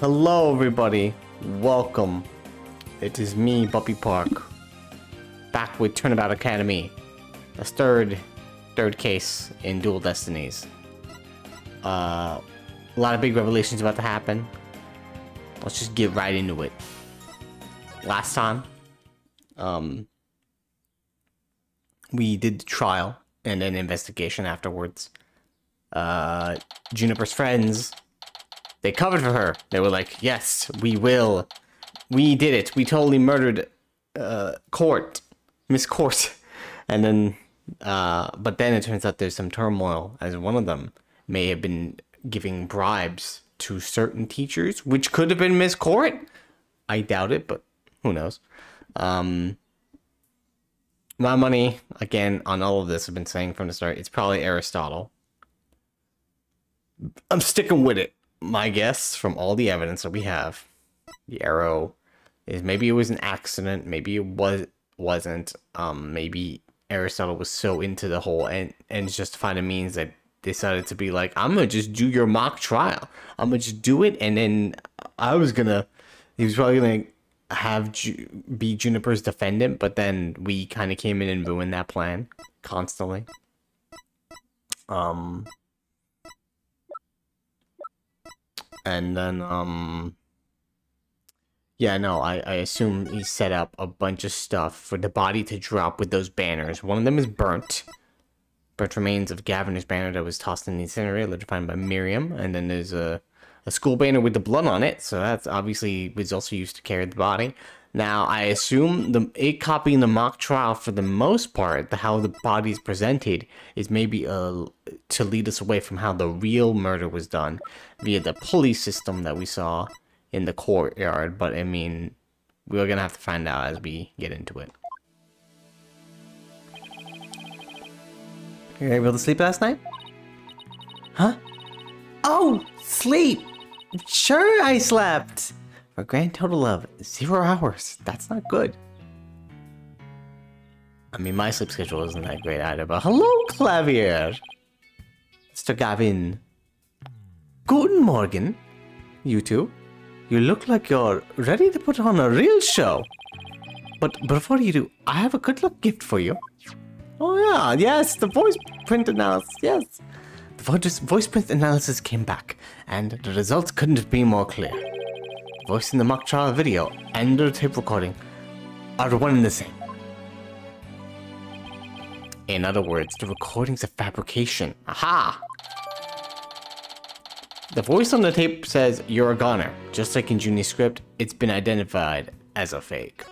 Hello everybody, welcome. It is me, Buppy Park, back with Turnabout Academy. The third case in Dual Destinies. A lot of big revelations about to happen. Let's just get right into it. Last time, we did the trial and then investigation afterwards. Juniper's friends, they covered for her. They were like, yes, we will. We did it. We totally murdered Miss Court. And then, but then it turns out there's some turmoil, as one of them may have been giving bribes to certain teachers, which could have been Miss Court. I doubt it, but who knows. My money, again, on all of this, I've been saying from the start, it's probably Aristotle. I'm sticking with it. My guess, from all the evidence that we have, the arrow is maybe it was an accident, maybe it wasn't. Maybe Aristotle was so into the whole and justified means that decided to be like, I'm gonna just do your mock trial. I'm gonna just do it, and then he was probably gonna be Juniper's defendant, but then we kind of came in and ruined that plan constantly. And then, yeah, no, I assume he set up a bunch of stuff for the body to drop with those banners. One of them is burnt. Burnt remains of Gaviner's banner that was tossed in the incinerator, later found by Miriam. And then there's a school banner with the blood on it, so that's obviously was also used to carry the body. Now, I assume it copying the mock trial for the most part, how the body is presented, is maybe to lead us away from how the real murder was done via the pulley system that we saw in the courtyard. But I mean, we're gonna have to find out as we get into it. You able to sleep last night? Huh? Oh, sleep! Sure, I slept! For a grand total of 0 hours. That's not good. I mean, my sleep schedule isn't that great either, but hello, Clavier! Mr. Gavin. Guten Morgen, you two. You look like you're ready to put on a real show. But before you do, I have a good luck gift for you. Oh yeah, yes, the voice print analysis, yes. The voice print analysis came back, and the results couldn't be more clear. The voice in the mock trial video and the tape recording are one and the same. In other words, the recording's a fabrication. Aha! The voice on the tape says you're a goner. Just like in Juni's script, it's been identified as a fake.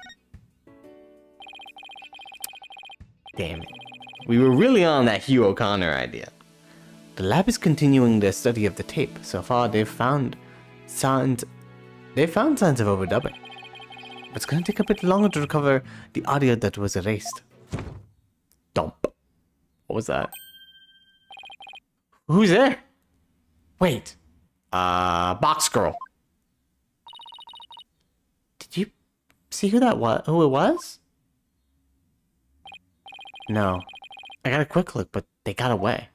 Damn it. We were really on that Hugh O'Connor idea. The lab is continuing their study of the tape. So far, they've found signs of overdubbing. But it's going to take a bit longer to recover the audio that was erased. Dump. What was that? Who's there? Wait. Box girl. Did you see who it was? No. I got a quick look, but they got away.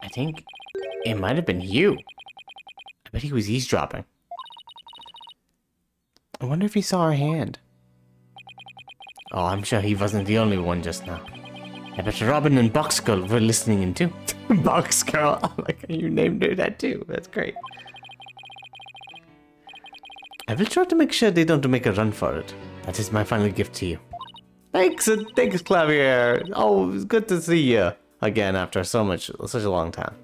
I think it might have been you. I bet he was eavesdropping. I wonder if he saw our hand. Oh, I'm sure he wasn't the only one just now. I bet Robin and Box Girl were listening in too. Box Girl, I like how you named her that too. That's great. I will try to make sure they don't make a run for it. That is my final gift to you. Thanks, Clavier. Oh, it's good to see you again after such a long time.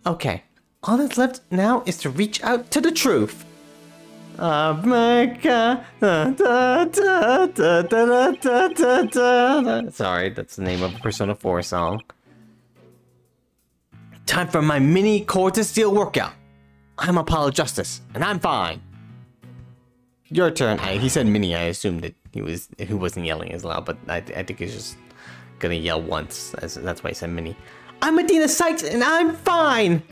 Okay, all that's left now is to reach out to the truth. Sorry, that's the name of a Persona 4 song. Time for my mini core to steel workout. I'm Apollo Justice, and I'm fine. Your turn. He said mini. I assumed that he wasn't yelling as loud, but I think he's just gonna yell once. That's why he said mini. I'm Medina Sykes, and I'm fine.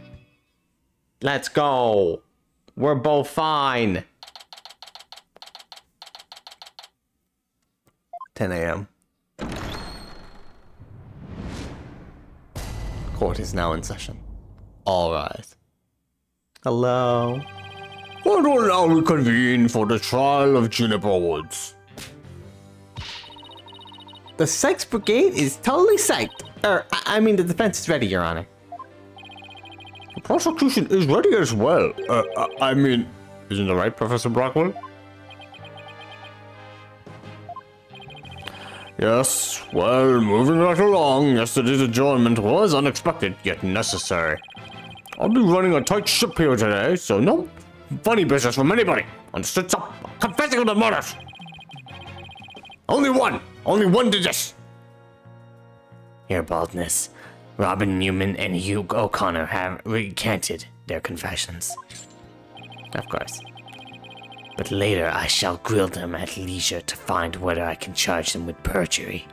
Let's go. We're both fine. 10 a.m. Court is now in session. All rise. Hello. And will now reconvene for the trial of Juniper Woods. The Sykes Brigade is totally psyched. I mean, the defense is ready, Your Honor. The prosecution is ready as well. I mean, isn't that right, Professor Brockwell? Yes, well, moving right along, yesterday's adjournment was unexpected, yet necessary. I'll be running a tight ship here today, so no funny business from anybody. Understood, sir? Confessing of the murders. Only one did this. Your Baldness, Robin Newman and Hugh O'Connor have recanted their confessions. Of course. But later I shall grill them at leisure to find whether I can charge them with perjury.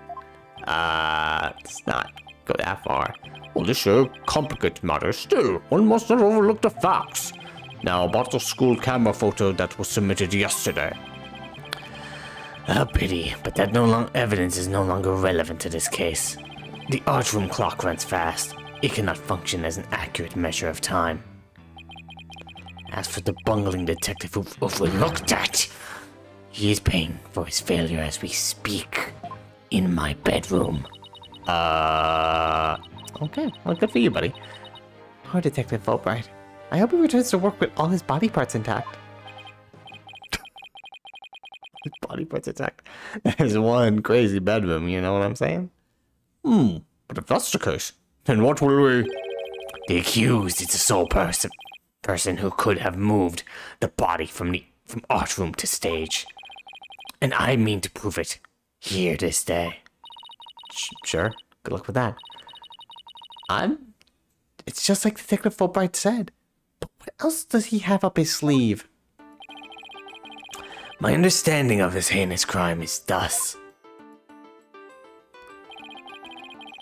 Let's not go that far. Well, this complicates matters. Still, one must not overlook the facts. Now, about the school camera photo that was submitted yesterday. A pity, but that evidence is no longer relevant to this case. The art room clock runs fast. It cannot function as an accurate measure of time. As for the bungling detective who overlooked that, he is paying for his failure as we speak in my bedroom. Okay, well, good for you, buddy. Poor Detective Fulbright. I hope he returns to work with all his body parts intact. His body parts intact. That is one crazy bedroom, you know what I'm saying? But if that's the case, then what will we... The accused is the sole person who could have moved the body from art room to stage. And I mean to prove it here this day. Sure, good luck with that. It's just like Detective Fulbright said. But what else does he have up his sleeve? My understanding of this heinous crime is thus.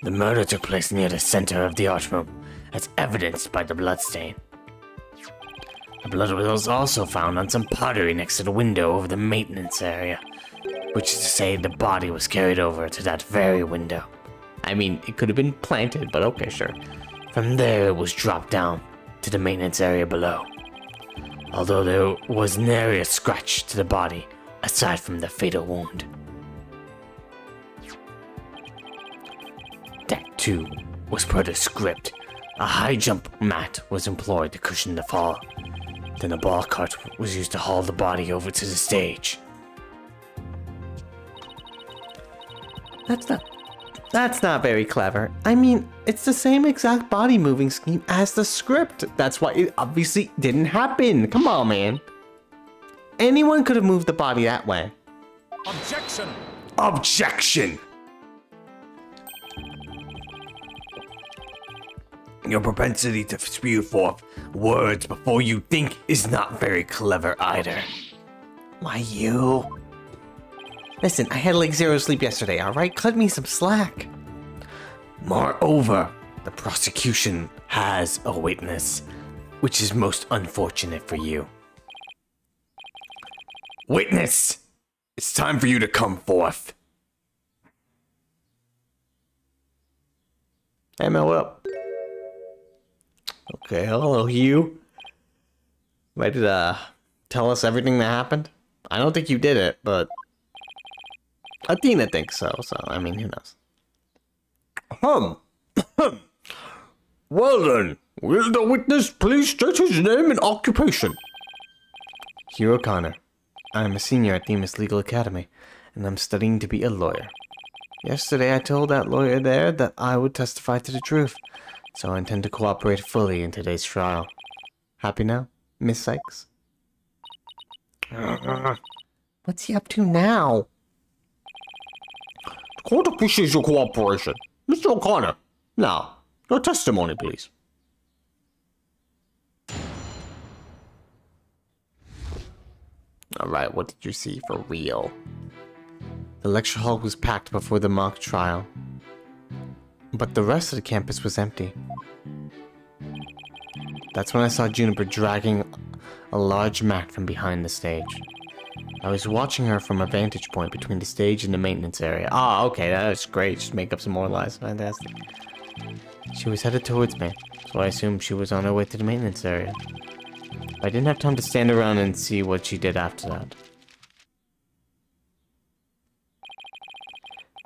The murder took place near the center of the art room, as evidenced by the bloodstain. The blood was also found on some pottery next to the window over the maintenance area, which is to say the body was carried over to that very window. I mean, it could have been planted, but okay, sure. From there, it was dropped down to the maintenance area below, although there was nary a scratch to the body, aside from the fatal wound. That, too, was per the script. A high jump mat was employed to cushion the fall. Then a ball cart was used to haul the body over to the stage. That's not very clever. I mean, it's the same exact body moving scheme as the script. That's why it obviously didn't happen. Come on, man. Anyone could have moved the body that way. Objection! Objection! Your propensity to spew forth words before you think is not very clever either. Why, you? Listen, I had like zero sleep yesterday, alright? Cut me some slack. Moreover, the prosecution has a witness, which is most unfortunate for you. Witness! It's time for you to come forth. Hey, man, what up? Okay, hello, Hugh. Ready to tell us everything that happened? I don't think you did it, but Athena thinks so, I mean, who knows? Well then, will the witness please state his name and occupation? Hugh O'Connor. I am a senior at Themis Legal Academy, and I'm studying to be a lawyer. Yesterday I told that lawyer there that I would testify to the truth, so I intend to cooperate fully in today's trial. Happy now, Miss Sykes? What's he up to now? The court appreciates your cooperation. Mr. O'Connor, now, your testimony, please. Alright, what did you see for real? The lecture hall was packed before the mock trial, but the rest of the campus was empty. That's when I saw Juniper dragging a large mat from behind the stage. I was watching her from a vantage point between the stage and the maintenance area. Ah, okay, that's great. Just make up some more lies. Fantastic. She was headed towards me, so I assumed she was on her way to the maintenance area. I didn't have time to stand around and see what she did after that.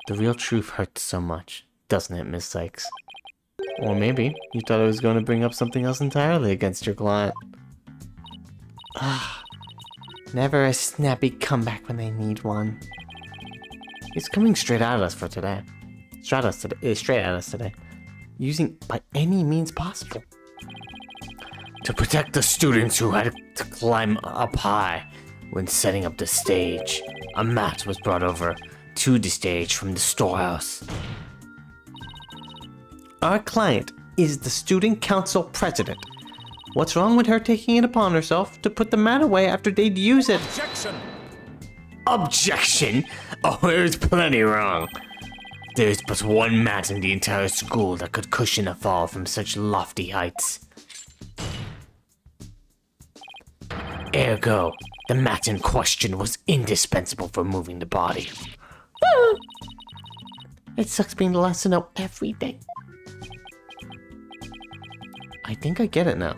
The real truth hurts so much, doesn't it, Miss Sykes? Or maybe you thought I was going to bring up something else entirely against your client. Ah, never a snappy comeback when they need one. He's coming straight at us for today. Straight at us today. Using by any means possible. To protect the students who had to climb up high when setting up the stage, a mat was brought over to the stage from the storehouse. Our client is the student council president. What's wrong with her taking it upon herself to put the mat away after they'd use it? Objection! Objection? Oh, there's plenty wrong. There's but one mat in the entire school that could cushion a fall from such lofty heights. Ergo, the mat in question was indispensable for moving the body. It sucks being the last to know everything. I think I get it now.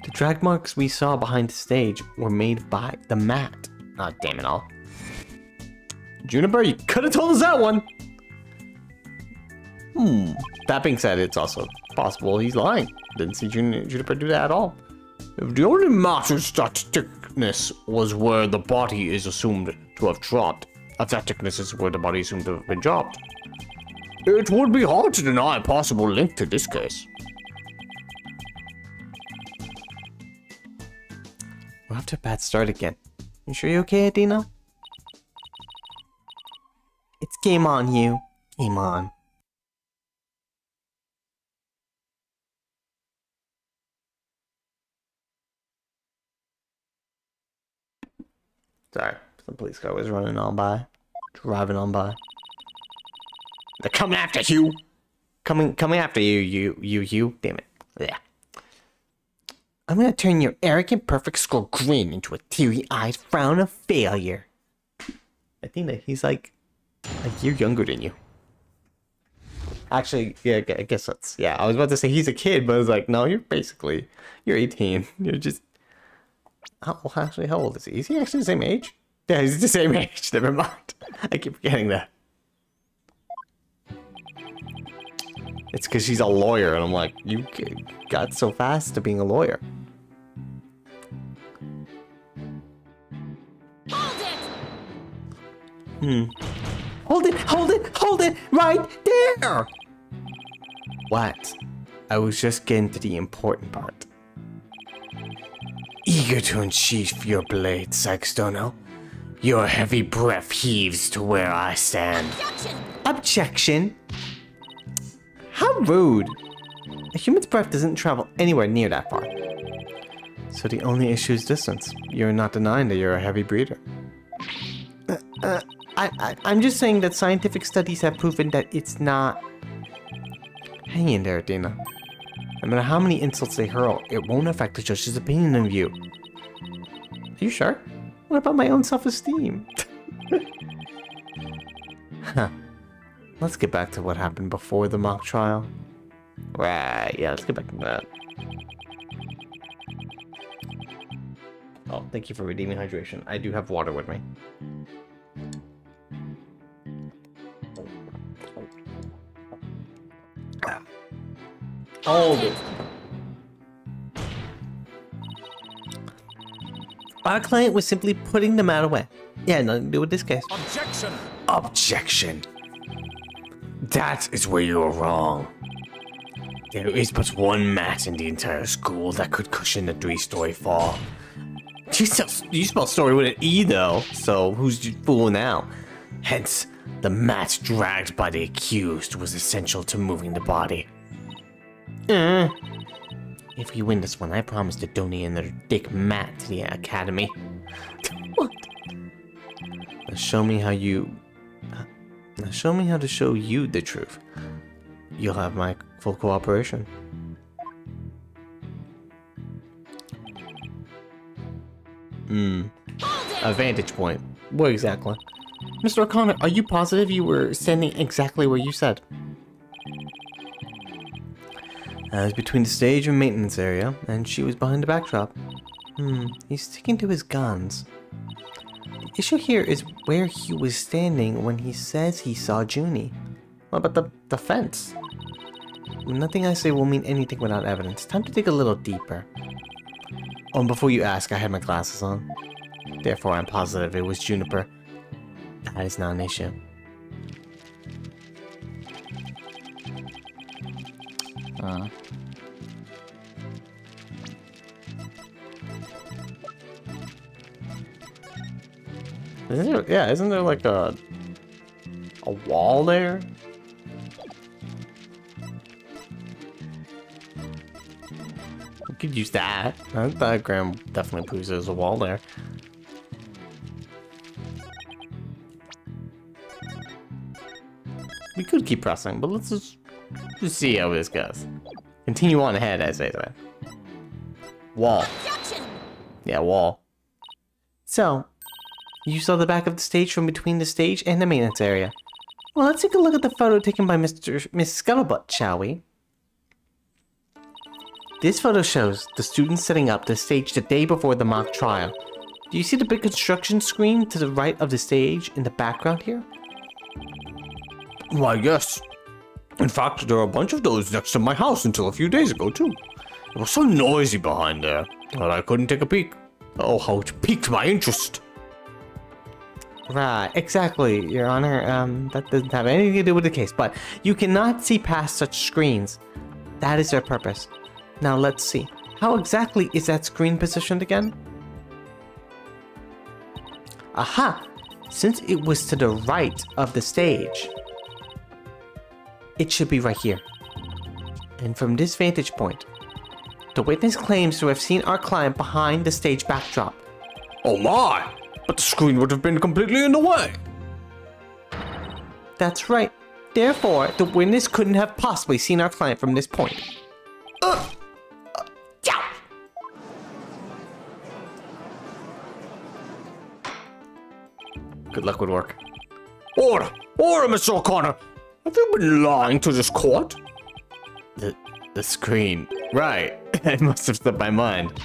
The drag marks we saw behind the stage were made by the mat. Oh, damn it all. Juniper, you could have told us that one! That being said, it's also possible he's lying. Didn't see Juniper do that at all. If the only matter's that thickness was where the body is assumed to have dropped, if that thickness is where the body is assumed to have been dropped, it would be hard to deny a possible link to this case. We're off to a bad start again. You sure you're okay, Adina? It's game on, you. Game on. Sorry, some police car was running on by. Driving on by. They're coming after you! Coming after you. Damn it. Yeah. I'm gonna turn your arrogant, perfect skull grin into a teary-eyed frown of failure. I think that he's like a year younger than you. Actually, yeah, I guess that's, yeah, I was about to say he's a kid, but I was like, no, you're 18. You're just, well, actually, how old is he? Is he actually the same age? Yeah, he's the same age, never mind. I keep forgetting that. It's because she's a lawyer, and I'm like, you got so fast to being a lawyer. Hold it, right there! What? I was just getting to the important part. Eager to unsheath your blade, Sykes-Dono. Your heavy breath heaves to where I stand. Objection? How rude! A human's breath doesn't travel anywhere near that far. So the only issue is distance. You're not denying that you're a heavy breather. I'm just saying that scientific studies have proven that it's not... Hang in there, Dana. No matter how many insults they hurl, it won't affect the judge's opinion of you. Are you sure? What about my own self-esteem? Huh. Let's get back to what happened before the mock trial. Right, yeah, let's get back to that. Oh, thank you for redeeming hydration. I do have water with me. Hold it. Our client was simply putting the mat away. Yeah, nothing to do with this case. Objection! Objection! That is where you're wrong. There is but one mat in the entire school that could cushion the 3-story fall. You spell story with an E though, so who's the fool now? Hence, the mat dragged by the accused was essential to moving the body. If we win this one, I promise to donate another thick mat to the academy. What? Now show me how to show you the truth. You'll have my full cooperation. A vantage point. What exactly? Mr. O'Connor, are you positive you were standing exactly where you said? I was between the stage and maintenance area, and she was behind the backdrop. He's sticking to his guns. The issue here is where he was standing when he says he saw Junie. What about the fence? Nothing I say will mean anything without evidence. Time to dig a little deeper. Oh, and before you ask, I had my glasses on. Therefore, I'm positive it was Juniper. That is not an issue. Isn't there like a wall there? We could use that. That diagram definitely proves there's a wall there. We could keep pressing, but let's just see how this goes. Continue on ahead, as they say. Wall. Yeah, wall. So, you saw the back of the stage from between the stage and the maintenance area. Well, let's take a look at the photo taken by Miss Scuttlebutt, shall we? This photo shows the students setting up the stage the day before the mock trial. Do you see the big construction screen to the right of the stage in the background here? Why, yes. In fact, there are a bunch of those next to my house until a few days ago, too. It was so noisy behind there that I couldn't take a peek. Oh, how it piqued my interest. Right, exactly, Your Honor. That doesn't have anything to do with the case, but you cannot see past such screens. That is their purpose. Now let's see. How exactly is that screen positioned again? Aha! Since it was to the right of the stage, it should be right here. And from this vantage point, the witness claims to have seen our client behind the stage backdrop. Oh my! But the screen would have been completely in the way. That's right. Therefore, the witness couldn't have possibly seen our client from this point. Good luck with work. Order! Order, Mr. O'Connor! Have you been lying to this court? The screen. Right. I must have slipped my mind.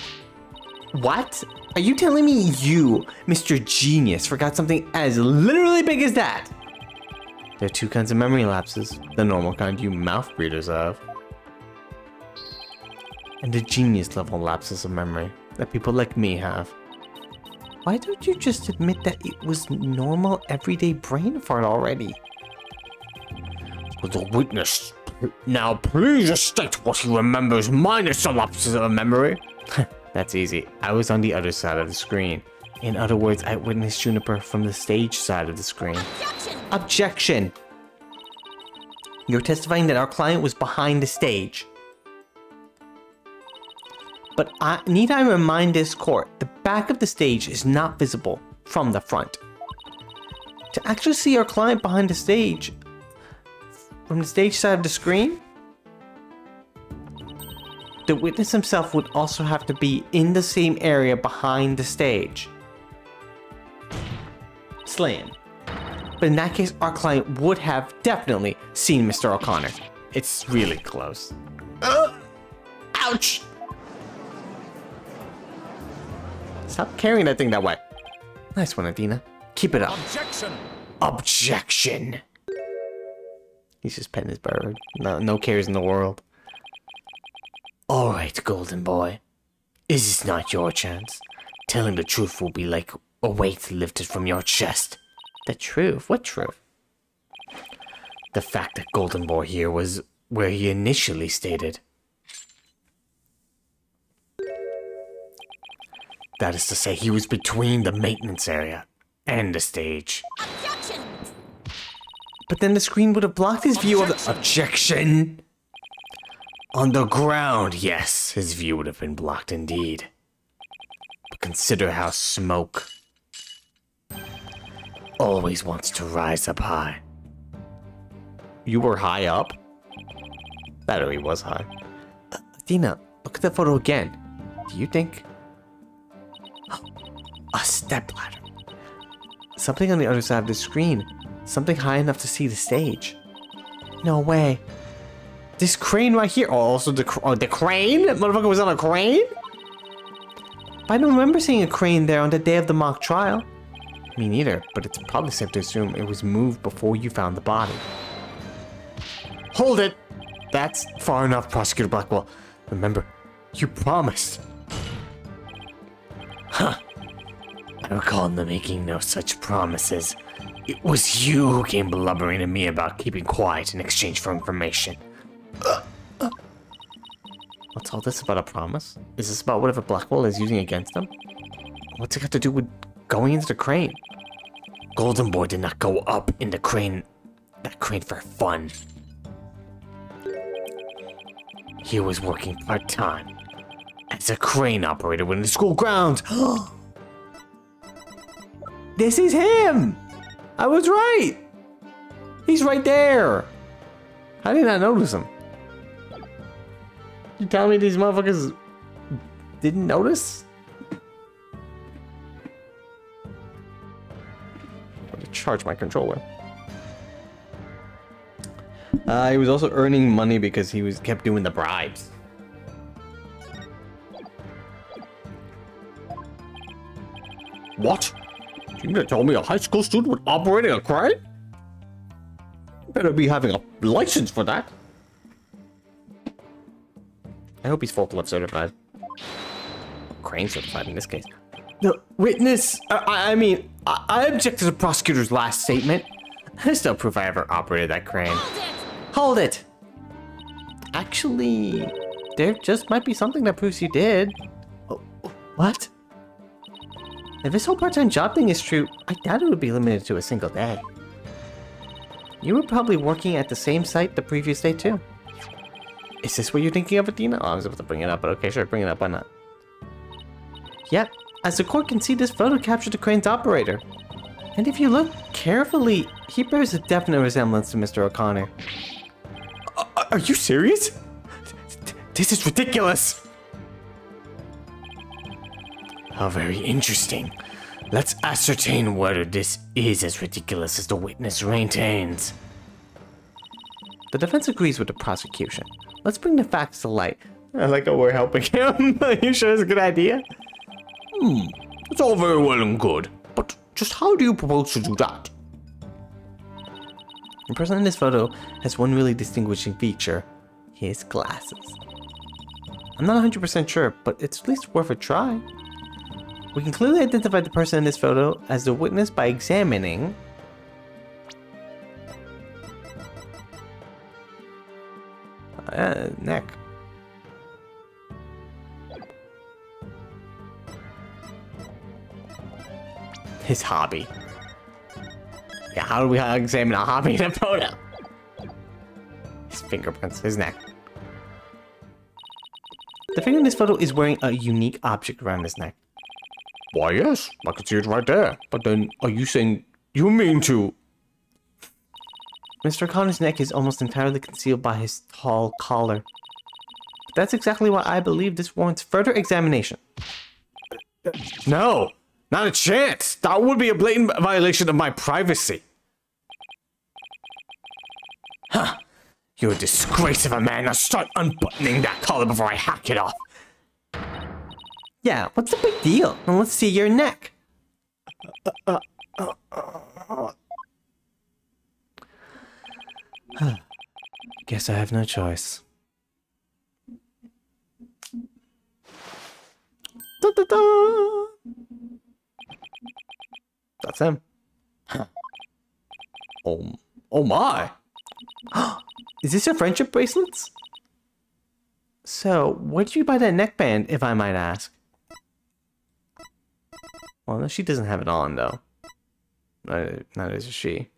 What? Are you telling me you, Mr. Genius, forgot something as literally big as that? There are two kinds of memory lapses. The normal kind you mouth breathers have. And the genius level lapses of memory that people like me have. Why don't you just admit that it was normal everyday brain fart already? The witness. Now please state what he remembers minus the lapses of memory. That's easy. I was on the other side of the screen. In other words, I witnessed Juniper from the stage side of the screen. Objection! You're testifying that our client was behind the stage. But need I remind this court, the back of the stage is not visible from the front. To actually see our client behind the stage, from the stage side of the screen, the witness himself would also have to be in the same area behind the stage. Slaying. But in that case, our client would have definitely seen Mr. O'Connor. It's really close. Ouch! Stop carrying that thing that way. Nice one, Adina. Keep it up. Objection! Objection! He's just petting his bird. No cares in the world. Alright, golden boy. Is this not your chance? Telling the truth will be like a weight lifted from your chest. The truth? What truth? The fact that Golden Boy here was where he initially stated. That is to say, he was between the maintenance area and the stage. Objection! But then the screen would have blocked his view of the... Objection! On the ground, yes, his view would have been blocked indeed. But consider how smoke always wants to rise up high. You were high up? Better he was high. Dina, look at the photo again. Do you think... Oh, a stepladder. Something on the other side of the screen. Something high enough to see the stage. No way. This crane right here. Oh, also the crane? That motherfucker was on a crane? I don't remember seeing a crane there on the day of the mock trial. Me neither, but it's probably safe to assume it was moved before you found the body. Hold it! That's far enough, Prosecutor Blackwell. Remember, you promised. Huh. I recall them making no such promises. It was you who came blubbering to me about keeping quiet in exchange for information. What's all this about a promise? Is this about whatever Blackwell is using against them? What's it got to do with going into the crane? Golden Boy did not go up in the crane, that crane for fun. He was working part-time as a crane operator within the school grounds. This is him! I was right! He's right there! How did I not notice him? You tell me these motherfuckers didn't notice? I'm gonna charge my controller. He was also earning money because he kept doing the bribes. What? You gonna tell me a high school student would operate a crane? Better be having a license for that. I hope he's forklift certified. Crane certified in this case. The witness, I mean, I object to the prosecutor's last statement. There's no proof I ever operated that crane. Hold it! Actually, there just might be something that proves you did. Oh, what? If this whole part-time job thing is true, I doubt it would be limited to a single day. You were probably working at the same site the previous day too. Is this what you're thinking of, Athena? Oh, I was about to bring it up, but okay, sure, bring it up, why not? Yep, as the court can see, this photo captured the crane's operator. And if you look carefully, he bears a definite resemblance to Mr. O'Connor. Are you serious? This is ridiculous! How very interesting. Let's ascertain whether this is as ridiculous as the witness maintains. The defense agrees with the prosecution. Let's bring the facts to light. I like how we're helping him. Are you sure it's a good idea? It's all very well and good, but just how do you propose to do that? The person in this photo has one really distinguishing feature. His glasses. I'm not 100% sure, but it's at least worth a try. We can clearly identify the person in this photo as the witness by examining neck. His hobby. Yeah, how do we examine a hobby in a photo? His fingerprints, his neck. The figure in this photo is wearing a unique object around his neck. Why, yes, I can see it right there. But then, are you saying you mean to... Mr. O'Connor's neck is almost entirely concealed by his tall collar. That's exactly why I believe this warrants further examination. No, not a chance. That would be a blatant violation of my privacy. Huh. You're a disgrace of a man. Now start unbuttoning that collar before I hack it off. Yeah, what's the big deal? Now let's see your neck. Guess I have no choice. Da, da, da. That's him. Huh. Oh my. Is this your friendship bracelets? So, where did you buy that neckband, if I might ask? Well, no, she doesn't have it on, though. Neither does she.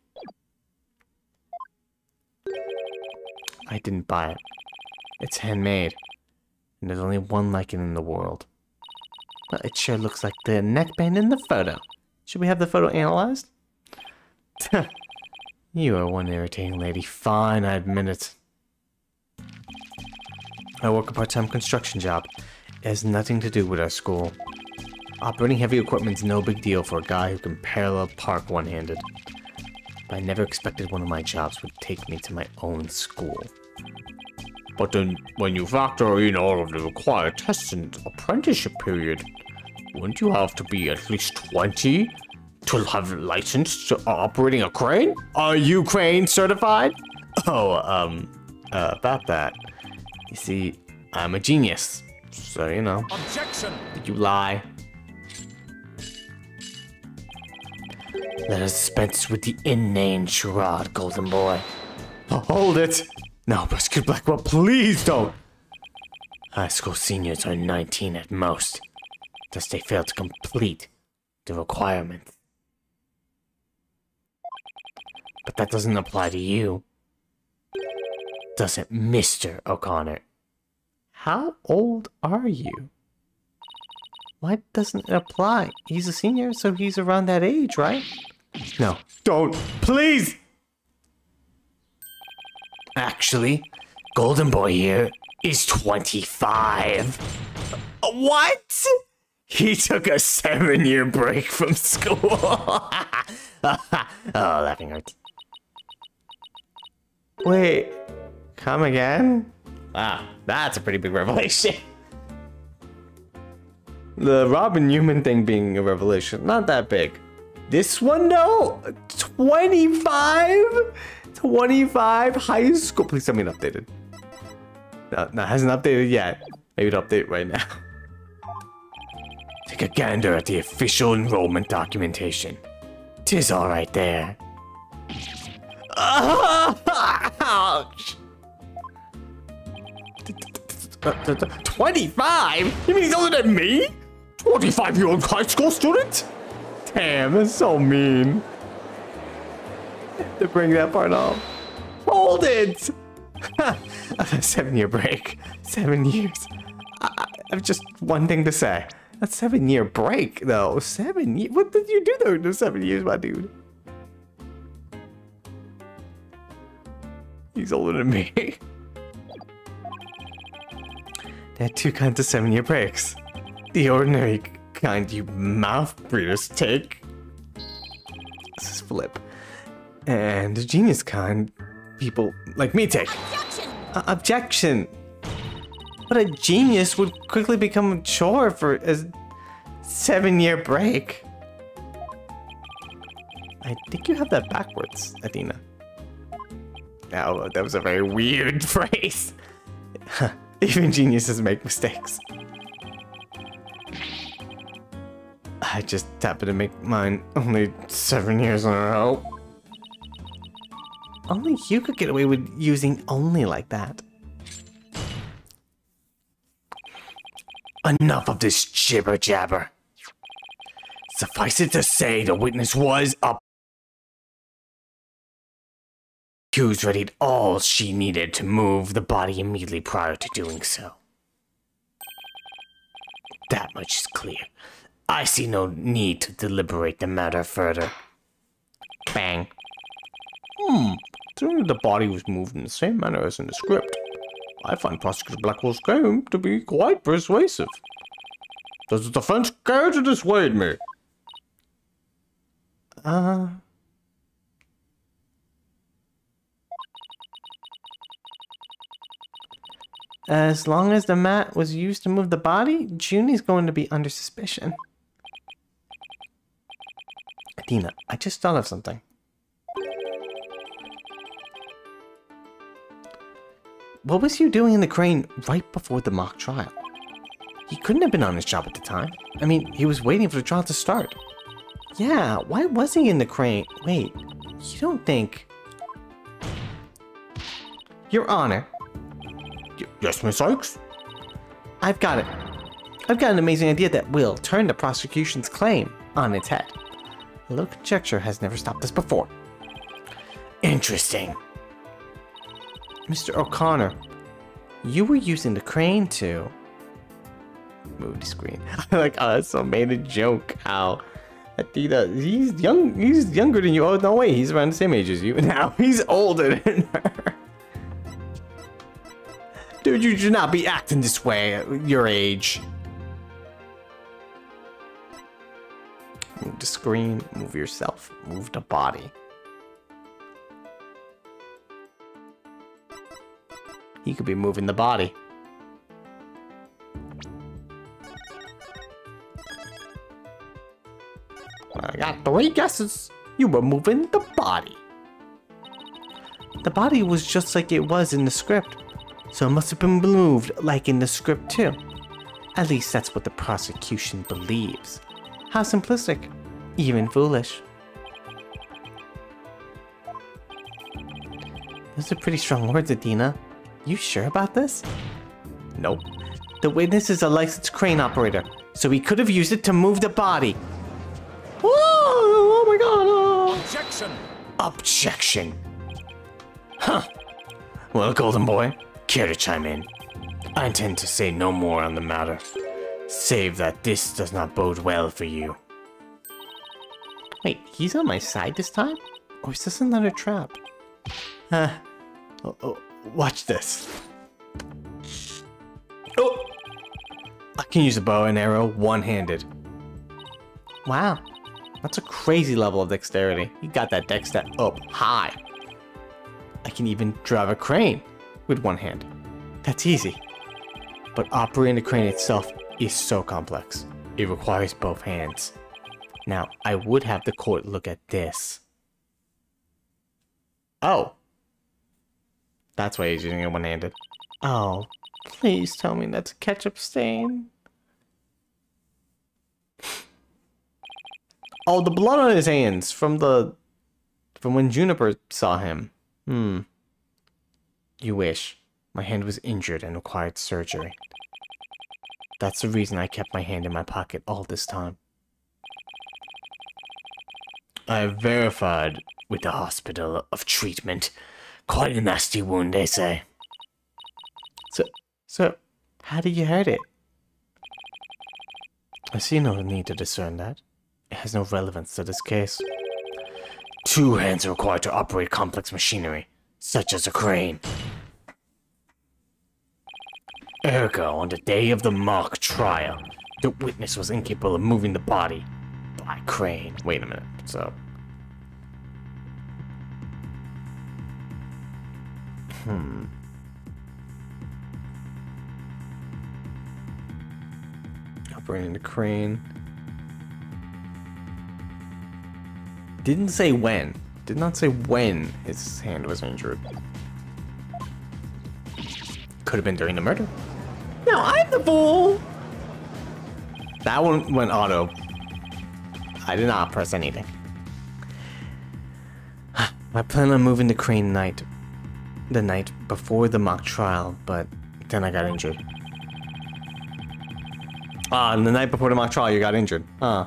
I didn't buy it. It's handmade. And there's only one like it in the world. But it sure looks like the neckband in the photo. Should we have the photo analyzed? You are one irritating lady. Fine, I admit it. I work a part-time construction job. It has nothing to do with our school. Operating heavy equipment's no big deal for a guy who can parallel park one-handed. But I never expected one of my jobs would take me to my own school. But then when you factor in all of the required tests and apprenticeship period, wouldn't you have to be at least 20 to have a license to operating a crane? Are you crane certified? Oh, about that. You see, I'm a genius. So, you know. Objection! Did you lie? Let us dispense with the inane charade, golden boy. Oh, hold it! No, Prosecutor Blackwell, please don't! High school seniors are 19 at most. Thus they fail to complete the requirements. But that doesn't apply to you. Does it, Mr. O'Connor? How old are you? Why doesn't it apply? He's a senior, so he's around that age, right? No, don't, please! Actually, Golden Boy here is 25. What? He took a 7-year break from school. Oh, laughing hurts. Wait, come again? Wow, that's a pretty big revelation. The Robin Newman thing being a revelation, not that big. This one though, 25? 25 high school. Please tell me it updated. No, it hasn't updated yet. Maybe it'll update right now. Take a gander at the official enrollment documentation. 'Tis all right there. Ouch! 25? You mean he's older than me? 25-year-old high school student? Damn, that's so mean. To bring that part off. Hold it! A 7-year break. 7 years. I've just one thing to say. A 7-year break, though. 7 years? What did you do though in those 7 years, my dude? He's older than me. There are two kinds of 7-year breaks. The ordinary kind you mouth breeders take. This is flip. And the genius kind people like me take. Objection! Objection! But a genius would quickly become a chore for a 7-year break. I think you have that backwards, Athena. No, that was a very weird phrase. Even geniuses make mistakes. I just happened to make mine only 7 years in a row. Only you could get away with using only like that. Enough of this jibber jabber. Suffice it to say, the witness was up. Hughes readied all she needed to move the body immediately prior to doing so. That much is clear. I see no need to deliberate the matter further. Bang. Considering the body was moved in the same manner as in the script, I find Prosecutor Blackwell's claim to be quite persuasive. Does the defense care to dissuade me? As long as the mat was used to move the body, Junie's going to be under suspicion. Athena, I just thought of something. What was you doing in the crane right before the mock trial? He couldn't have been on his job at the time. I mean, he was waiting for the trial to start. Yeah, why was he in the crane? Wait, you don't think... Your Honor. Yes, Miss Sykes? I've got it. I've got an amazing idea that will turn the prosecution's claim on its head. A little conjecture has never stopped us before. Interesting. Mr. O'Connor, you were using the crane to move the screen. Like, oh, that's so made a joke. How Athena, he's younger than you. Oh, no way, he's around the same age as you. Now he's older than her. Dude, you should not be acting this way at your age. Move the screen, move yourself, move the body. He could be moving the body. I got 3 guesses. You were moving the body. The body was just like it was in the script, so it must have been moved like in the script too. At least that's what the prosecution believes. How simplistic. Even foolish. Those are pretty strong words, Adina. You sure about this? Nope. The witness is a licensed crane operator, so he could have used it to move the body. Oh my god! Oh. Objection! Objection! Huh. Well, Golden Boy, care to chime in? I intend to say no more on the matter, save that this does not bode well for you. Wait, he's on my side this time? Or is this another trap? Watch this. Oh! I can use a bow and arrow one-handed. Wow, that's a crazy level of dexterity. You got that dex stat up high. I can even drive a crane with one hand. That's easy. But operating the crane itself is so complex. It requires both hands. Now, I would have the court look at this. Oh. That's why he's using it one-handed. Oh, please tell me that's a ketchup stain. Oh, the blood on his hands from when Juniper saw him. You wish. My hand was injured and required surgery. That's the reason I kept my hand in my pocket all this time. I have verified with the hospital of treatment. Quite a nasty wound, they say. So, how did you hurt it? I see no need to discern that. It has no relevance to this case. 2 hands are required to operate complex machinery, such as a crane. Ergo, on the day of the mock trial, the witness was incapable of moving the body by crane. Wait a minute, so... Operating the crane. Didn't say when. Did not say when his hand was injured. Could have been during the murder. No, I'm the fool! That one went auto. I did not press anything. I plan on moving the crane the night before the mock trial, but then I got injured. And the night before the mock trial, you got injured. I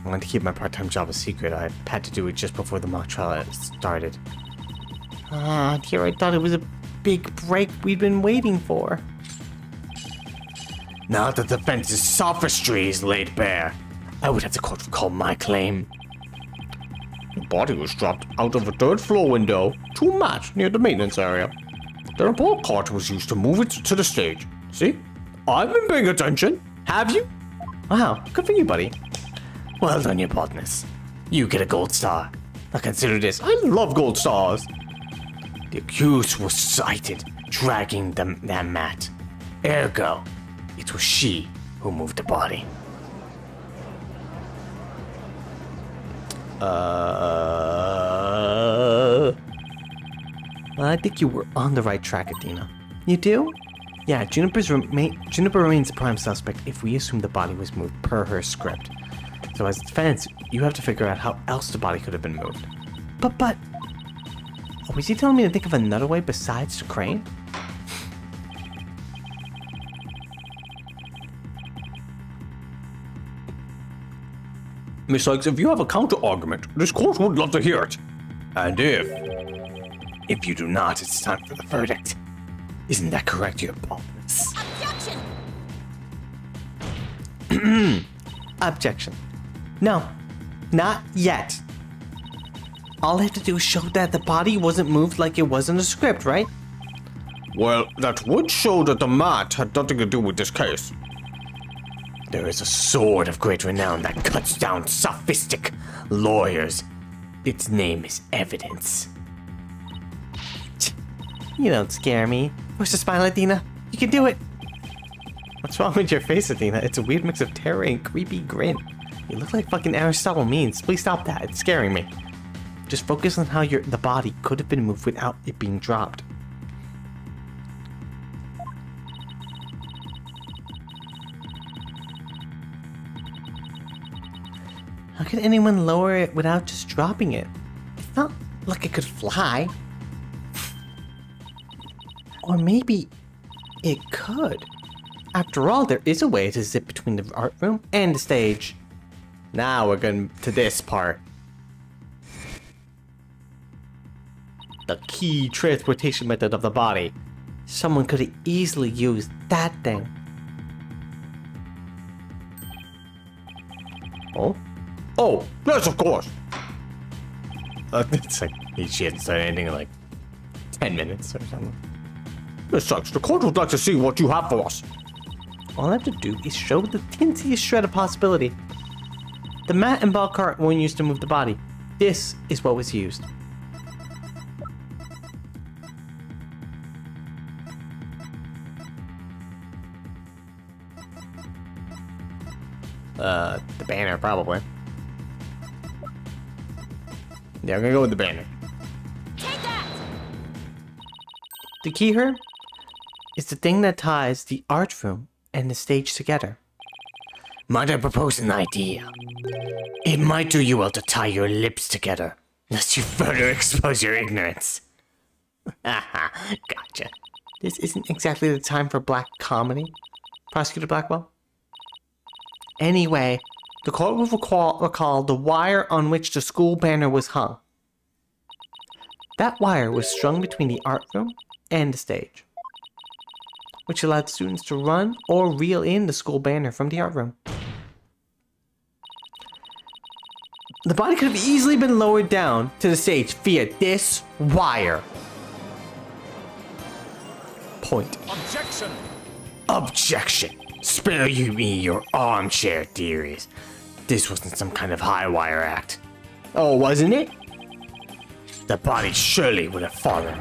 wanted to keep my part-time job a secret. I had to do it just before the mock trial started. Here I thought it was a big break we'd been waiting for. Now that the defense's sophistry is laid bare, I would have the court recall my claim. The body was dropped out of a 3rd floor window to a mat near the maintenance area. The report cart was used to move it to the stage. See? I've been paying attention. Have you? Wow, good for you, buddy. Well done, your partners. You get a gold star. Now consider this. I love gold stars. The accused was sighted dragging that mat. Ergo, it was she who moved the body. I think you were on the right track, Adina. You do? Yeah, Juniper remains a prime suspect if we assume the body was moved per her script. So as defense, you have to figure out how else the body could have been moved. But... Oh, was he telling me to think of another way besides the crane? Miss Sykes, if you have a counter-argument, this court would love to hear it. And if you do not, it's time for the verdict. Isn't that correct, your boldness? Objection! Objection. No, not yet. All I have to do is show that the body wasn't moved like it was in the script, right? Well, that would show that the mat had nothing to do with this case. There is a sword of great renown that cuts down sophistic lawyers. Its name is evidence. You don't scare me. Push the spine, Athena. You can do it. What's wrong with your face, Athena? It's a weird mix of terror and creepy grin. You look like fucking Aristotle means. Please stop that. It's scaring me. Just focus on how the body could have been moved without it being dropped. How can anyone lower it without just dropping it? It's not like it could fly. Or maybe it could. After all, there is a way to zip between the art room and the stage. Now we're going to this part. The key transportation method of the body. Someone could have easily used that thing. Oh? Oh, yes, of course. It's like she hasn't said anything in like 10 minutes or something. This sucks. The court would like to see what you have for us. All I have to do is show the teeniest shred of possibility. The mat and ball cart weren't used to move the body. This is what was used. The banner, probably. Yeah, I'm gonna go with the banner. Take that! The key here is the thing that ties the art room and the stage together. Might I propose an idea? It might do you well to tie your lips together, lest you further expose your ignorance. Haha, gotcha. This isn't exactly the time for black comedy, Prosecutor Blackwell. Anyway, the court will recall the wire on which the school banner was hung. That wire was strung between the art room and the stage, which allowed students to run or reel in the school banner from the art room. The body could have easily been lowered down to the stage via this wire. Point. Objection! Objection! Spare you me your armchair theories. This wasn't some kind of high wire act. Oh, wasn't it? The body surely would have fallen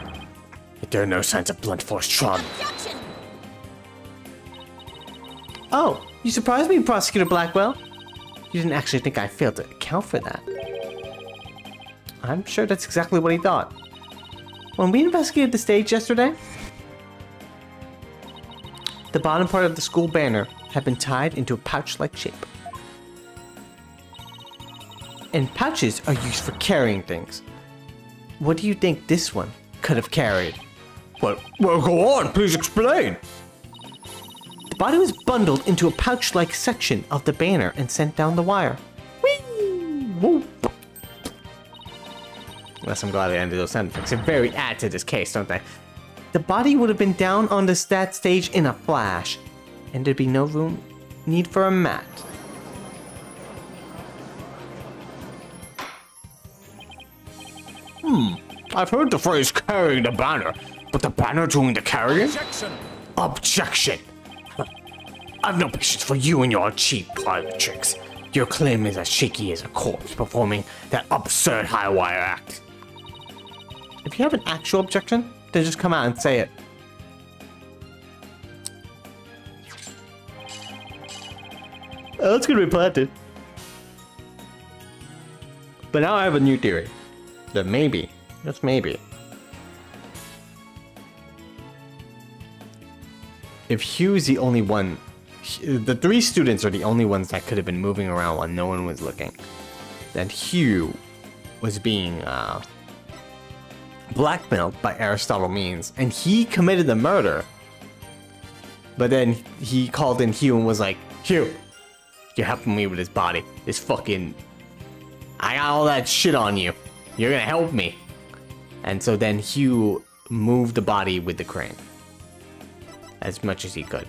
if there are no signs of blunt force trauma. Objection! Oh, you surprised me, Prosecutor Blackwell. You didn't actually think I failed to account for that. I'm sure that's exactly what he thought. When we investigated the stage yesterday, the bottom part of the school banner had been tied into a pouch-like shape. And pouches are used for carrying things. What do you think this one could have carried? Well, go on. Please explain. The body was bundled into a pouch-like section of the banner and sent down the wire. Whee! Whoop! Unless I'm glad I ended those sound effects. They very add to this case, don't they? The body would have been down on the stat stage in a flash, and there'd be no need for a mat. I've heard the phrase carrying the banner, but the banner doing the carrying? Objection! Objection! I've no patience for you and your cheap parlor tricks. Your claim is as shaky as a corpse performing that absurd high wire act. If you have an actual objection, then just come out and say it. Oh, it's gonna be planted. But now I have a new theory. That maybe, just maybe, if Hugh's the only one, the three students are the only ones that could have been moving around while no one was looking, then Hugh was being blackmailed by Aristotle means, and he committed the murder. But then he called in Hugh and was like, Hugh, you're helping me with his body. This fucking, I got all that shit on you. You're gonna help me. And so then Hugh moved the body with the crane as much as he could.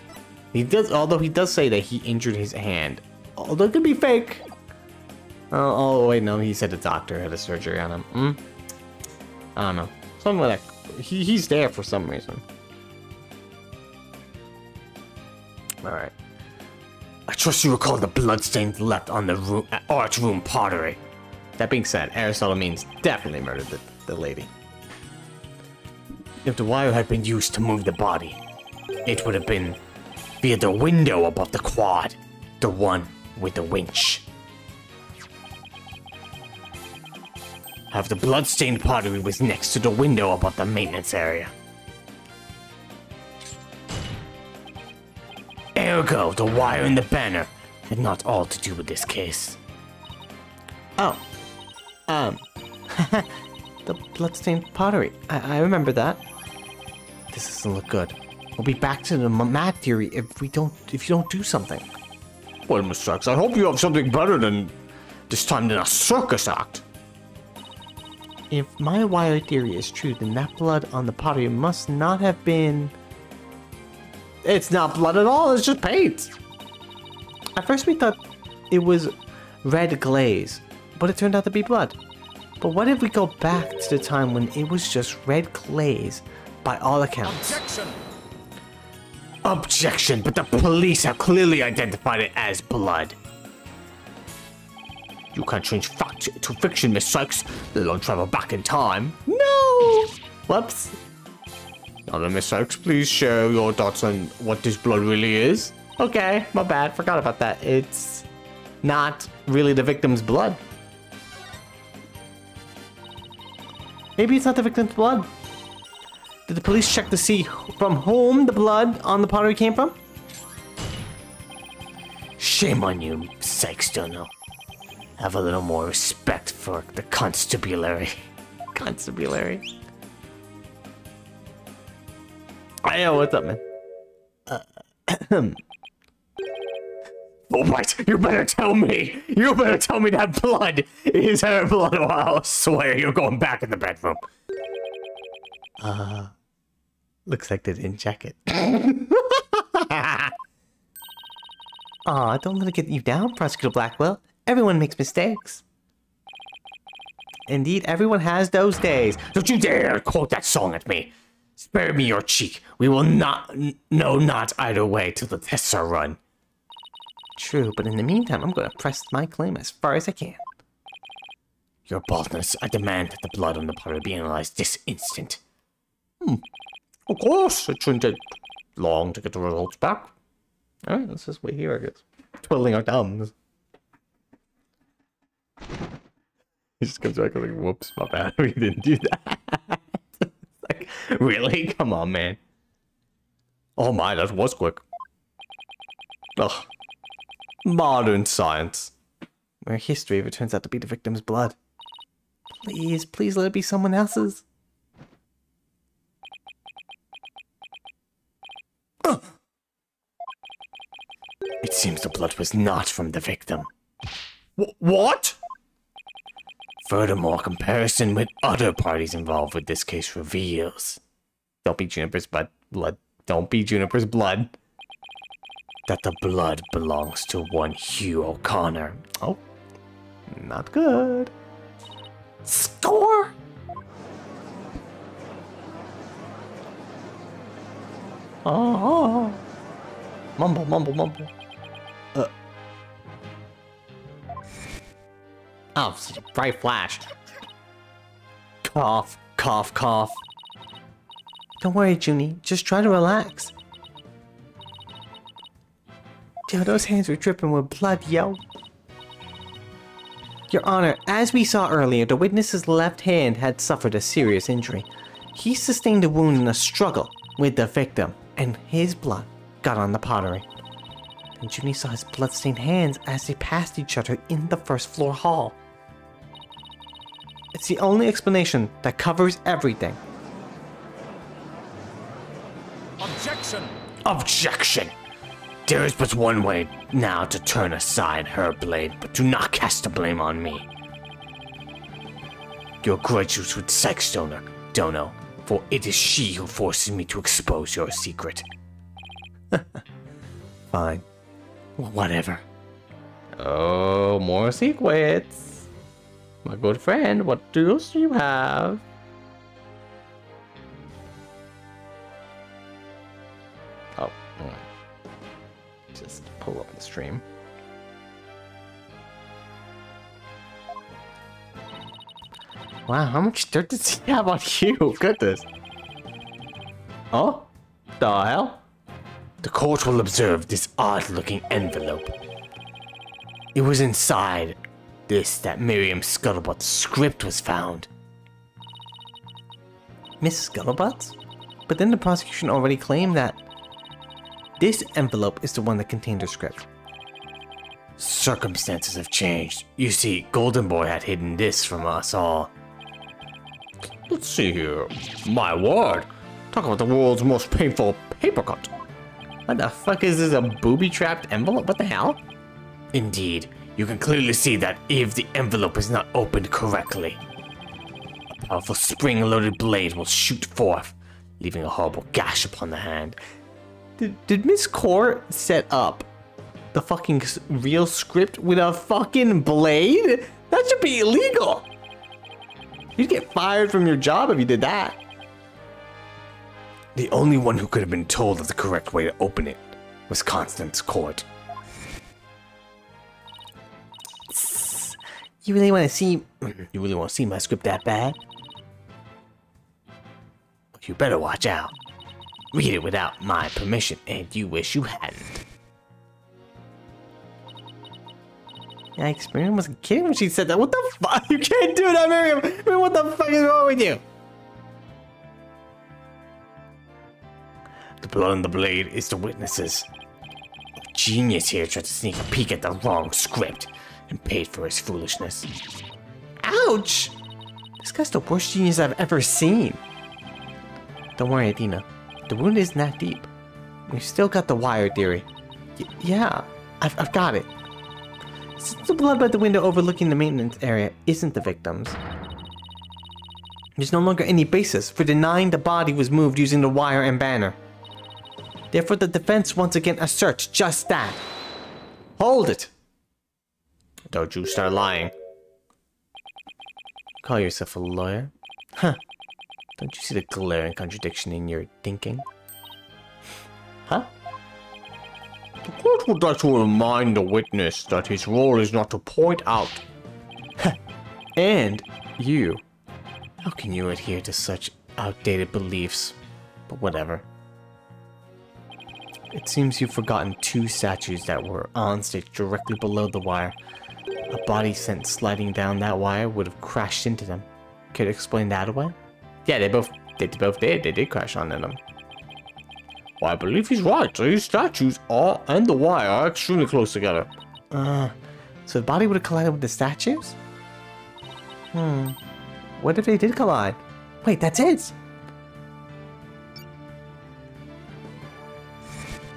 He does, although he does say that he injured his hand. Although it could be fake. Oh wait, no, he said the doctor had a surgery on him. I don't know. Something like that. He's there for some reason. Alright. I trust you recall the bloodstains left on the art room pottery. That being said, Aristotle means definitely murdered the lady. If the wire had been used to move the body, it would have been via the window above the quad, the one with the winch. Have the bloodstained pottery was next to the window above the maintenance area. Ergo, the wire and the banner had not all to do with this case. Oh. The bloodstained pottery. I remember that. This doesn't look good. We'll be back to the mad theory if you don't do something. Well, Mr. X, I hope you have something better than this time than a circus act. If my wire theory is true, then that blood on the pottery must not have been... It's not blood at all, it's just paint. At first we thought it was red glaze, but it turned out to be blood. But what if we go back to the time when it was just red glaze by all accounts? Objection! Objection, but the police have clearly identified it as blood. You can't change fact to fiction, Miss Sykes. Let alone travel back in time. No! Whoops. Now then, Miss Sykes, please share your thoughts on what this blood really is. Okay, my bad. Forgot about that. It's not really the victim's blood. Maybe it's not the victim's blood. Did the police check to see from whom the blood on the pottery came from? Shame on you, Sykes Dono. Have a little more respect for the constabulary. Constabulary. Hey, yo, what's up, man? Oh, right, you better tell me! You better tell me that blood is her blood, or I'll swear you're going back in the bedroom. Looks like they didn't check it. Aw, don't let it get you down, Prosecutor Blackwell. Everyone makes mistakes. Indeed, everyone has those days. Don't you dare quote that song at me. Spare me your cheek. We will not either way till the tests are run. True, but in the meantime, I'm going to press my claim as far as I can. Your baldness, I demand that the blood on the pottery be analyzed this instant. Of course, it shouldn't take long to get the results back. Alright, let's just wait here, I guess. Twiddling our thumbs. He just comes back and like, whoops, my bad, we didn't do that. Like, really? Come on, man. Oh my, that was quick. Ugh. Modern science. Where history if it turns out to be the victim's blood. Please, please let it be someone else's. It seems the blood was not from the victim. What? Furthermore, comparison with other parties involved with this case reveals... Don't be Juniper's blood. Don't be Juniper's blood. That the blood belongs to one Hugh O'Connor. Oh, not good. Score! Oh. Mumble, mumble, mumble. Oh, such a bright flash. Cough, cough, cough. Don't worry, Junie. Just try to relax. Yo, those hands were dripping with blood, yo. Your Honor, as we saw earlier, the witness's left hand had suffered a serious injury. He sustained a wound in a struggle with the victim, and his blood got on the pottery. And Junie saw his bloodstained hands as they passed each other in the first floor hall. It's the only explanation that covers everything. Objection! Objection! There is but one way now to turn aside her blade, but do not cast the blame on me. Your grudge was with Sykes Dono, for it is she who forces me to expose your secret. Fine. Whatever. Oh, more secrets. My good friend, what else do you have? Oh, just pull up the stream. Wow, how much dirt does he have on you? Goodness. Oh? The hell? The court will observe this odd-looking envelope. It was inside this that Miriam Scuttlebutt's script was found. Miss Scuttlebutt? But then the prosecution already claimed that this envelope is the one that contained her script. Circumstances have changed. You see, Golden Boy had hidden this from us all. Let's see here. My word. Talk about the world's most painful paper cut. What the fuck is this, a booby-trapped envelope? What the hell? Indeed, you can clearly see that if the envelope is not opened correctly, a powerful spring-loaded blade will shoot forth, leaving a horrible gash upon the hand. Did Miss Core set up the fucking real script with a fucking blade? That should be illegal. You'd get fired from your job if you did that. The only one who could have been told of the correct way to open it was Constance Court. You really want to see my script that bad? You better watch out. Read it without my permission, and you wish you hadn't. Yikes, Miriam wasn't kidding when she said that. What the fuck? You can't do that, Miriam! Miriam, what the fuck is wrong with you? The blood on the blade is the witnesses. A genius here tried to sneak a peek at the wrong script and paid for his foolishness. Ouch! This guy's the worst genius I've ever seen. Don't worry, Adina. The wound isn't that deep. We've still got the wire theory. Yeah, I've got it. Since the blood by the window overlooking the maintenance area isn't the victim's, there's no longer any basis for denying the body was moved using the wire and banner. Therefore, the defense once again asserts just that. Hold it! Don't you start lying. Call yourself a lawyer? Huh. Don't you see the glaring contradiction in your thinking? Huh? The court would like to remind the witness that his role is not to point out. And you. How can you adhere to such outdated beliefs? But whatever. It seems you've forgotten two statues that were on stage directly below the wire. A body sent sliding down that wire would have crashed into them. Could you explain that away? Yeah, they both did. They did crash onto them. Well, I believe he's right. These statues and the wire are extremely close together. So the body would have collided with the statues? What if they did collide? Wait, that's it!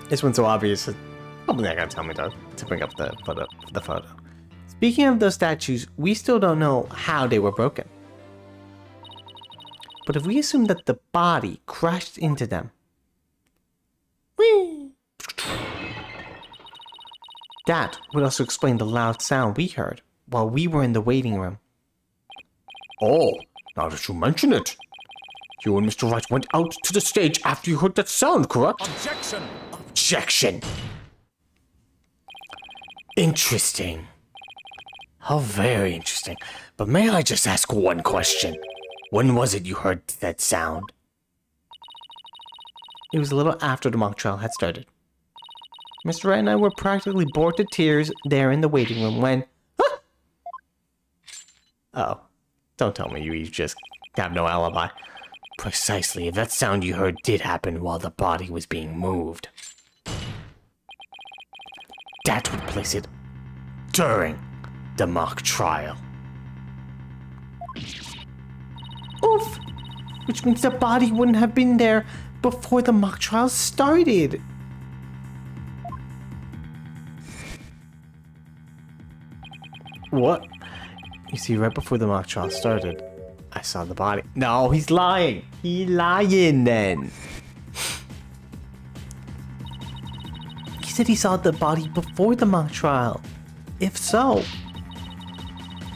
This one's so obvious, it's probably not gonna tell me to bring up the photo. Speaking of those statues, we still don't know how they were broken. But if we assume that the body crashed into them, that would also explain the loud sound we heard while we were in the waiting room. Oh, now that you mention it. You and Mr. Wright went out to the stage after you heard that sound, correct? Objection! Objection! Interesting. How very interesting. But may I just ask one question? When was it you heard that sound? It was a little after the mock trial had started. Mr. Wright and I were practically bored to tears there in the waiting room when... Ah! Oh, don't tell me you just have no alibi. Precisely, if that sound you heard did happen while the body was being moved, that would place it during the mock trial. Oof! Which means the body wouldn't have been there before the mock trial started. What? You see, right before the mock trial started, I saw the body. No, he's lying. He's lying then. He said he saw the body before the mock trial. If so,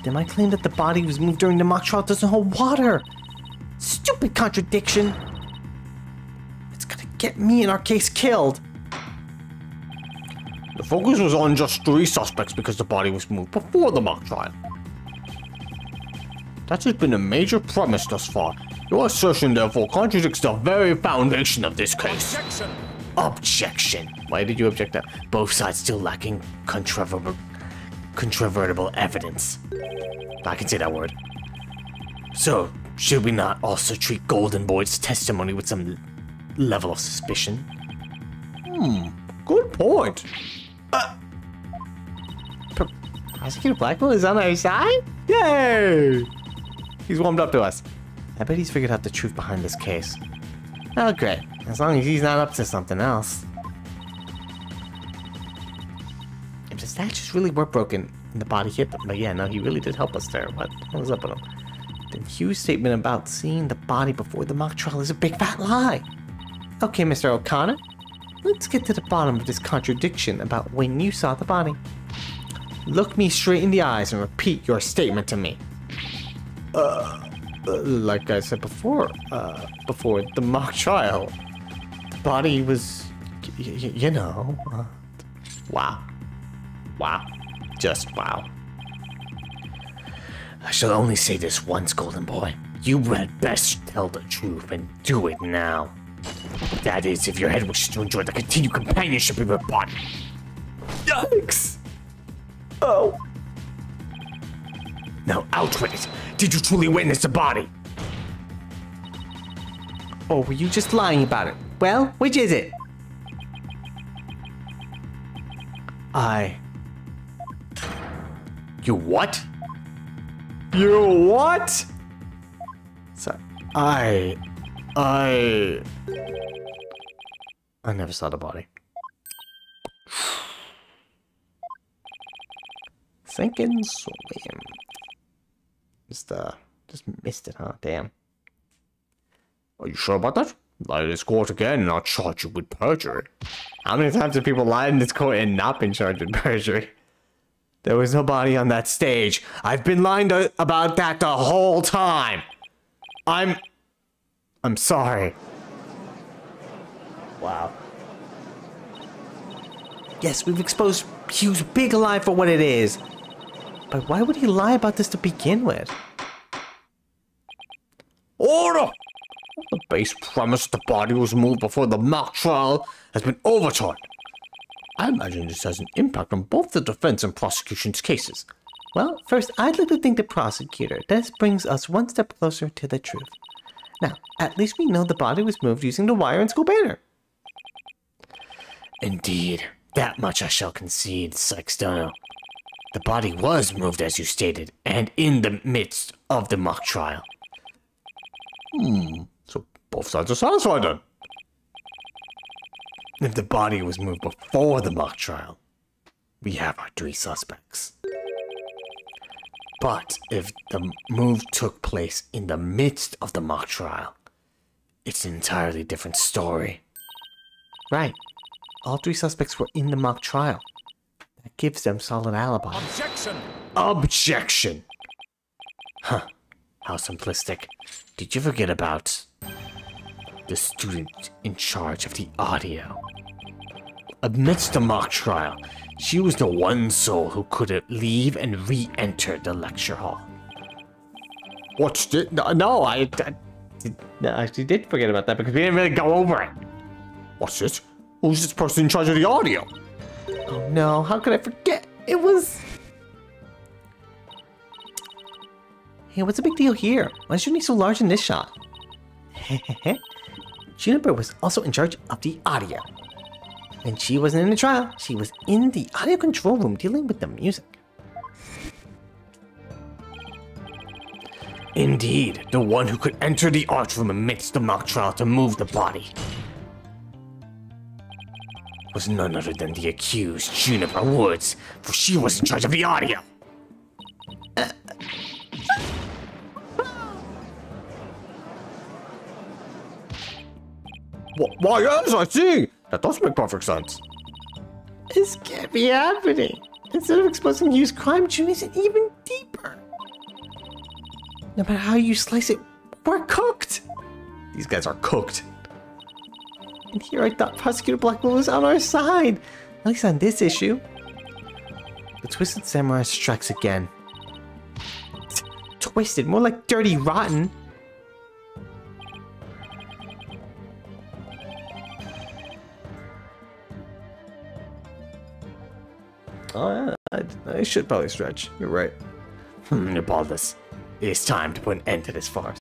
then my claim that the body was moved during the mock trial doesn't hold water. Stupid contradiction. It's gonna get me and our case killed. The focus was on just 3 suspects because the body was moved before the mock trial. That has been a major premise thus far. Your assertion, therefore, contradicts the very foundation of this case. Objection! Objection. Why did you object that? Both sides still lacking controvertible evidence. I can say that word. So, should we not also treat Golden Boy's testimony with some level of suspicion? Good point. Prosecutor Blackwell is on our side? Yay! He's warmed up to us. I bet he's figured out the truth behind this case. Oh, great. As long as he's not up to something else. If the statues really were broken and the body hit them, but yeah, no, he really did help us there. What was up with him? Then Hugh's statement about seeing the body before the mock trial is a big fat lie. Okay, Mr. O'Connor, let's get to the bottom of this contradiction about when you saw the body. Look me straight in the eyes and repeat your statement to me. Like I said before the mock trial, the body was, you know, wow. Wow. Just wow. I shall only say this once, Golden Boy. You had best tell the truth and do it now. That is, if your head wishes to enjoy the continued companionship of your body. Yikes! Oh. Now, out with it. Did you truly witness the body? Or were you just lying about it? Well, which is it? You what? You what? So, I never saw the body. Sinking swim. Just missed it, huh? Damn. Are you sure about that? Lie to this court again and I'll charge you with perjury. How many times have people lied in this court and not been charged with perjury? There was no body on that stage. I've been lying about that the whole time. I'm sorry. Wow. Yes, we've exposed Hugh's big lie for what it is. But why would he lie about this to begin with? Order! The base premise the body was moved before the mock trial has been overturned. I imagine this has an impact on both the defense and prosecution's cases. Well, first, I'd like to thank the prosecutor. This brings us one step closer to the truth. Now, at least we know the body was moved using the wire and school banner. Indeed. That much I shall concede, Sextono. The body was moved as you stated, and in the midst of the mock trial. So both sides are satisfied then. If the body was moved before the mock trial, we have our 3 suspects. But if the move took place in the midst of the mock trial, it's an entirely different story. Right. All 3 suspects were in the mock trial. That gives them solid alibis. Objection! Objection! Huh. How simplistic. Did you forget about the student in charge of the audio? Amidst the mock trial, she was the one soul who could leave and re-enter the lecture hall. What's this? No, I actually did forget about that because we didn't really go over it. What's this? Who's this person in charge of the audio? Oh no, how could I forget? It was... Hey, what's the big deal here? Why is your knee so large in this shot? Juniper was also in charge of the audio. And she wasn't in the trial, she was in the audio control room dealing with the music. Indeed, the one who could enter the art room amidst the mock trial to move the body was none other than the accused, Juniper Woods, for she was in charge of the audio. Why, yes, I see. That does make perfect sense. This can't be happening. Instead of exposing Hugh's crime, June isn't even deeper. No matter how you slice it, we're cooked. These guys are cooked. And here I thought Prosecutor Blackwell was on our side. At least on this issue. The Twisted Samurai strikes again. twisted. More like dirty rotten. Oh, yeah, I should probably stretch. You're right. Baldus, it's time to put an end to this farce.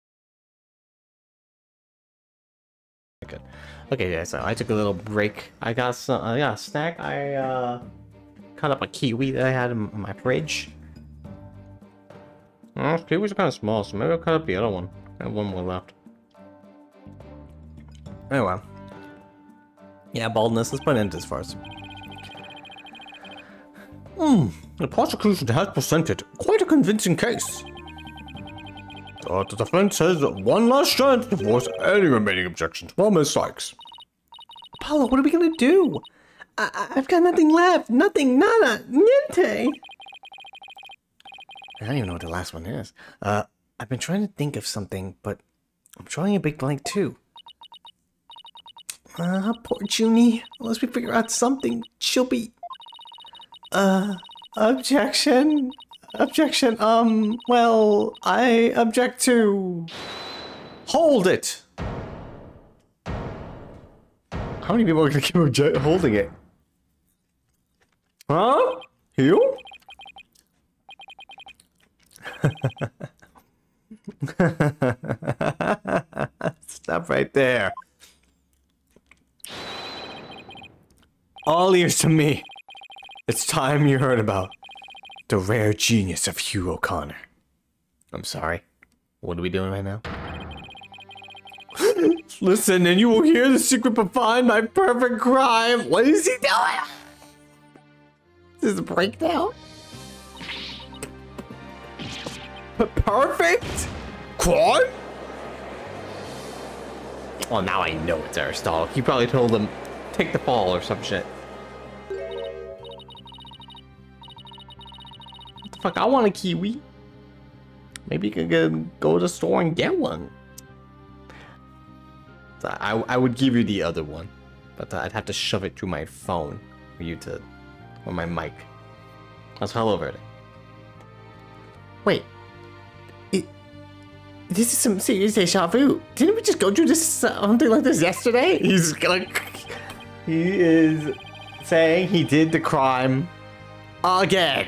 Good. Okay, yeah, so I took a little break. I got some, a snack. I cut up a kiwi that I had in my fridge. Kiwis are kind of small, so maybe I'll cut up the other one. I have one more left. Oh well. Yeah, baldness. Let's put an end to this farce. The prosecution has presented quite a convincing case. The defense has one last chance to voice any remaining objections. Well, Miss Sykes. Apollo, what are we gonna do? I've got nothing left. Nothing. Nada. Niente. I don't even know what the last one is. I've been trying to think of something, but I'm drawing a big blank too. Poor Junie. Unless we figure out something, she'll be... Objection? Objection, well, I object to... Hold it! How many people are gonna keep holding it? Huh? You? Stop right there. All ears to me. It's time you heard about the rare genius of Hugh O'Connor. I'm sorry. What are we doing right now? Listen, and you will hear the secret behind my perfect crime. What is he doing? This is a breakdown? Perfect? Crime? Well, now I know it's Aristotle. He probably told him, take the fall or some shit. What the fuck? I want a kiwi. Maybe you could go to the store and get one. So I would give you the other one, but I'd have to shove it through my phone for you to, or my mic. That's all over it. Wait. This is some serious deja vu. Didn't we just go through this something like this yesterday? He's like, he is saying he did the crime again.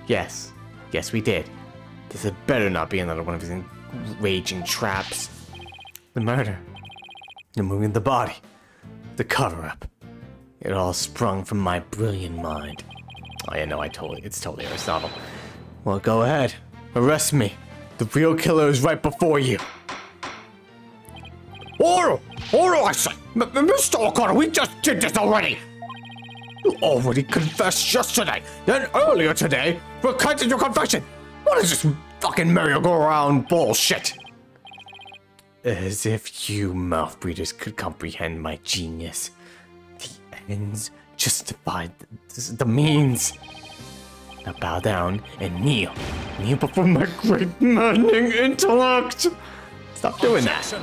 Yes, yes, we did. This had better not be another one of his enraging traps. The murder, the moving the body, the cover-up. It all sprung from my brilliant mind. Oh yeah, no, it's totally Aristotle. Well, go ahead, arrest me. The real killer is right before you. Order! Order, I say! Mr. O'Connor, we just did this already! You already confessed yesterday, then earlier today, recanted your confession! What is this fucking merry-go-round bullshit? As if you mouth breathers could comprehend my genius. The ends justified the means. Now bow down and kneel. Kneel before my great maddening intellect. Stop doing that.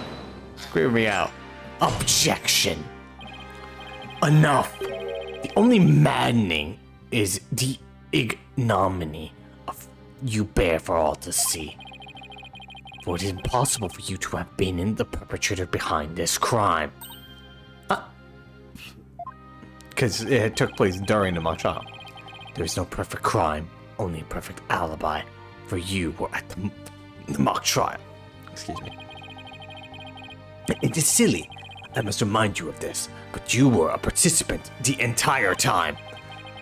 Screw me out. Objection. Enough. The only maddening is the ignominy of you bear for all to see. For it is impossible for you to have been the perpetrator behind this crime. Because it took place during the mock trial. There is no perfect crime, only a perfect alibi. For you were at the mock trial. Excuse me. It is silly, I must remind you of this, but you were a participant the entire time.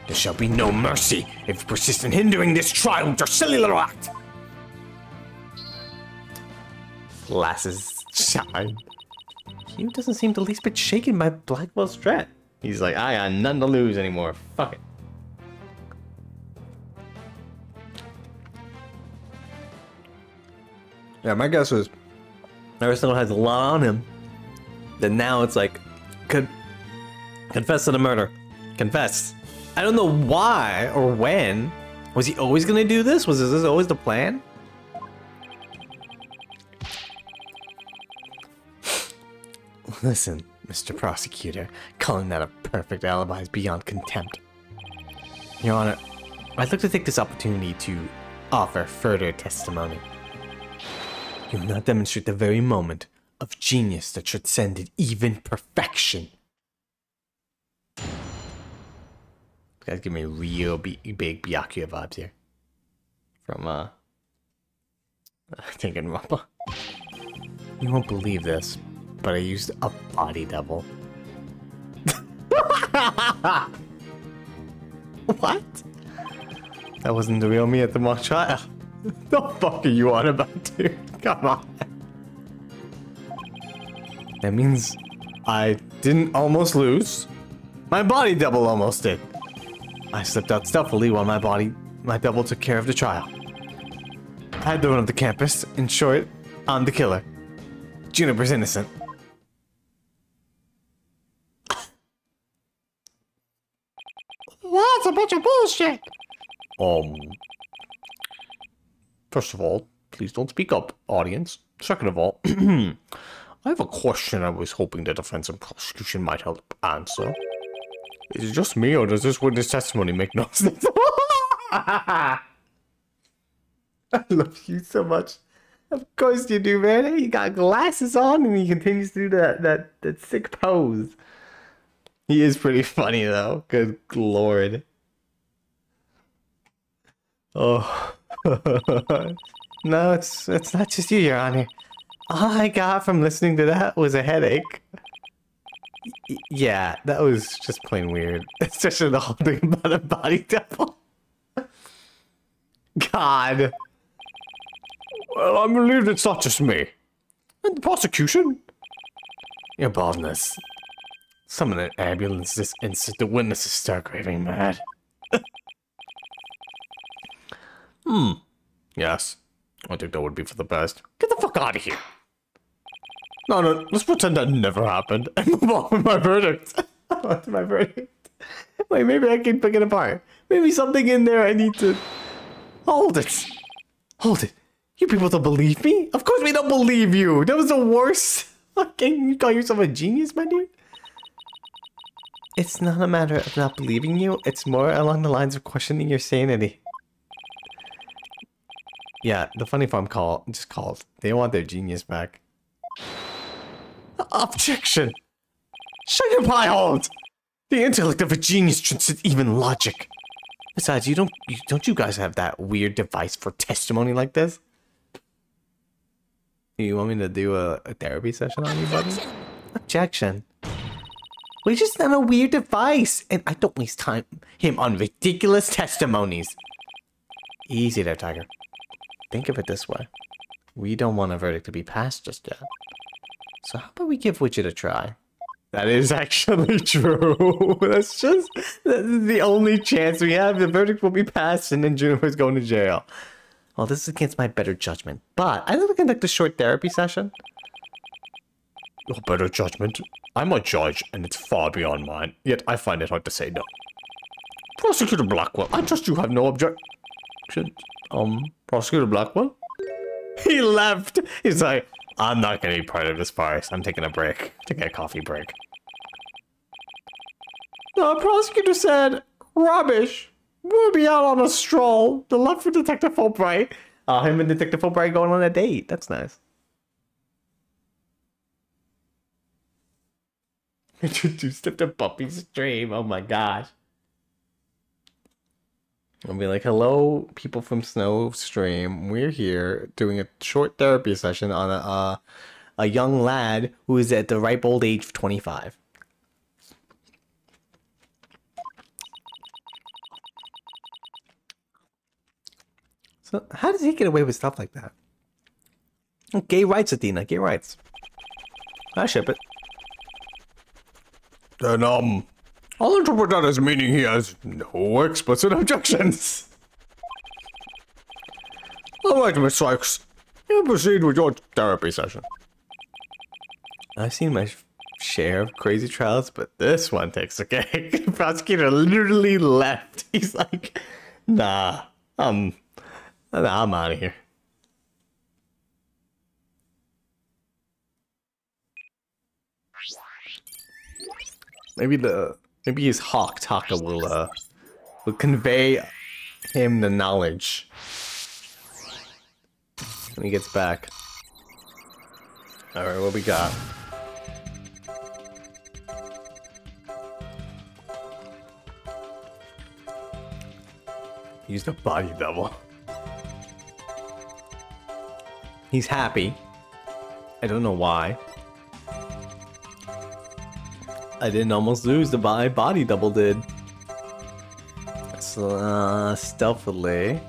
There shall be no mercy if you persist in hindering this trial with your silly little act. Glasses shine. Hugh doesn't seem the least bit shaken by Blackwell's threat. He's like, I got nothing to lose anymore. Fuck it. Yeah, my guess was Aristotle has a lot on him. Then now it's like, confess to the murder. Confess. I don't know why or when. Was he always gonna do this? Was this always the plan? Listen, Mr. Prosecutor, calling that a perfect alibi is beyond contempt. Your Honor, I'd like to take this opportunity to offer further testimony. You will not demonstrate the very moment of genius that transcended even perfection. This guy's giving me real big Byakuya vibes here. From, Thinking Rumpa. You won't believe this, but I used a body double. What? That wasn't the real me at the mock trial. The fuck are you on about, dude? Come on. That means I didn't almost lose. My body double almost did. I slipped out stealthily while my double took care of the trial. I had to run up the campus. In short, I'm the killer. Juniper's innocent. That's a bunch of bullshit. First of all, please don't speak up, audience. Second of all, I have a question I was hoping the defense and prosecution might help answer. Is it just me, or does this witness testimony make no sense? I love you so much. Of course you do, man. He got glasses on and he continues to do that sick pose. He is pretty funny though. Good lord. Oh. No, it's not just you, Your Honor. All I got from listening to that was a headache. Yeah, that was just plain weird. Especially the whole thing about a body double. God. Well, I'm relieved it's not just me. And the prosecution? Your baldness. Summon an ambulance this instant. The witnesses start raving mad. Yes. I think that would be for the best. Get the fuck out of here. No, let's pretend that never happened and move on with my verdict. What's my verdict? Wait, maybe I can pick it apart. Maybe something in there I need to... Hold it. Hold it. You people don't believe me? Of course we don't believe you. That was the worst. Fucking, you call yourself a genius, my dude? It's not a matter of not believing you. It's more along the lines of questioning your sanity. Yeah, the funny farm just called. They want their genius back. Objection! Shut your pie hold! The intellect of a genius transcends even logic. Besides, don't you guys have that weird device for testimony like this? You want me to do a therapy session on you, buddy? Objection. We just have a weird device, and I don't waste him on ridiculous testimonies. Easy there, Tiger. Think of it this way. We don't want a verdict to be passed just yet. So how about we give Widget a try? That is actually true. That's the only chance we have. The verdict will be passed and then Juniper's going to jail. Well, this is against my better judgment. But I'd like to conduct a short therapy session. Your better judgment? I'm a judge and it's far beyond mine. Yet I find it hard to say no. Prosecutor Blackwell, I trust you have no objection. Prosecutor Blackwell? He left. He's like, I'm not going to be part of this farce. I'm taking a break. Taking a coffee break. The prosecutor said, rubbish. We'll be out on a stroll. The left for Detective Fulbright. Him and Detective Fulbright going on a date. That's nice. Introduced him to BuppyStreams. Oh my gosh. I'll be like, hello, people from Snowstream. We're here doing a short therapy session on a young lad who is at the ripe old age of 25. So how does he get away with stuff like that? Gay rights, Athena. Gay rights. I ship it. Then, I'll interpret that as meaning he has no explicit objections. Alright, Miss Sykes. You proceed with your therapy session. I've seen my share of crazy trials, but this one takes a cake. The prosecutor literally left. He's like, nah, I'm out of here. Maybe his Hawk Taka will convey him the knowledge when he gets back. Alright, what we got? Used a body double. He's happy. I don't know why. I didn't almost lose, the body double did. So, stealthily.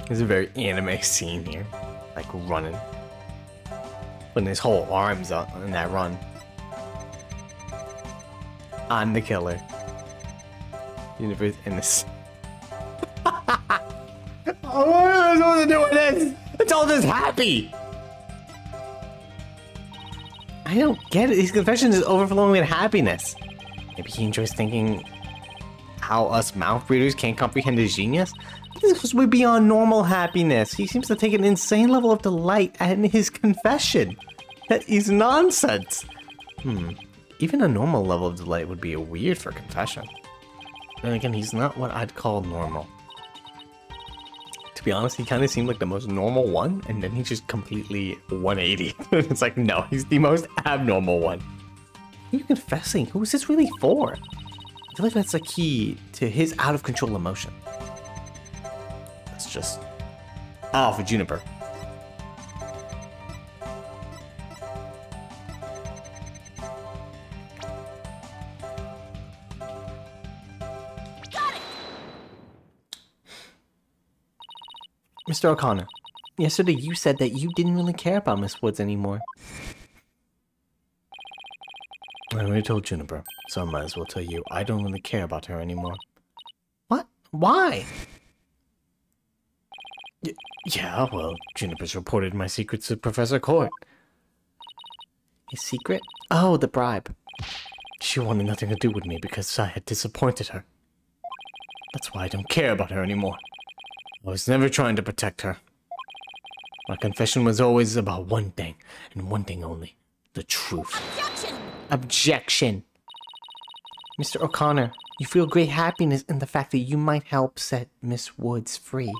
There's a very anime scene here. Like running. Putting his whole arms up in that run. I'm the killer. Universe in this. Oh, what am I supposed to do with this? It's all just happy. I don't get it. His confession is overflowing with happiness. Maybe he enjoys thinking how us mouth breathers can't comprehend his genius. This would be beyond normal happiness. He seems to take an insane level of delight in his confession. That is nonsense. Even a normal level of delight would be weird for confession. Then again, he's not what I'd call normal. To be honest, he kind of seemed like the most normal one, and then he just completely 180. It's like, no, he's the most abnormal one. What are you confessing? Who is this really for? I feel like that's the key to his out-of-control emotion. That's just... Oh, for Juniper. Mr. O'Connor, yesterday you said that you didn't really care about Miss Woods anymore. I already told Juniper, so I might as well tell you I don't really care about her anymore. What? Why? Yeah, well, Juniper's reported my secrets to Professor Court. His secret? Oh, the bribe. She wanted nothing to do with me because I had disappointed her. That's why I don't care about her anymore. I was never trying to protect her. My confession was always about one thing, and one thing only. The truth. Objection! Objection! Mr. O'Connor, you feel great happiness in the fact that you might help set Miss Woods free.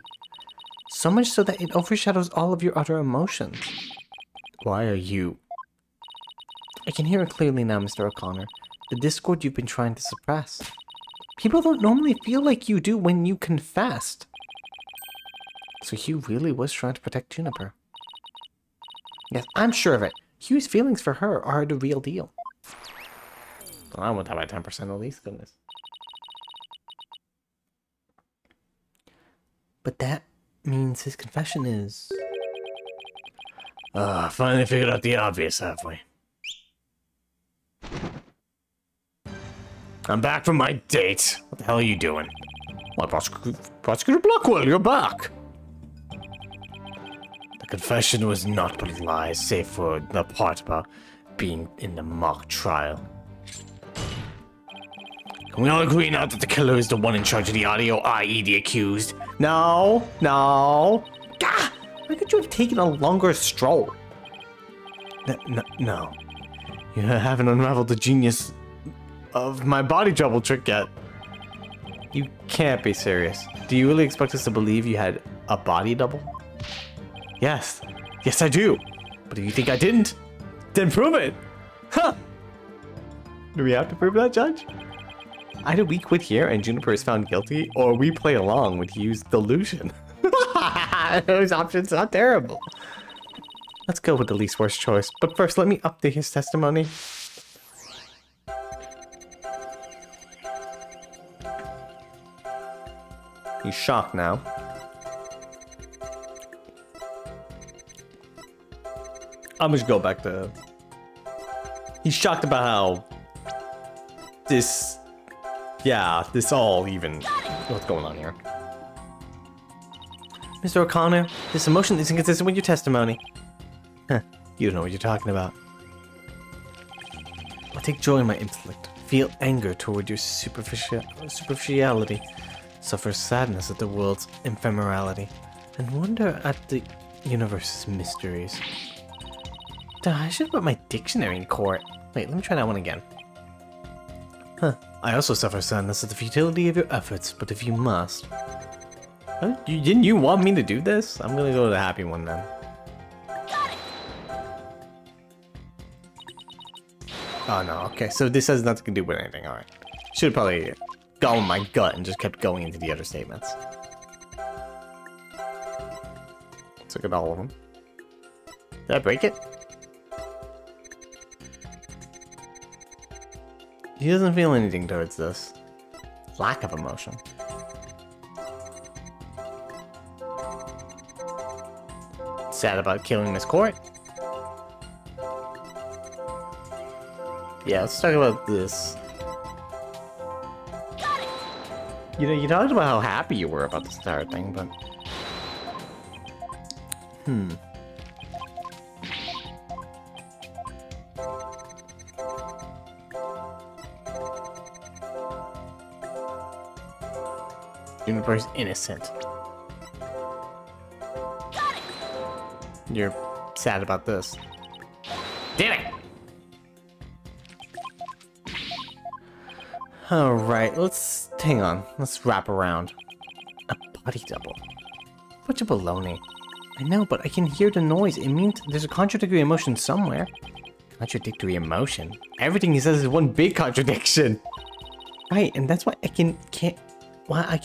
So much so that it overshadows all of your other emotions. Why are you... I can hear it clearly now, Mr. O'Connor. The discord you've been trying to suppress. People don't normally feel like you do when you confessed. So Hugh really was trying to protect Juniper. Yes, I'm sure of it. Hugh's feelings for her are the real deal. Well, I want that by 10% at least, goodness. But that means his confession is... finally figured out the obvious, have we? I'm back from my date. What the hell are you doing? Well, Prosecutor Blackwell, you're back. The confession was not but lies, save for the part about being in the mock trial. Can we all agree now that the killer is the one in charge of the audio, i.e. the accused? No, no. Gah! Why could you have taken a longer stroll? No. You haven't unraveled the genius of my body double trick yet. You can't be serious. Do you really expect us to believe you had a body double? Yes. Yes, I do. But if you think I didn't, then prove it. Huh. Do we have to prove that, Judge? Either we quit here and Juniper is found guilty, or we play along with Hugh's delusion. Those options are terrible. Let's go with the least worst choice. But first, let me update his testimony. He's shocked now. I'm just go back to... He's shocked about how... This... Yeah, this all even... What's going on here? Mr. O'Connor, this emotion is inconsistent with your testimony. Huh, you don't know what you're talking about. I take joy in my intellect, feel anger toward your superficiality, suffer sadness at the world's ephemerality, and wonder at the universe's mysteries. Duh, I should put my dictionary in court. Wait, let me try that one again. Huh. I also suffer sadness at the futility of your efforts, but if you must... Huh? Didn't you want me to do this? I'm gonna go to the happy one then. Got it. Oh no, okay, so this has nothing to do with anything, alright. Should've probably gone with my gut and just kept going into the other statements. Let's look at all of them. Did I break it? He doesn't feel anything towards this. Lack of emotion. Sad about killing Miss Court. Yeah, let's talk about this. You know, you talked about how happy you were about this entire thing, but... Universe innocent. You're sad about this. Damn it! Alright, let's... hang on. Let's wrap around. A body double. Bunch of baloney. I know, but I can hear the noise. It means there's a contradictory emotion somewhere. Contradictory emotion? Everything he says is one big contradiction! Right, and that's why I can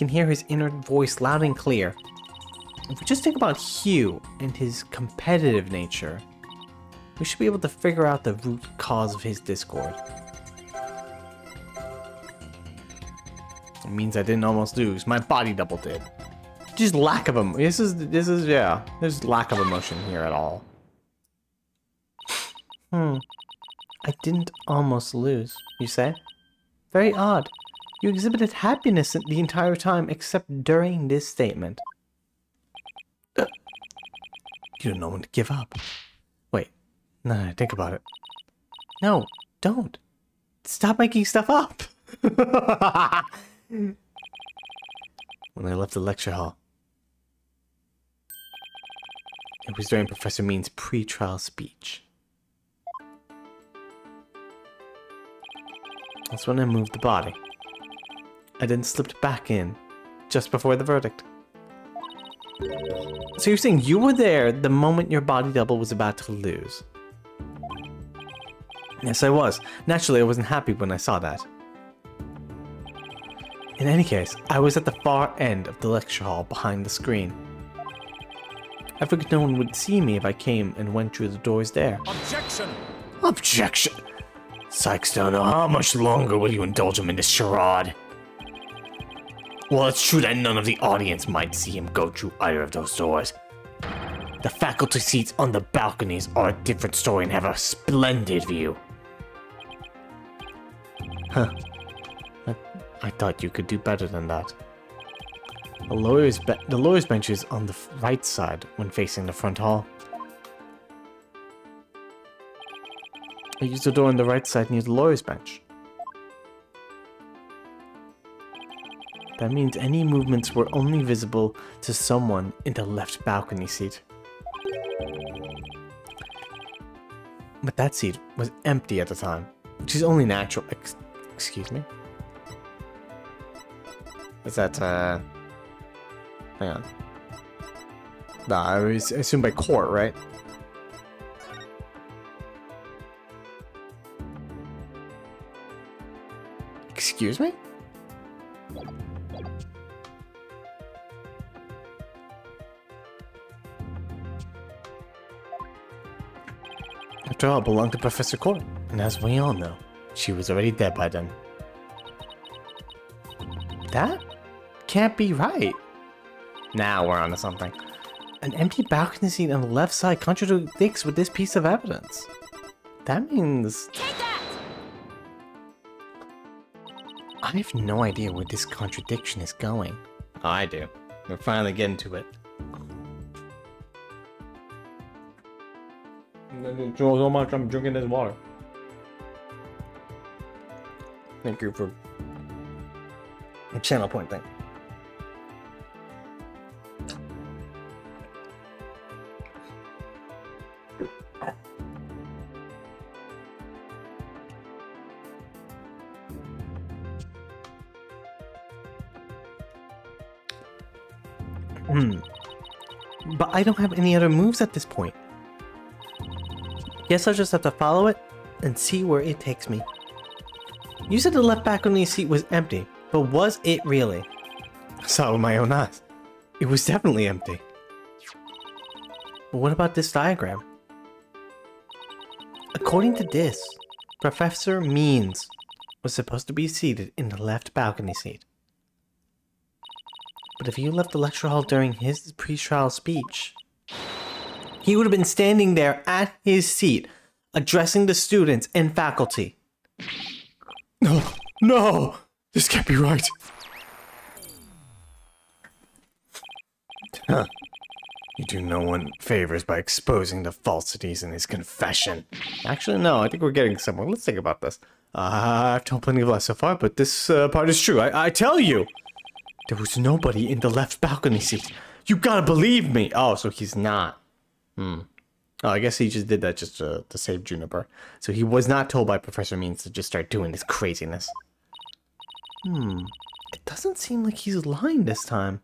hear his inner voice loud and clear. If we just think about Hugh and his competitive nature, we should be able to figure out the root cause of his discord. It means I didn't almost lose. My body double did. Just lack of emotion. This is yeah. There's lack of emotion here at all. I didn't almost lose, you say? Very odd. You exhibited happiness the entire time except during this statement. You don't know when to give up. Wait. No, think about it. No, don't. Stop making stuff up. When I left the lecture hall, it was during Professor Mean's pre-trial speech. That's when I moved the body. I then slipped back in, just before the verdict. So you're saying you were there the moment your body double was about to lose? Yes, I was. Naturally, I wasn't happy when I saw that. In any case, I was at the far end of the lecture hall behind the screen. I figured no one would see me if I came and went through the doors there. Objection! Objection! Sykes-Stoner, how much longer will you indulge him in this charade? Well, it's true that none of the audience might see him go through either of those doors. The faculty seats on the balconies are a different story and have a splendid view. Huh. I thought you could do better than that. The lawyer's bench is on the right side when facing the front hall. I used the door on the right side near the lawyer's bench. That means any movements were only visible to someone in the left balcony seat. But that seat was empty at the time, which is only natural. Excuse me? Is that, hang on. Nah, I assume by court, right? Excuse me? After all, it belonged to Professor Court, and as we all know, she was already dead by then. That can't be right. Now we're onto something. An empty balcony seat on the left side contradicts with this piece of evidence. That means... Take that! I have no idea where this contradiction is going. Oh, I do. We're finally getting to it. So much I'm drinking this water. Thank you for the channel point thing. But I don't have any other moves at this point. Guess I'll just have to follow it and see where it takes me. You said the left balcony seat was empty, but was it really? I saw it with my own eyes. It was definitely empty. But what about this diagram? According to this, Professor Means was supposed to be seated in the left balcony seat. But if you left the lecture hall during his pre-trial speech, he would have been standing there at his seat, addressing the students and faculty. No, no! This can't be right. Huh. You do no one favors by exposing the falsities in his confession. Actually, no, I think we're getting somewhere. Let's think about this. I've told plenty of lies so far, but this part is true. I tell you! There was nobody in the left balcony seat. You gotta believe me! Oh, so he's not. Oh, I guess he just did that just to save Juniper. So he was not told by Professor Means to just start doing this craziness. It doesn't seem like he's lying this time.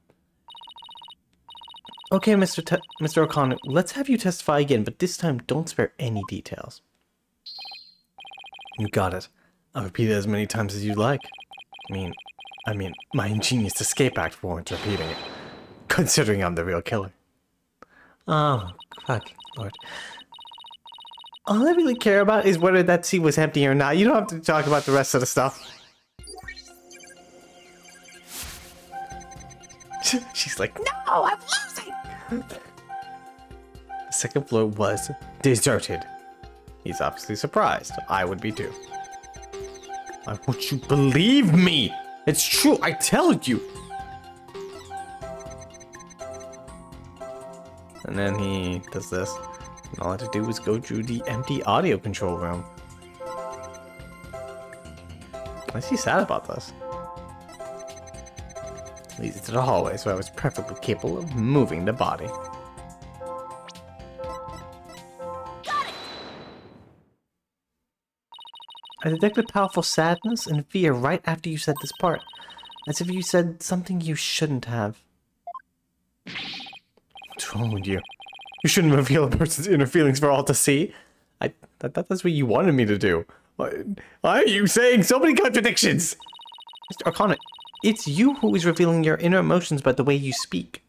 Okay, Mr. O'Connor, let's have you testify again, but this time don't spare any details. You got it. I'll repeat it as many times as you like. I mean, my ingenious escape act warrants repeating it. Considering I'm the real killer. Oh, fuck, Lord. All I really care about is whether that seat was empty or not. You don't have to talk about the rest of the stuff. She's like, no, I'm losing! The second floor was deserted. He's obviously surprised. I would be too. Why won't you believe me? It's true, I tell you! And then he does this. And all I had to do was go through the empty audio control room. Why is he sad about this? Leads it to the hallway, so I was perfectly capable of moving the body. I detected powerful sadness and fear right after you said this part. As if you said something you shouldn't have. What's wrong with you? You shouldn't reveal a person's inner feelings for all to see. I thought that's what you wanted me to do. Why are you saying so many contradictions? Mr. O'Connor, it's you who is revealing your inner emotions by the way you speak.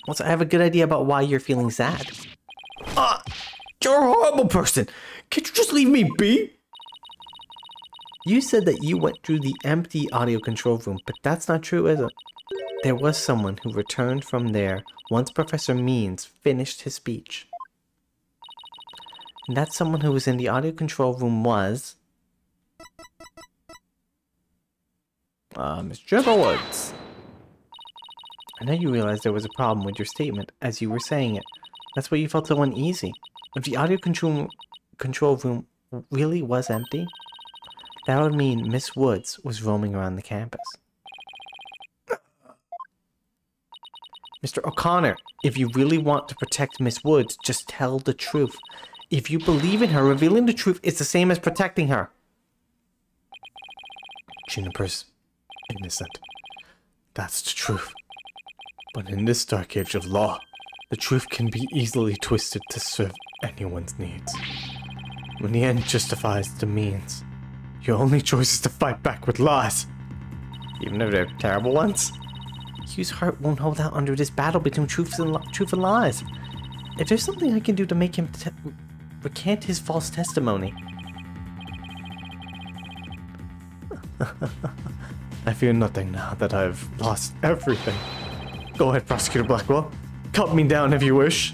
Also, I have a good idea about why you're feeling sad. You're a horrible person. Can't you just leave me be? You said that you went through the empty audio control room, but that's not true, is it? There was someone who returned from there once Professor Means finished his speech. And that someone who was in the audio control room was... Miss Jennifer Woods. I know you realized there was a problem with your statement as you were saying it. That's why you felt so uneasy. If the audio control room really was empty, that would mean Miss Woods was roaming around the campus. Mr. O'Connor, if you really want to protect Miss Woods, just tell the truth. If you believe in her, revealing the truth is the same as protecting her. Juniper's innocent. That's the truth. But in this dark age of law, the truth can be easily twisted to serve anyone's needs. When the end justifies the means, your only choice is to fight back with lies. Even if they're terrible ones. Hugh's heart won't hold out under this battle between truth and lies. If there's something I can do to make him recant his false testimony. I fear nothing now that I've lost everything. Go ahead, Prosecutor Blackwell. Cut me down if you wish.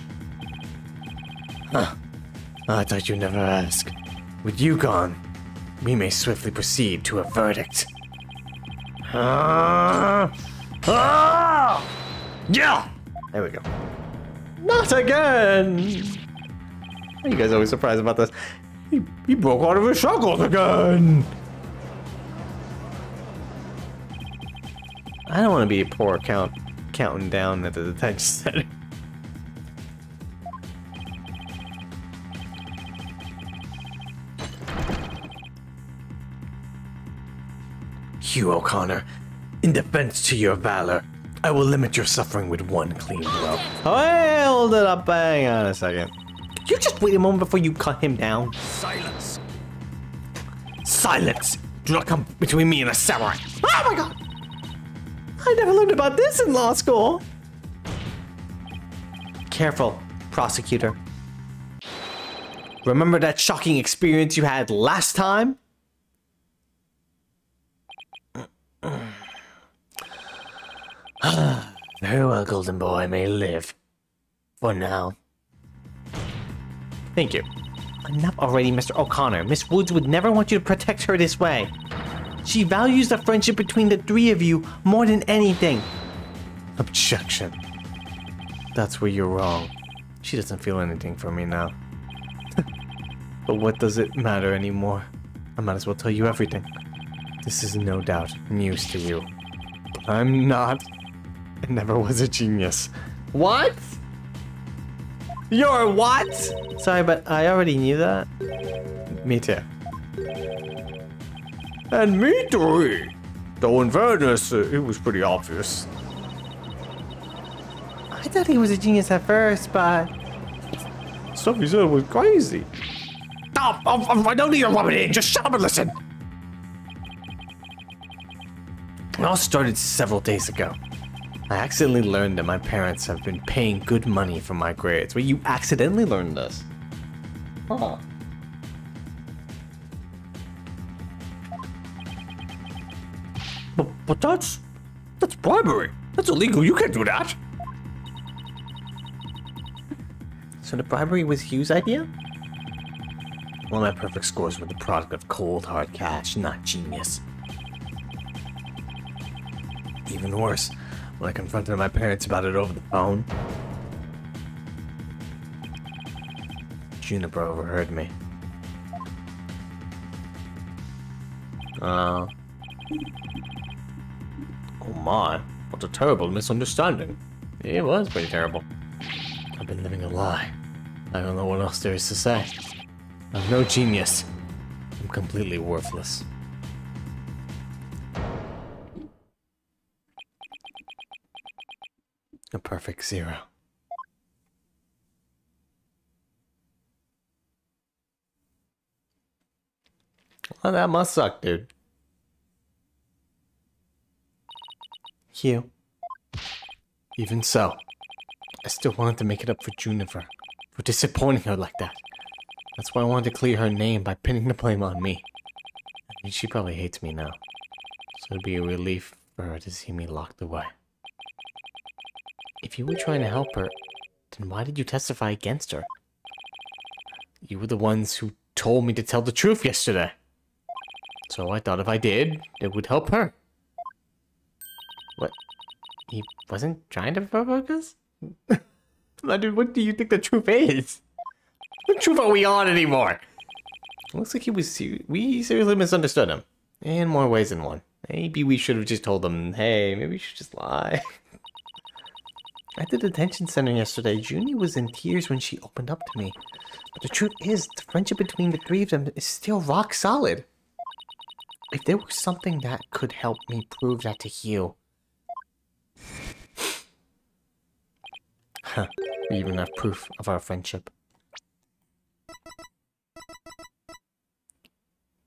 Huh. I thought you'd never ask. With you gone, we may swiftly proceed to a verdict. Yeah! There we go. Not again! You guys are always surprised about this. He broke out of his shackles again! I don't want to be a poor counting down at the detention center. Hugh O'Connor, in defense to your valor, I will limit your suffering with one clean blow. Oh, hey, hold it up, hang on a second. You just wait a moment before you cut him down. Silence! Silence! Do not come between me and a samurai! Oh my god! I never learned about this in law school. Careful, prosecutor. Remember that shocking experience you had last time? Very well, golden boy, may live. For now. Thank you. Enough already, Mr. O'Connor. Miss Woods would never want you to protect her this way. She values the friendship between the three of you more than anything. Objection. That's where you're wrong. She doesn't feel anything for me now. But what does it matter anymore? I might as well tell you everything. This is no doubt news to you. But I'm not. I never was a genius. What? You're what? Sorry, but I already knew that. Me too. And me too. Though in fairness, it was pretty obvious. I thought he was a genius at first, but... Stuff he said was crazy. I don't need to rub it in. Just shut up and listen. It all started several days ago. I accidentally learned that my parents have been paying good money for my grades. Wait, you accidentally learned this? Huh. But that's bribery. That's illegal. You can't do that. So the bribery was Hugh's idea? Well, my perfect scores were the product of cold, hard cash, not genius. Even worse, when I confronted my parents about it over the phone, Juniper overheard me. Oh my, what a terrible misunderstanding. It was pretty terrible. I've been living a lie. I don't know what else there is to say. I'm no genius. I'm completely worthless. A perfect zero. Well, that must suck, dude. Hugh. Even so, I still wanted to make it up for Juniper, for disappointing her like that. That's why I wanted to clear her name by pinning the blame on me. I mean, she probably hates me now, so it'd be a relief for her to see me locked away. If you were trying to help her, then why did you testify against her? You were the ones who told me to tell the truth yesterday. So I thought if I did, it would help her. What? He wasn't trying to provoke us? Dude, what do you think the truth is? What truth are we on anymore? Looks like we seriously misunderstood him. In more ways than one. Maybe we should have just told him, hey, maybe you should just lie. At the detention center yesterday, Junie was in tears when she opened up to me. But the truth is, the friendship between the three of them is still rock solid. If there was something that could help me prove that to Hugh... Huh, we even have proof of our friendship.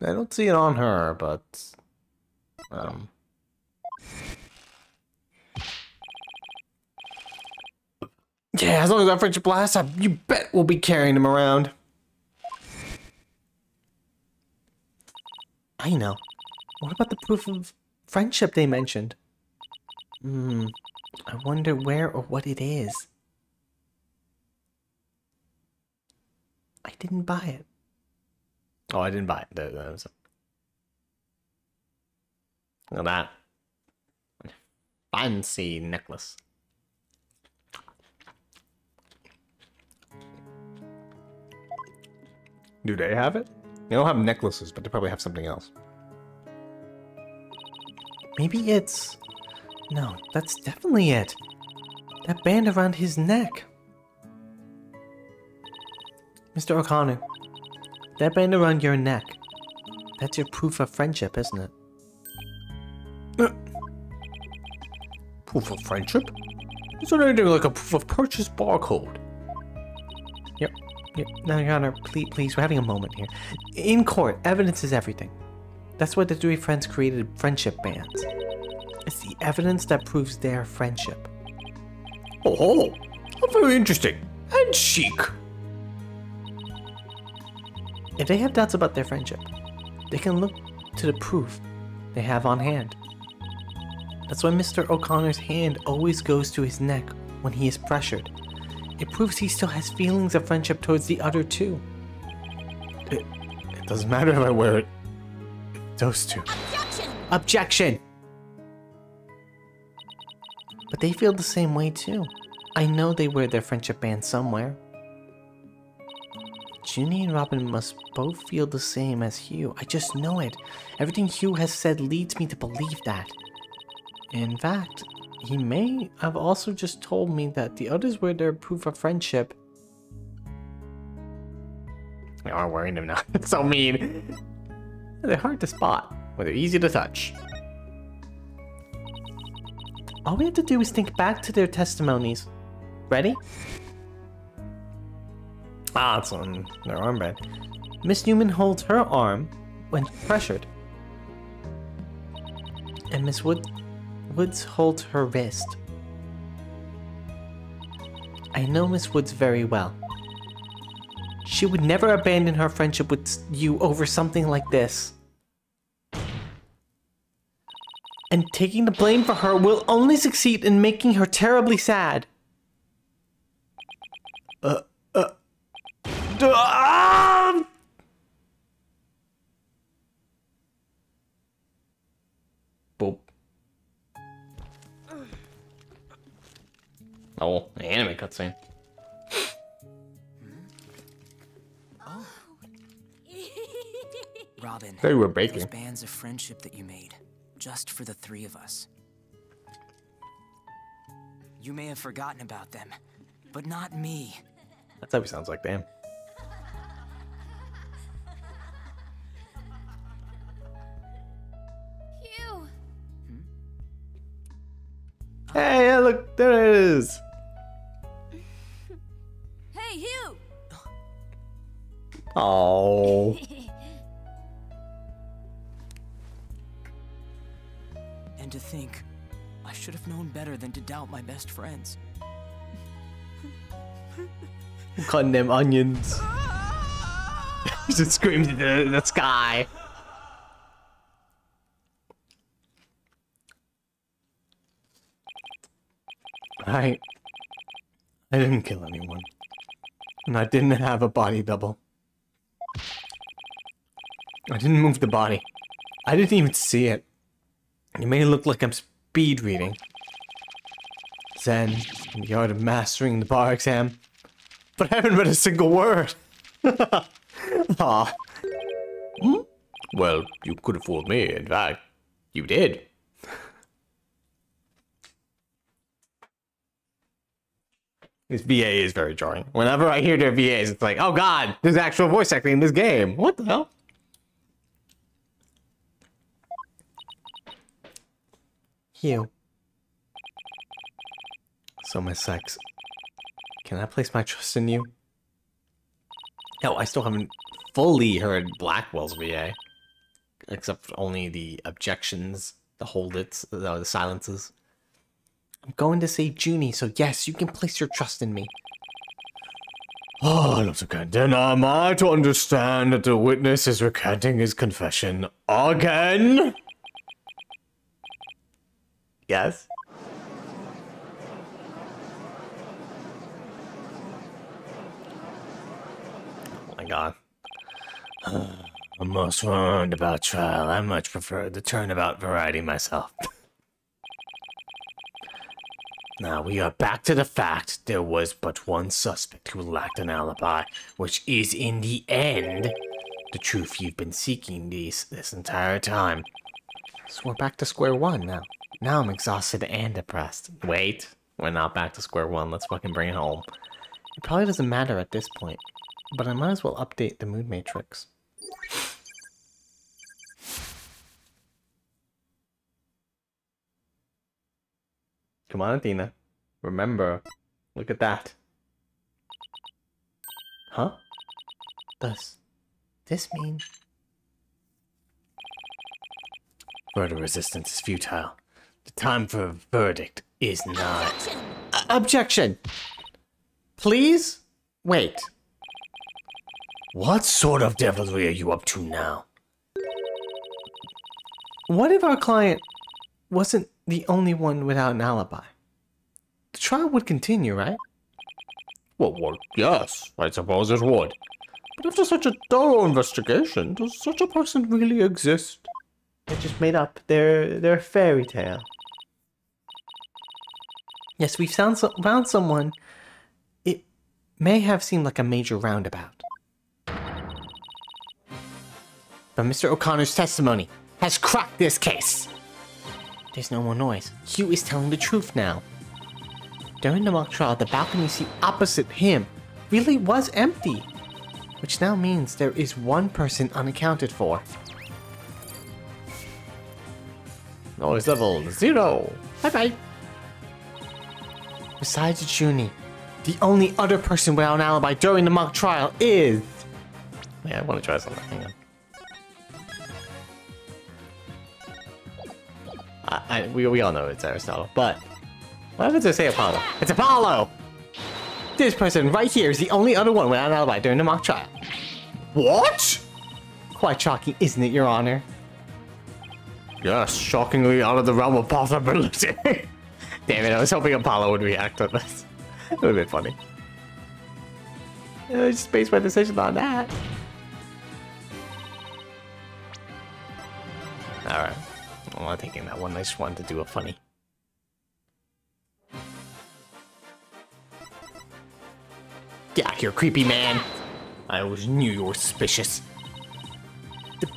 I don't see it on her, but... Yeah, as long as our friendship lasts, you bet we'll be carrying him around. I know. What about the proof of friendship they mentioned? I wonder where or what it is. I didn't buy it. Oh, I didn't buy it. That was... Look at that. Fancy necklace. Do they have it? They don't have necklaces, but they probably have something else. Maybe it's... No, that's definitely it. That band around his neck. Mr. O'Connor, that band around your neck. That's your proof of friendship, isn't it? Proof of friendship? Is there anything like a proof of purchase barcode? Yep. Now, Your Honor, please, we're having a moment here. In court, evidence is everything. That's why the three friends created friendship bands. It's the evidence that proves their friendship. Oh, very interesting. And chic. If they have doubts about their friendship, they can look to the proof they have on hand. That's why Mr. O'Connor's hand always goes to his neck when he is pressured. It proves he still has feelings of friendship towards the other two. It doesn't matter if I wear it. Those two. Objection! But they feel the same way too. I know they wear their friendship band somewhere. Junie and Robin must both feel the same as Hugh. I just know it. Everything Hugh has said leads me to believe that. In fact, he may have also just told me that the others wear their proof of friendship. You are wearing them now. It's so mean. They're hard to spot, but they're easy to touch. All we have to do is think back to their testimonies. Ready? Ah, it's on their armband. Miss Newman holds her arm when pressured. And Miss Woods holds her wrist. I know Miss Woods very well. She would never abandon her friendship with you over something like this. And taking the blame for her will only succeed in making her terribly sad. Boop. Oh, the anime cutscene. Robin, They were baking. those bands of friendship that you made, just for the three of us. You may have forgotten about them, but not me. That's how he sounds like, damn. Hugh! Hey, yeah, look, there it is. Hey, Hugh! Oh. And to think, I should have known better than to doubt my best friends. Cutting them onions. He just screams into the sky. I didn't kill anyone. And I didn't have a body double. I didn't move the body. I didn't even see it. It may look like I'm speed reading. Zen, in the art of mastering the bar exam. But I haven't read a single word. Aw. Hmm? Well, you could have fooled me. In fact, you did. This VA is very jarring. Whenever I hear their VAs, it's like, oh god, there's actual voice acting in this game. What the hell? Hugh. So, Miss Sex, can I place my trust in you? No, I still haven't fully heard Blackwell's VA. Except for only the objections, the hold it's, the silences. I'm going to save Junie, so yes, you can place your trust in me. Oh, not again. Then am I to understand that the witness is recanting his confession again? Yes? Oh my god. I'm most warned about trial. I much prefer the turnabout variety myself. Now we are back to the fact there was but one suspect who lacked an alibi, which is in the end the truth you've been seeking this entire time. So we're back to square one now. Now I'm exhausted and depressed. Wait, we're not back to square one. Let's fucking bring it home. It probably doesn't matter at this point, but I might as well update the mood matrix. Come on, Athena. Remember. Look at that. Huh? Does this mean... Further resistance is futile. The time for a verdict is nigh. Objection! Please? Wait. What sort of devilry are you up to now? What if our client wasn't the only one without an alibi? The trial would continue, right? Well, yes, I suppose it would. But after such a thorough investigation, does such a person really exist? They're just made up. They're a fairy tale. Yes, we've found someone. It may have seemed like a major roundabout. But Mr. O'Connor's testimony has cracked this case. There's no more noise. Hugh is telling the truth now. During the mock trial, the balcony seat opposite him really was empty, which now means there is one person unaccounted for. Noise level 0. Bye-bye. Besides Junie, the only other person without an alibi during the mock trial is... Yeah, I want to try something. Hang on. We all know it's Aristotle, but what happens if I say Apollo? It's Apollo! This person right here is the only other one without an alibi during the mock trial. What? Quite shocking, isn't it, Your Honor? Yes, shockingly out of the realm of possibility. Damn it, I was hoping Apollo would react on this. It would have been funny. I just based my decision on that. Alright. I'm taking that one. I just wanted to do a funny. Get out here, creepy man. I always knew you were suspicious. The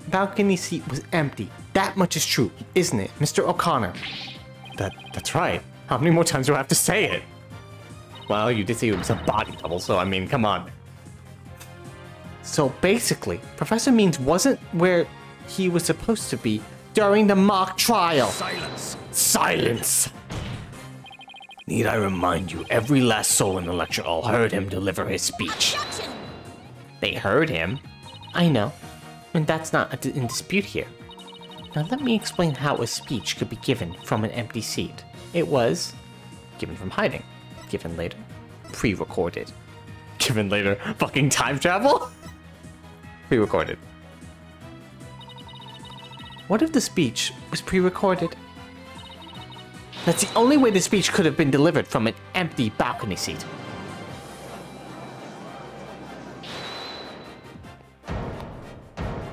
balcony seat was empty. That much is true, isn't it, Mr. O'Connor? That's right. How many more times do I have to say it? Well, you did say it was a body double, so I mean, come on. So basically, Professor Means wasn't where he was supposed to be during the mock trial. Silence! Silence! Need I remind you, every last soul in the lecture hall heard him deliver his speech. They heard him. I know. And that's not in dispute here. Now let me explain how a speech could be given from an empty seat. It was given from hiding. Given later. Pre-recorded. Given later. Fucking time travel? Pre-recorded. What if the speech was pre-recorded? That's the only way the speech could have been delivered from an empty balcony seat.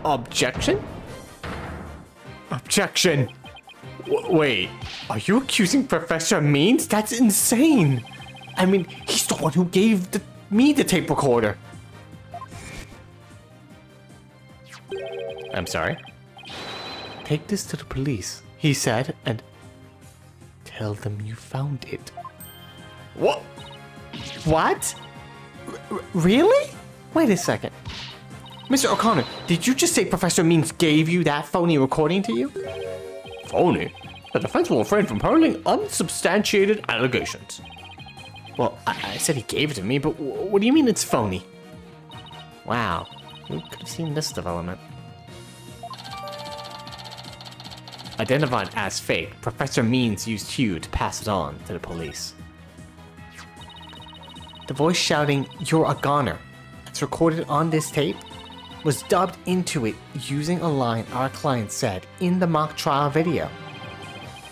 Objection? Objection! Wait, are you accusing Professor Means? That's insane! I mean, he's the one who gave me the tape recorder. I'm sorry? Take this to the police, he said, and tell them you found it. What? What? Really? Wait a second. Mr. O'Connor, did you just say Professor Means gave you that phony recording to you? Phony? The defense will refrain from hurling unsubstantiated allegations. Well, I said he gave it to me, but what do you mean it's phony? Wow, we could have seen this development. Identified as fake, Professor Means used Hugh to pass it on to the police. The voice shouting, "You're a goner," that's recorded on this tape, was dubbed into it using a line our client said in the mock trial video.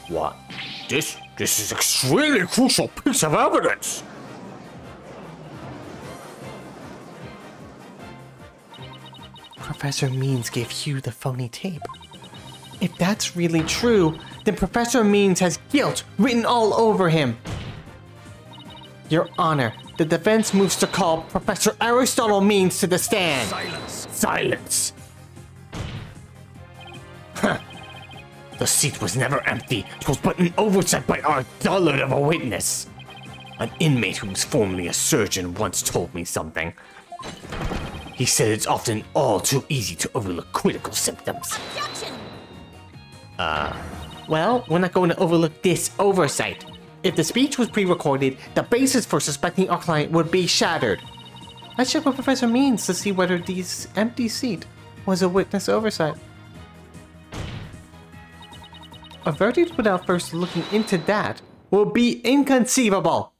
What? This is extremely crucial piece of evidence! Professor Means gave Hugh the phony tape. If that's really true, then Professor Means has guilt written all over him. Your Honor, the defense moves to call Professor Aristotle Means to the stand. Silence! Silence! Huh. The seat was never empty. It was but an oversight by our dullard of a witness. An inmate who was formerly a surgeon once told me something. He said it's often all too easy to overlook critical symptoms. Well, we're not going to overlook this oversight. If the speech was pre-recorded, the basis for suspecting our client would be shattered. Let's check with Professor Means to see whether this empty seat was a witness oversight. A verdict without first looking into that will be inconceivable.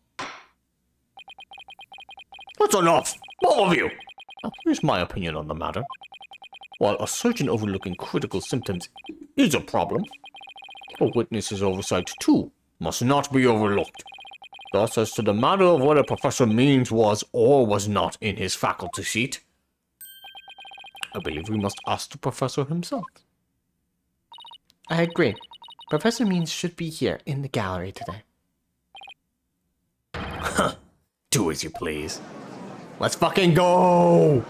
That's enough, all of you. Now, here's my opinion on the matter. While a surgeon overlooking critical symptoms is a problem, a witness's oversight too must not be overlooked. Thus, as to the matter of whether Professor Means was or was not in his faculty seat, I believe we must ask the professor himself. I agree. Professor Means should be here in the gallery today. Do as you please. Let's fucking go!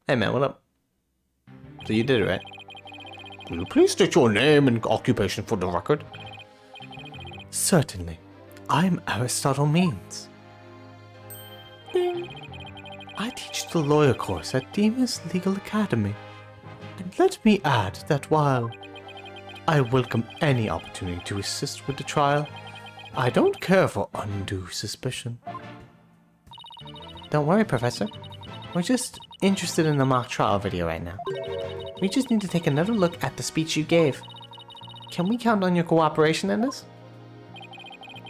Hey man, what up? So you did it, right? Will you please state your name and occupation for the record? Certainly. I'm Aristotle Means. Ding. I teach the lawyer course at Demas Legal Academy. And let me add that while I welcome any opportunity to assist with the trial, I don't care for undue suspicion. Don't worry, Professor. We're just interested in the mock trial video right now. We just need to take another look at the speech you gave. Can we count on your cooperation in this?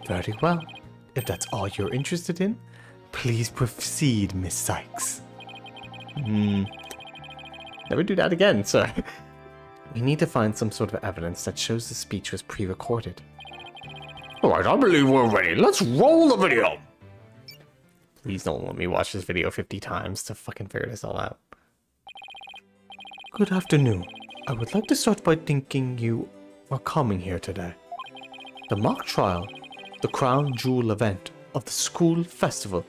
Very well. If that's all you're interested in, please proceed, Miss Sykes. Never do that again, sir. We need to find some sort of evidence that shows the speech was pre-recorded. Alright, I believe we're ready. Let's roll the video! Please don't let me watch this video 50 times to fucking figure this all out. Good afternoon. I would like to start by thanking you for coming here today. The mock trial, the crown jewel event of the school festival,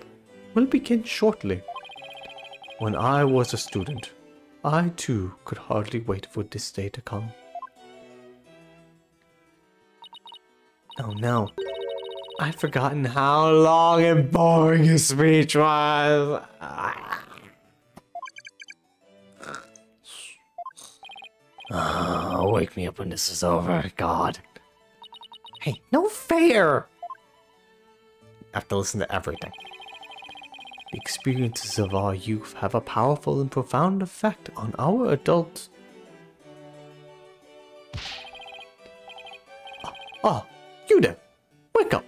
will begin shortly. When I was a student, I too could hardly wait for this day to come. Oh no. I'd forgotten how long and boring his speech was. Wake me up when this is over, God. Hey, no fair! I have to listen to everything. The experiences of our youth have a powerful and profound effect on our adults. Oh, you there! Wake up!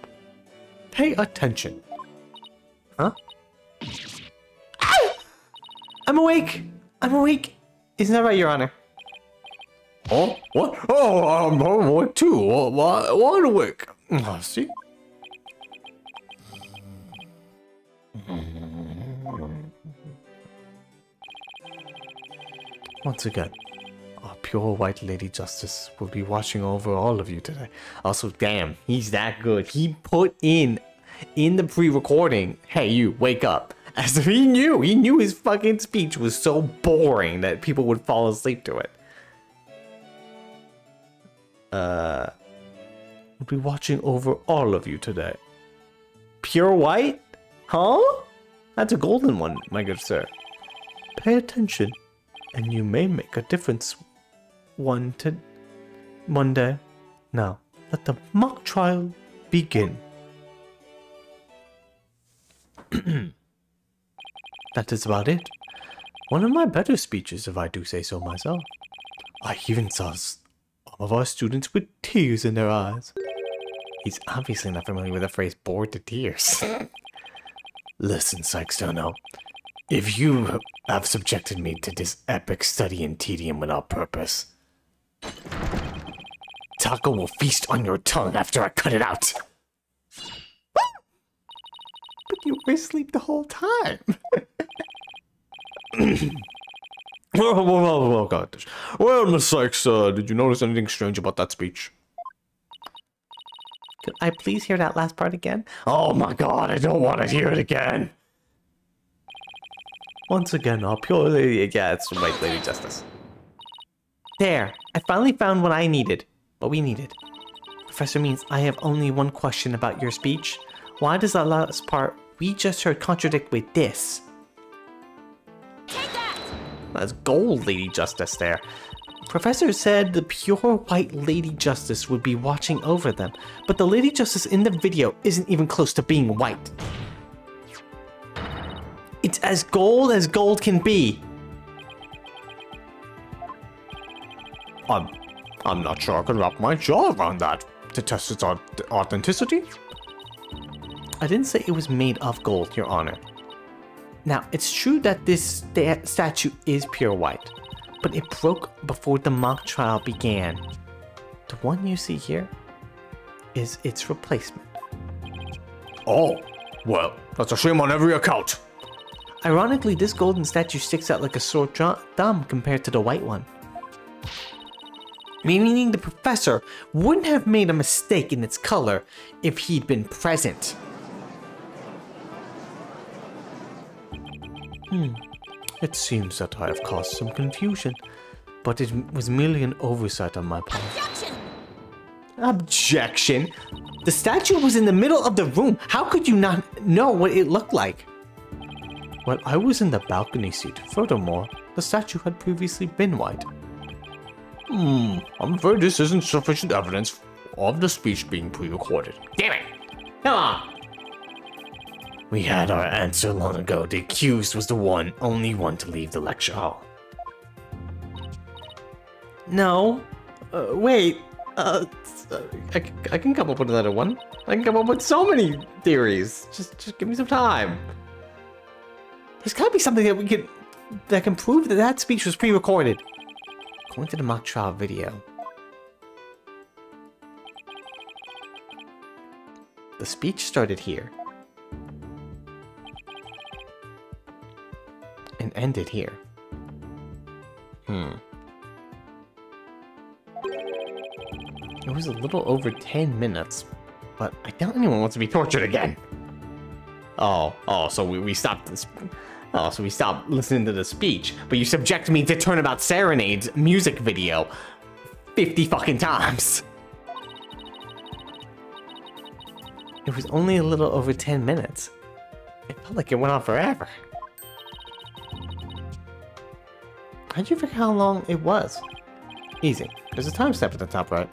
Pay attention. Huh? Ah! I'm awake! I'm awake! Isn't that right, Your Honor? Oh, what? Oh, I'm awake too. Why awake? See? Once again, our pure white Lady Justice will be watching over all of you today. Also, damn, he's that good. He put in the pre-recording, hey you, wake up. As if he knew his fucking speech was so boring that people would fall asleep to it. We'll be watching over all of you today. Pure white? Huh? That's a golden one, my good sir. Pay attention, and you may make a difference one day. Now, let the mock trial begin. That is about it. One of my better speeches, if I do say so myself. I even saw some of our students with tears in their eyes. He's obviously not familiar with the phrase bored to tears. Listen, Sykes-Dono. If you have subjected me to this epic study in tedium without purpose, Taco will feast on your tongue after I cut it out. But you were asleep the whole time. Well, God. Well, Miss Sykes, did you notice anything strange about that speech? Could I please hear that last part again? Oh my God, I don't want to hear it again. Once again, our pure lady... Yeah, it's white Lady Justice. There! I finally found what I needed. What we needed. Professor Means, I have only one question about your speech. Why does that last part we just heard contradict with this? Take that! That's gold Lady Justice there. Professor said the pure white Lady Justice would be watching over them, but the Lady Justice in the video isn't even close to being white. It's as gold can be. I'm not sure I can wrap my jaw around that. To test its authenticity? I didn't say it was made of gold, Your Honor. Now, it's true that this statue is pure white, but it broke before the mock trial began. The one you see here is its replacement. Oh, well, that's a shame on every account. Ironically, this golden statue sticks out like a sore thumb compared to the white one. Meaning the professor wouldn't have made a mistake in its color if he'd been present. It seems that I have caused some confusion, but it was merely an oversight on my part. Objection? The statue was in the middle of the room. How could you not know what it looked like? Well, I was in the balcony seat. Furthermore, the statue had previously been white. I'm afraid this isn't sufficient evidence of the speech being pre-recorded. Damn it! Come on! We had our answer long ago. The accused was the only one to leave the lecture hall. No. Wait. I can come up with another one. I can come up with so many theories. Just give me some time. There's gotta be something that can prove that speech was pre-recorded. According to the mock trial video, the speech started here and ended here. It was a little over 10 minutes, but I doubt anyone wants to be tortured again. So we stopped this. Oh, so we stopped listening to the speech, but you subject me to Turnabout Serenade's music video 50 fucking times. It was only a little over 10 minutes. It felt like it went on forever. How'd you figure how long it was? Easy. There's a timestamp at the top right.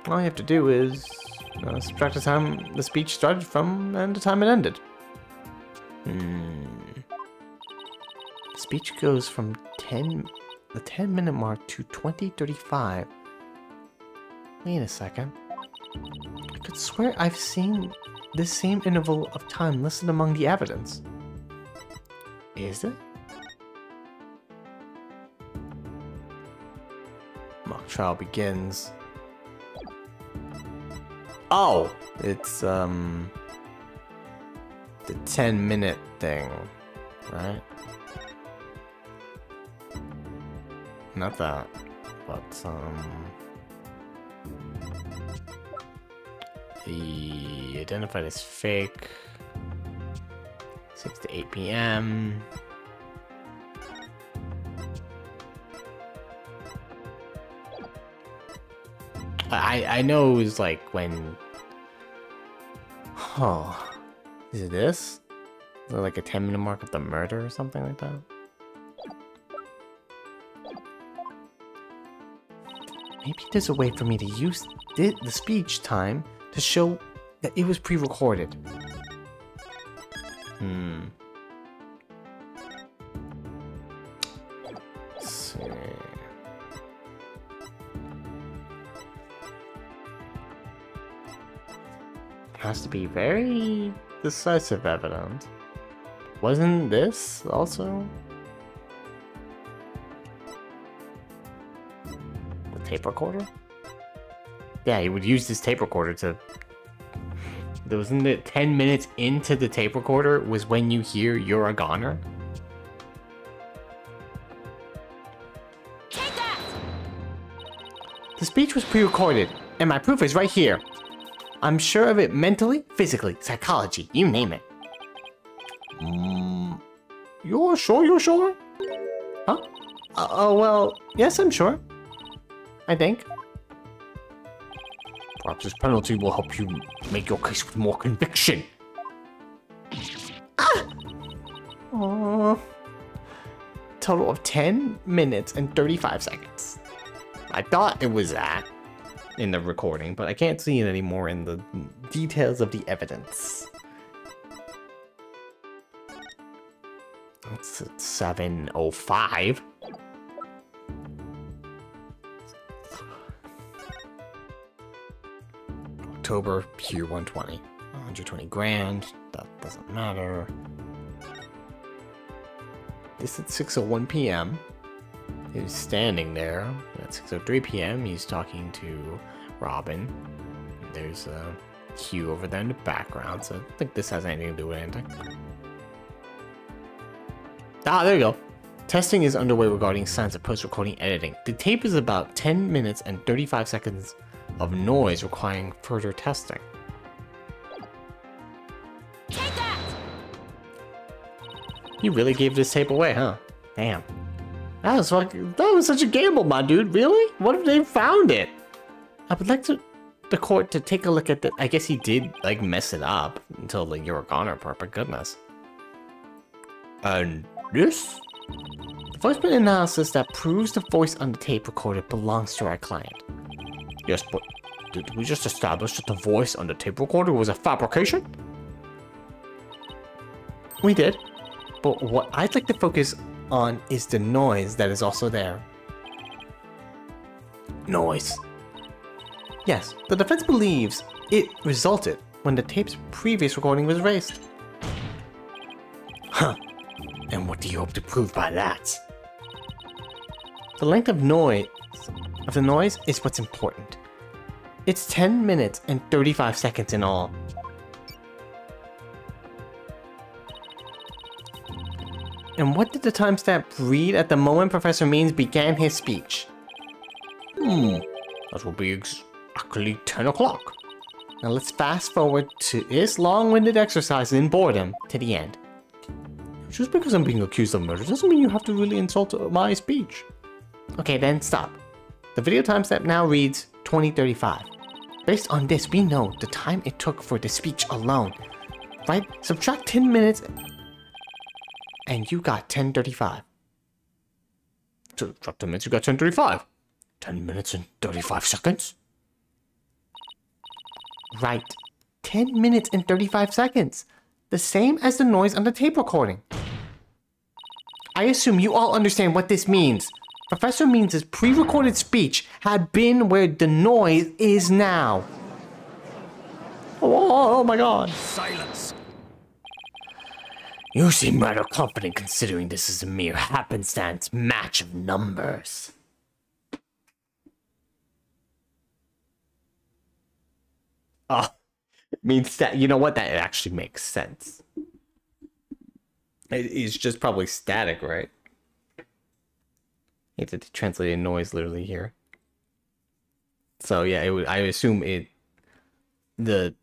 All you have to do is subtract the time the speech started from and the time it ended. The speech goes from the 10-minute mark to 20:35. Wait a second. I could swear I've seen this same interval of time listed among the evidence. Is it? Mock trial begins. Oh, it's the 10-minute thing, right? Not that, but the identified as fake. 6 to 8 p.m. I know it was like when. Oh, is it this? Is it like a 10-minute mark of the murder or something like that? Maybe there's a way for me to use the speech time to show that it was pre-recorded. Let's see. Has to be very decisive evidence. Wasn't this also the tape recorder? Yeah, you would use this tape recorder to. Wasn't it 10 minutes into the tape recorder was when you hear "You're a Goner"? Take that! The speech was pre-recorded, and my proof is right here. I'm sure of it mentally, physically, psychology, you name it. You're sure you're sure? Huh? Oh, well, yes, I'm sure. I think. Perhaps this penalty will help you make your case with more conviction. total of 10 minutes and 35 seconds. I thought it was that in the recording, but I can't see it anymore in the details of the evidence. It's at 7:05. October, Pier 120. 120 grand. That doesn't matter. This at 6:01 p.m. He was standing there. At 6:03 p.m. he's talking to Robin. There's a queue over there in the background, so I think this has anything to do with anything. Ah, there you go. Testing is underway regarding signs of post-recording editing. The tape is about 10 minutes and 35 seconds of noise requiring further testing. Take that! You really gave this tape away, huh? Damn. That was such a gamble, my dude. Really? What if they found it? I would like the court to take a look at the... I guess he did, like, mess it up until the You're a Goner part, but goodness. And this? The voice print analysis that proves the voice on the tape recorded belongs to our client. Yes, but did we just establish that the voice on the tape recorder was a fabrication? We did. But what I'd like to focus on is the noise that is also there. Noise. Yes, the defense believes it resulted when the tape's previous recording was erased. Huh. And what do you hope to prove by that? The length of the noise is what's important. It's 10 minutes and 35 seconds in all. And what did the timestamp read at the moment Professor Means began his speech? That will be exactly 10 o'clock. Now let's fast forward to this long-winded exercise in boredom to the end. Just because I'm being accused of murder doesn't mean you have to really insult my speech. Okay, then stop. The video timestamp now reads 20:35. Based on this, we know the time it took for the speech alone. Right? Subtract 10 minutes and you got 10:35. Subtract 10 minutes, you got 10:35. 10 minutes and 35 seconds? Right. 10 minutes and 35 seconds. The same as the noise on the tape recording. I assume you all understand what this means. Professor Means' pre-recorded speech had been where the noise is now. Oh my god. Silence. You seem rather confident considering this is a mere happenstance match of numbers. Oh, it means that, you know what? That actually makes sense. It is just probably static, right? You have to translate a noise literally here. So yeah, it would. I assume the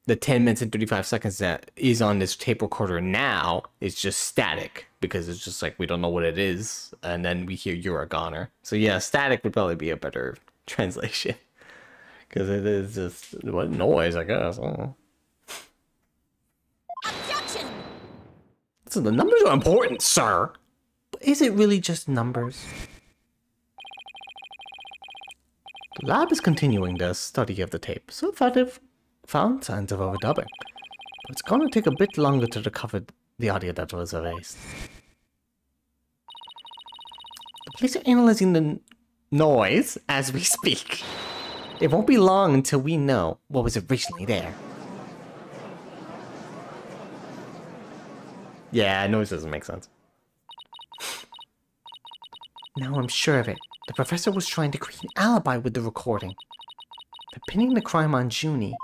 10 minutes and 35 seconds that is on this tape recorder now is just static because it's just like we don't know what it is, and then we hear "You're a Goner." So yeah, static would probably be a better translation because it is just what noise, I guess. I don't know. Objection! So the numbers are important, sir. But is it really just numbers? The lab is continuing their study of the tape. So far they've found signs of overdubbing. But it's gonna take a bit longer to recover the audio that was erased. The police are analyzing the noise as we speak. It won't be long until we know what was originally there. Yeah, noise doesn't make sense. Now I'm sure of it. The professor was trying to create an alibi with the recording. By pinning the crime on Junie.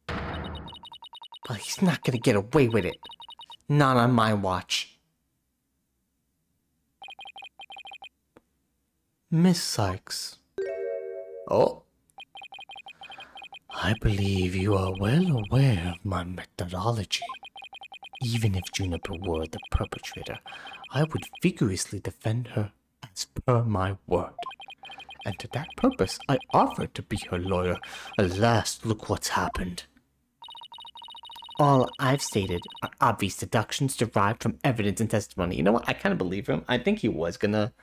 But he's not gonna get away with it. Not on my watch. Miss Sykes. Oh. I believe you are well aware of my methodology. Even if Juniper were the perpetrator, I would vigorously defend her as per my word. And to that purpose, I offered to be her lawyer. Alas, look what's happened. All I've stated are obvious deductions derived from evidence and testimony. You know what? I kind of believe him. I think he was gonna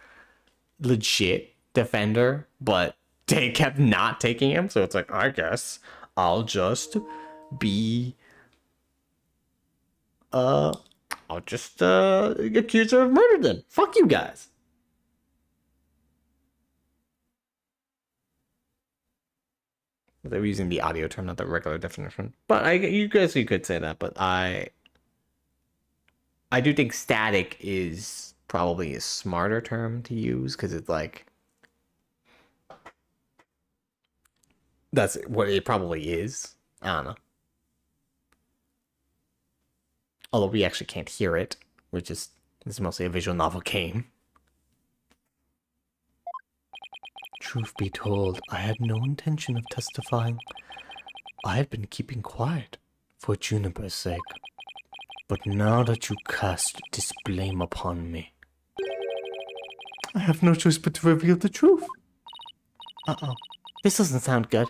legit defend her, but they kept not taking him, so it's like, I guess I'll just be I'll just accuse her of murder then. Fuck you guys. They were using the audio term, not the regular definition. But you could say that, but I do think static is probably a smarter term to use, because it's like, that's what it probably is. I don't know. Although we actually can't hear it, which is, this is mostly a visual novel game. Truth be told, I had no intention of testifying. I had been keeping quiet for Juniper's sake. But now that you cast this blame upon me, I have no choice but to reveal the truth. Uh-oh. This doesn't sound good.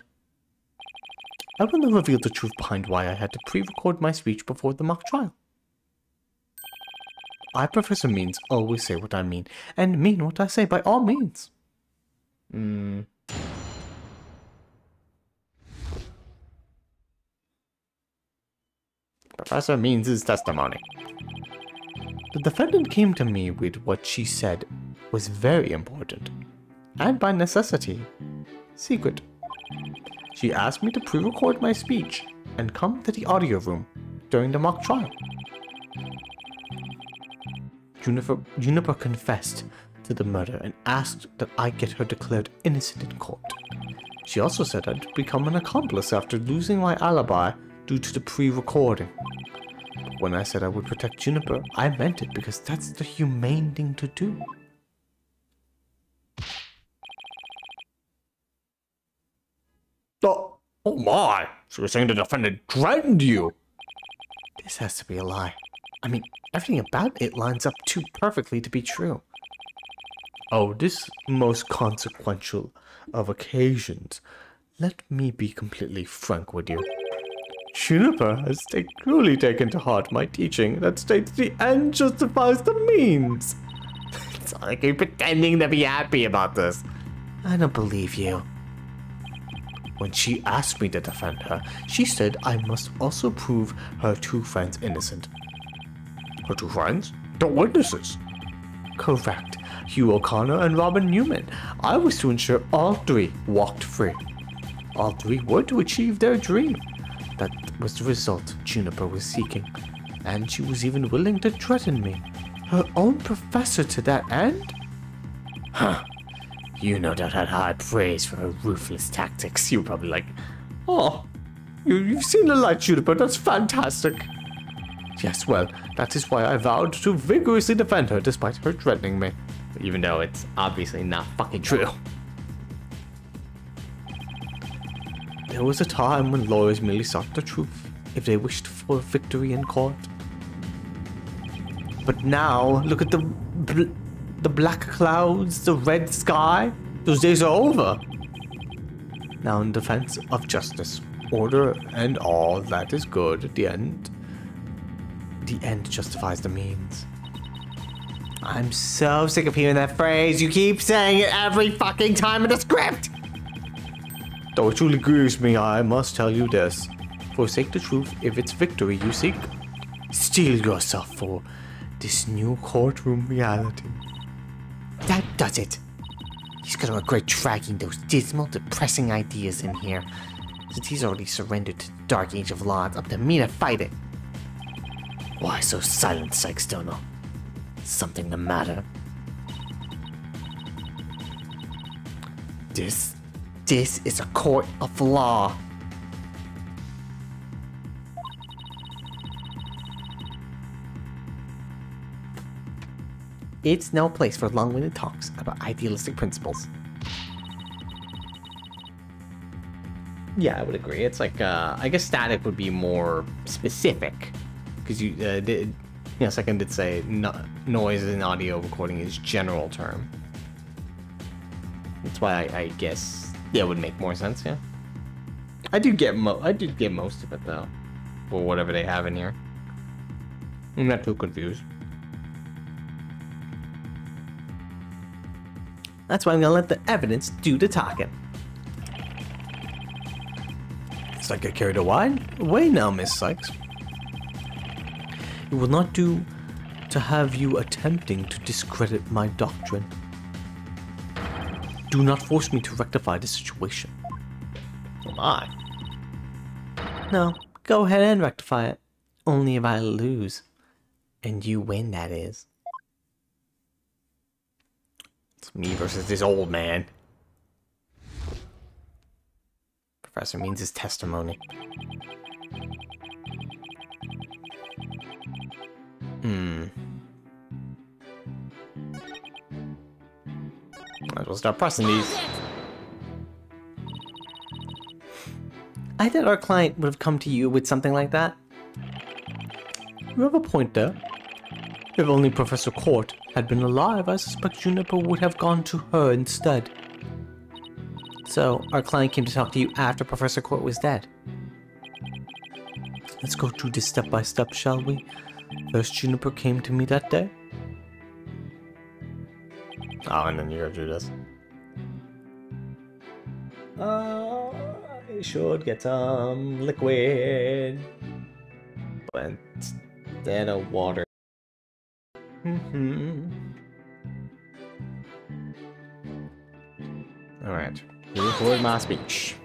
I will now reveal the truth behind why I had to pre-record my speech before the mock trial. I, Professor Means, always say what I mean, and mean what I say by all means. Professor Means' testimony. The defendant came to me with what she said was very important, and by necessity, secret. She asked me to pre-record my speech and come to the audio room during the mock trial. Juniper confessed to the murder and asked that I get her declared innocent in court. She also said I'd become an accomplice after losing my alibi due to the pre-recording. But when I said I would protect Juniper, I meant it because that's the humane thing to do. Oh my! So you're saying the defendant threatened you? This has to be a lie. I mean, everything about it lines up too perfectly to be true. Oh, this most consequential of occasions. Let me be completely frank with you. Juniper has truly taken to heart my teaching that states the end justifies the means. It's not like you're pretending to be happy about this. I don't believe you. When she asked me to defend her, she said I must also prove her two friends innocent. Her two friends? The witnesses? Correct. Hugh O'Connor and Robin Newman. I was to ensure all three walked free. All three were to achieve their dream. That was the result Juniper was seeking. And she was even willing to threaten me. Her own professor to that end? Huh. You no doubt had high praise for her ruthless tactics. You were probably like, oh, you've seen the light, Juniper. That's fantastic. Yes, well, that is why I vowed to vigorously defend her despite her threatening me. even though it's obviously not fucking true. There was a time when lawyers merely sought the truth if they wished for victory in court. But now, look at the black clouds, the red sky. Those days are over. Now, in defense of justice, order, and all that is good at the end justifies the means. I'm so sick of hearing that phrase. You keep saying it every fucking time in the script. Though it truly grieves me, I must tell you this. Forsake the truth if it's victory you seek. Steel yourself for this new courtroom reality. That does it. He's gonna regret dragging those dismal, depressing ideas in here. Since he's already surrendered to the dark age of law, it's up to me to fight it. Why so silent, Sykes-Dono? Something the matter? This is a court of law. It's no place for long-winded talks about idealistic principles. Yeah, I would agree. It's like, I guess static would be more specific. Because Second did say noise in audio recording is general term. That's why I guess it would make more sense, yeah. I do get most of it, though. for whatever they have in here. I'm not too confused. That's why I'm gonna let the evidence do the talking. It's like I carried away now, Miss Sykes. It will not do to have you attempting to discredit my doctrine. Do not force me to rectify the situation. Oh my. No, go ahead and rectify it. Only if I lose. And you win, that is. It's me versus this old man. Professor means his testimony. Might as well start pressing these. I thought our client would have come to you with something like that. You have a point there. If only Professor Court had been alive, I suspect Juniper would have gone to her instead. So, our client came to talk to you after Professor Court was dead. Let's go through this step by step, shall we? First, Juniper came to me that day. Oh, and then you're gonna do this. I should get some liquid. But instead of water. Alright. Record my speech.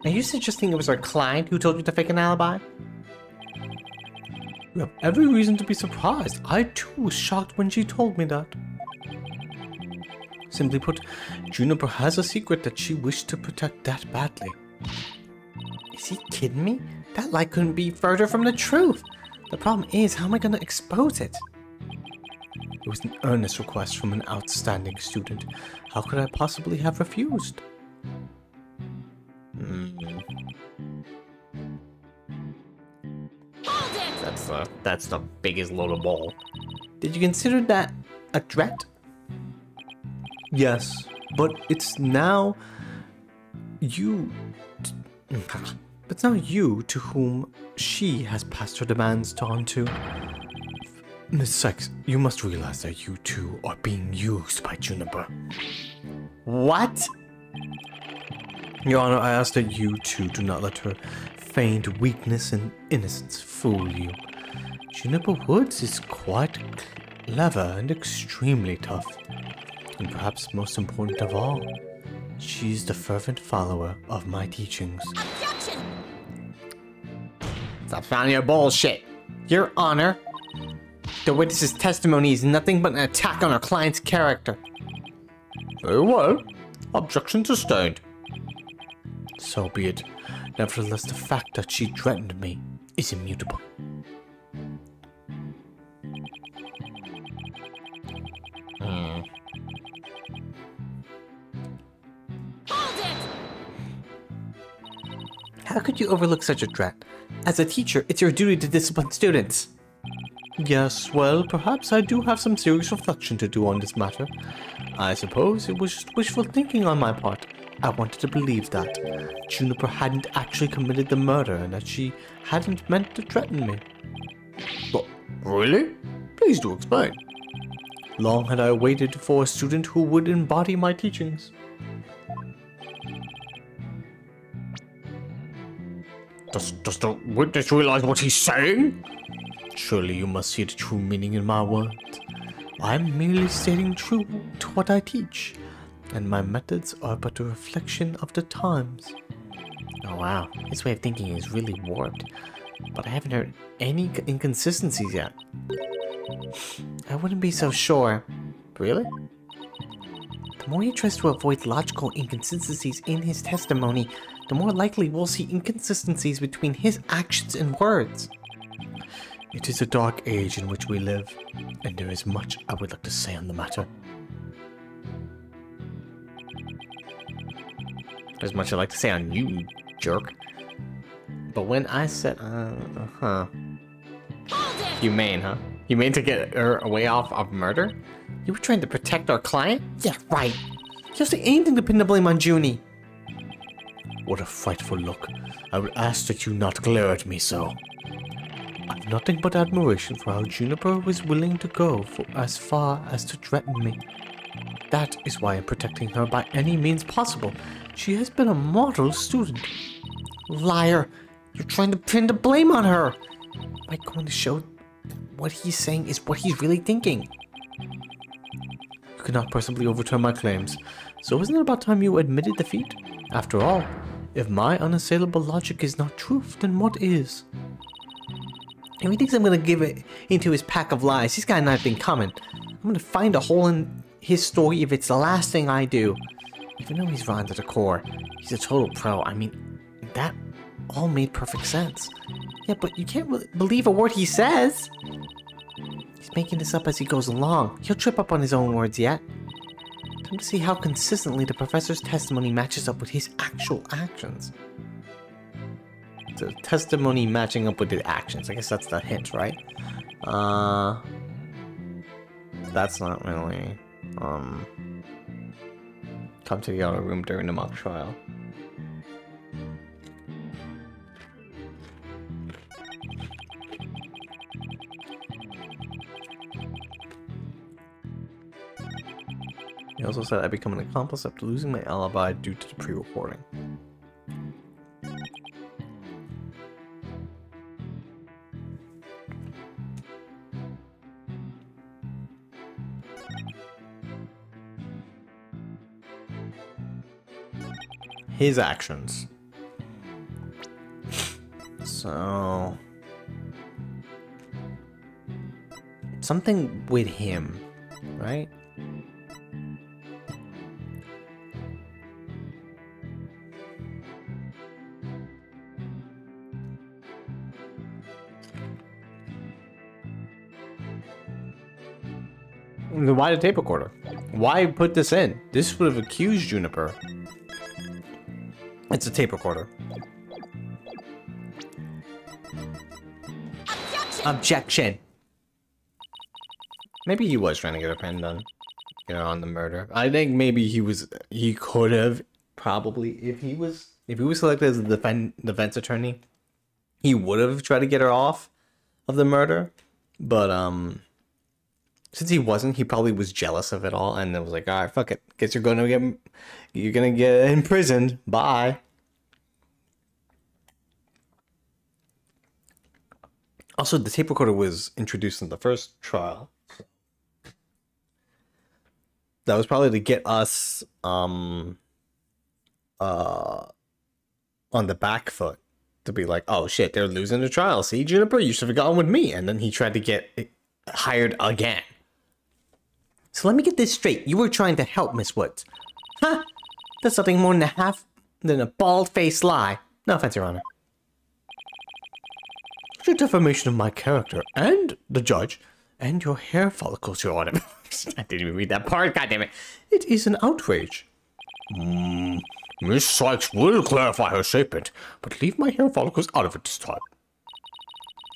Are you suggesting it was our client who told you to fake an alibi? You have every reason to be surprised. I too was shocked when she told me that. Simply put, Juniper has a secret that she wished to protect that badly. Is he kidding me? That lie couldn't be further from the truth. The problem is, how am I going to expose it? It was an earnest request from an outstanding student. How could I possibly have refused? That's the biggest load of bull. Did you consider that a threat? Yes, but it's now you. It's now you to whom she has passed her demands on to. Miss Sykes, you must realize that you two are being used by Juniper. What? Your Honor, I ask that you two do not let her feigned weakness and innocence fool you. Juniper Woods is quite clever and extremely tough. And perhaps most important of all, she's the fervent follower of my teachings. Objection! Stop sounding your bullshit. Your Honor, the witness's testimony is nothing but an attack on our client's character. Very well. Objection sustained. So be it. Nevertheless, the fact that she threatened me is immutable. How could you overlook such a threat? As a teacher, it's your duty to discipline students. Yes, well, perhaps I do have some serious reflection to do on this matter. I suppose it was just wishful thinking on my part. I wanted to believe that Juniper hadn't actually committed the murder and that she hadn't meant to threaten me. But really? Please do explain. Long had I waited for a student who would embody my teachings. Does the witness realize what he's saying? Surely you must see the true meaning in my words. I'm merely stating true to what I teach, and my methods are but a reflection of the times. Oh wow, his way of thinking is really warped. But I haven't heard any inconsistencies yet. I wouldn't be so sure. Really? The more he tries to avoid logical inconsistencies in his testimony, the more likely we'll see inconsistencies between his actions and words. It is a dark age in which we live, and there is much I would like to say on the matter. There's much I'd like to say on you, jerk. But when I said, humane, huh? Humane to get her away off of murder? You were trying to protect our client? Yeah, right. You'll say anything to pin the blame on Junie. What a frightful look. I would ask that you not glare at me so. I've nothing but admiration for how Juniper was willing to go for as far as to threaten me. That is why I'm protecting her by any means possible. She has been a model student. Liar! You're trying to pin the blame on her! Am I going to show what he's saying is what he's really thinking? You cannot possibly overturn my claims. So isn't it about time you admitted defeat? After all, if my unassailable logic is not truth, then what is? If he thinks I'm gonna give it into his pack of lies, he's got nothing coming. I'm gonna find a hole in his story if it's the last thing I do. Even though he's rotten to the core, he's a total pro. I mean, that all made perfect sense. Yeah, but you can't really believe a word he says. He's making this up as he goes along. He'll trip up on his own words yet. Time to see how consistently the professor's testimony matches up with his actual actions. The testimony matching up with the actions. I guess that's the hint, right? That's not really, come to the other room during the mock trial. He also said I become an accomplice after losing my alibi due to the pre-recording. His actions. So... something with him, right? Why the tape recorder? Why put this in? This would have accused Juniper. It's a tape recorder. Objection! Maybe he was trying to get a pen done, you know, on the murder. I think maybe he could have probably, if he was selected as the defense attorney, he would have tried to get her off of the murder. But since he wasn't, he probably was jealous of it all, and it was like, all right, fuck it. Guess you're gonna get imprisoned. Bye. Also, the tape recorder was introduced in the first trial. That was probably to get us on the back foot, to be like, oh shit, they're losing the trial. See, Juniper, you should have gotten with me. And then he tried to get hired again. So let me get this straight. You were trying to help Miss Woods. Huh? That's nothing more than a bald-faced lie. No offense, Your Honor. Your defamation of my character and the judge and your hair follicles, Your Honor. I didn't even read that part, goddammit. It is an outrage. Miss Sykes will clarify her statement, but leave my hair follicles out of it this time.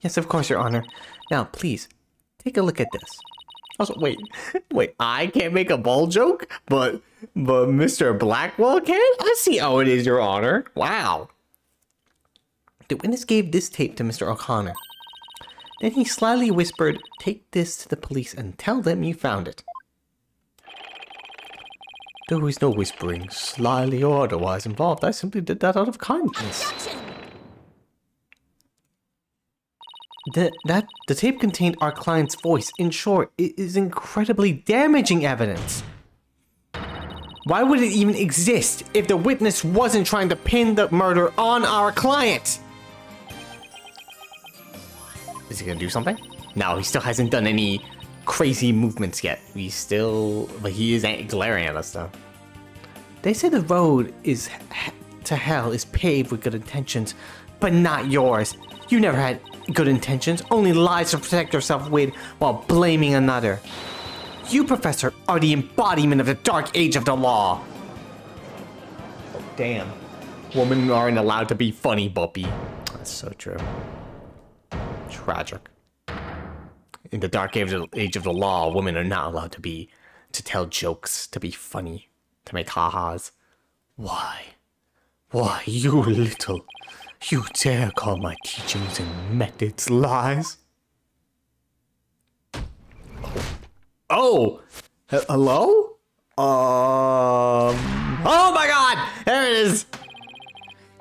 Yes, of course, Your Honor. Now, please, take a look at this. Also, wait, I can't make a ball joke, but Mr. Blackwell can? I see how it is, Your Honor. Wow. The witness gave this tape to Mr. O'Connor. Then he slyly whispered, "Take this to the police and tell them you found it." There was no whispering, slyly or otherwise involved. I simply did that out of kindness. The tape contained our client's voice. In short, it is incredibly damaging evidence. Why would it even exist if the witness wasn't trying to pin the murder on our client? Is he gonna do something? No, he still hasn't done any crazy movements yet. But he is glaring at us though. They say the road to hell is paved with good intentions, but not yours. You never had good intentions, only lies to protect yourself with while blaming another. You, Professor, are the embodiment of the dark age of the law. Oh, damn. Women aren't allowed to be funny, Buppy. That's so true. Tragic. In the dark age of the law, women are not allowed to tell jokes, to be funny, to make ha-has. Why? Why, you dare call my teachings and methods lies? Oh, hello? Oh my god, there it is.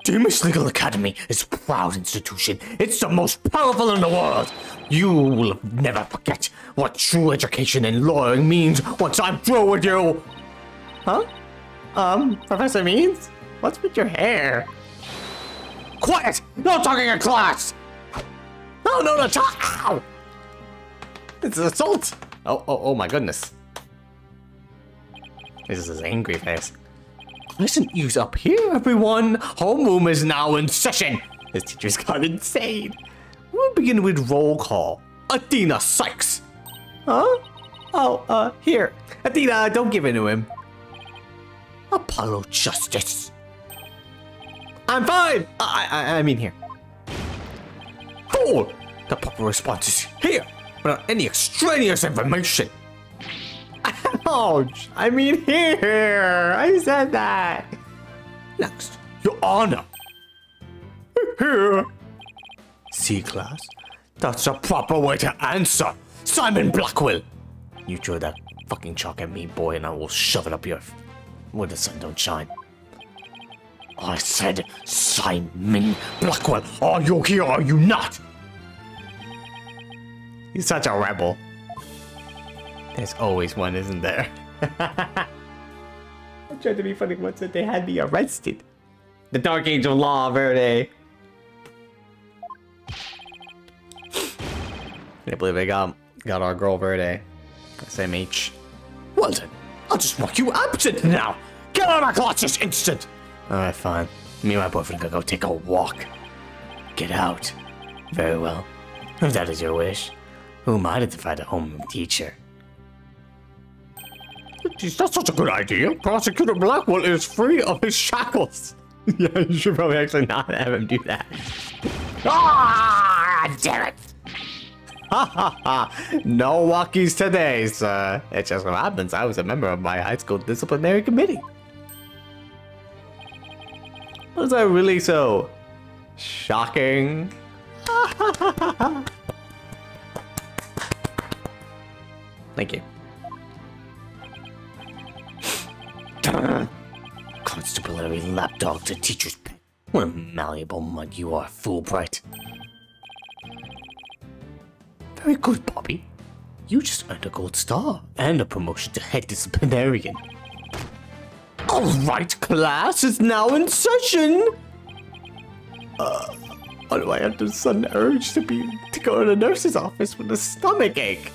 Demon's Legal Academy is a proud institution. It's the most powerful in the world. You will never forget what true education and lawyering means once I'm through with you. Huh? Professor Means? What's with your hair? Quiet! No talking in class! No, talk! Ow! It's assault! Oh my goodness. This is his angry face. Listen, ease up here, everyone. Homeroom is now in session. His teacher's gone insane. We'll begin with roll call. Athena Sykes. Huh? Oh, here. Athena, don't give in to him. Apollo Justice. I'm fine! I mean here. Cool! The proper response is here, without any extraneous information. Ouch! I mean here! I said that! Next, Your Honor. Here. See, class? That's the proper way to answer. Simon Blackwell. You throw that fucking chalk at me, boy, and I will shove it up your where the sun don't shine. I said Simon Blackwell. Are you here or are you not? He's such a rebel. There's always one, isn't there? I tried to be funny once that they had me arrested. The Dark Angel Law, Verde. Can't believe they got our girl Verde. SMH. Well then, I'll just mark you absent now. Get out of my class this instant. Alright, fine. Me and my boyfriend can go take a walk. Get out. Very well. If that is your wish. Who am I to find a homeroom teacher? That's such a good idea. Prosecutor Blackwell is free of his shackles. Yeah, you should probably actually not have him do that. Ah, damn it. Ha ha ha! No walkies today, sir. It just so happens I was a member of my high school disciplinary committee. Was that really so shocking? Thank you. Constabulary lapdog to teacher's pet. What a malleable mug you are, Fulbright. Very good, Bobby. You just earned a gold star and a promotion to head disciplinarian. All right, class is now in session. Why do I have the sudden urge to go to the nurse's office with a stomach ache?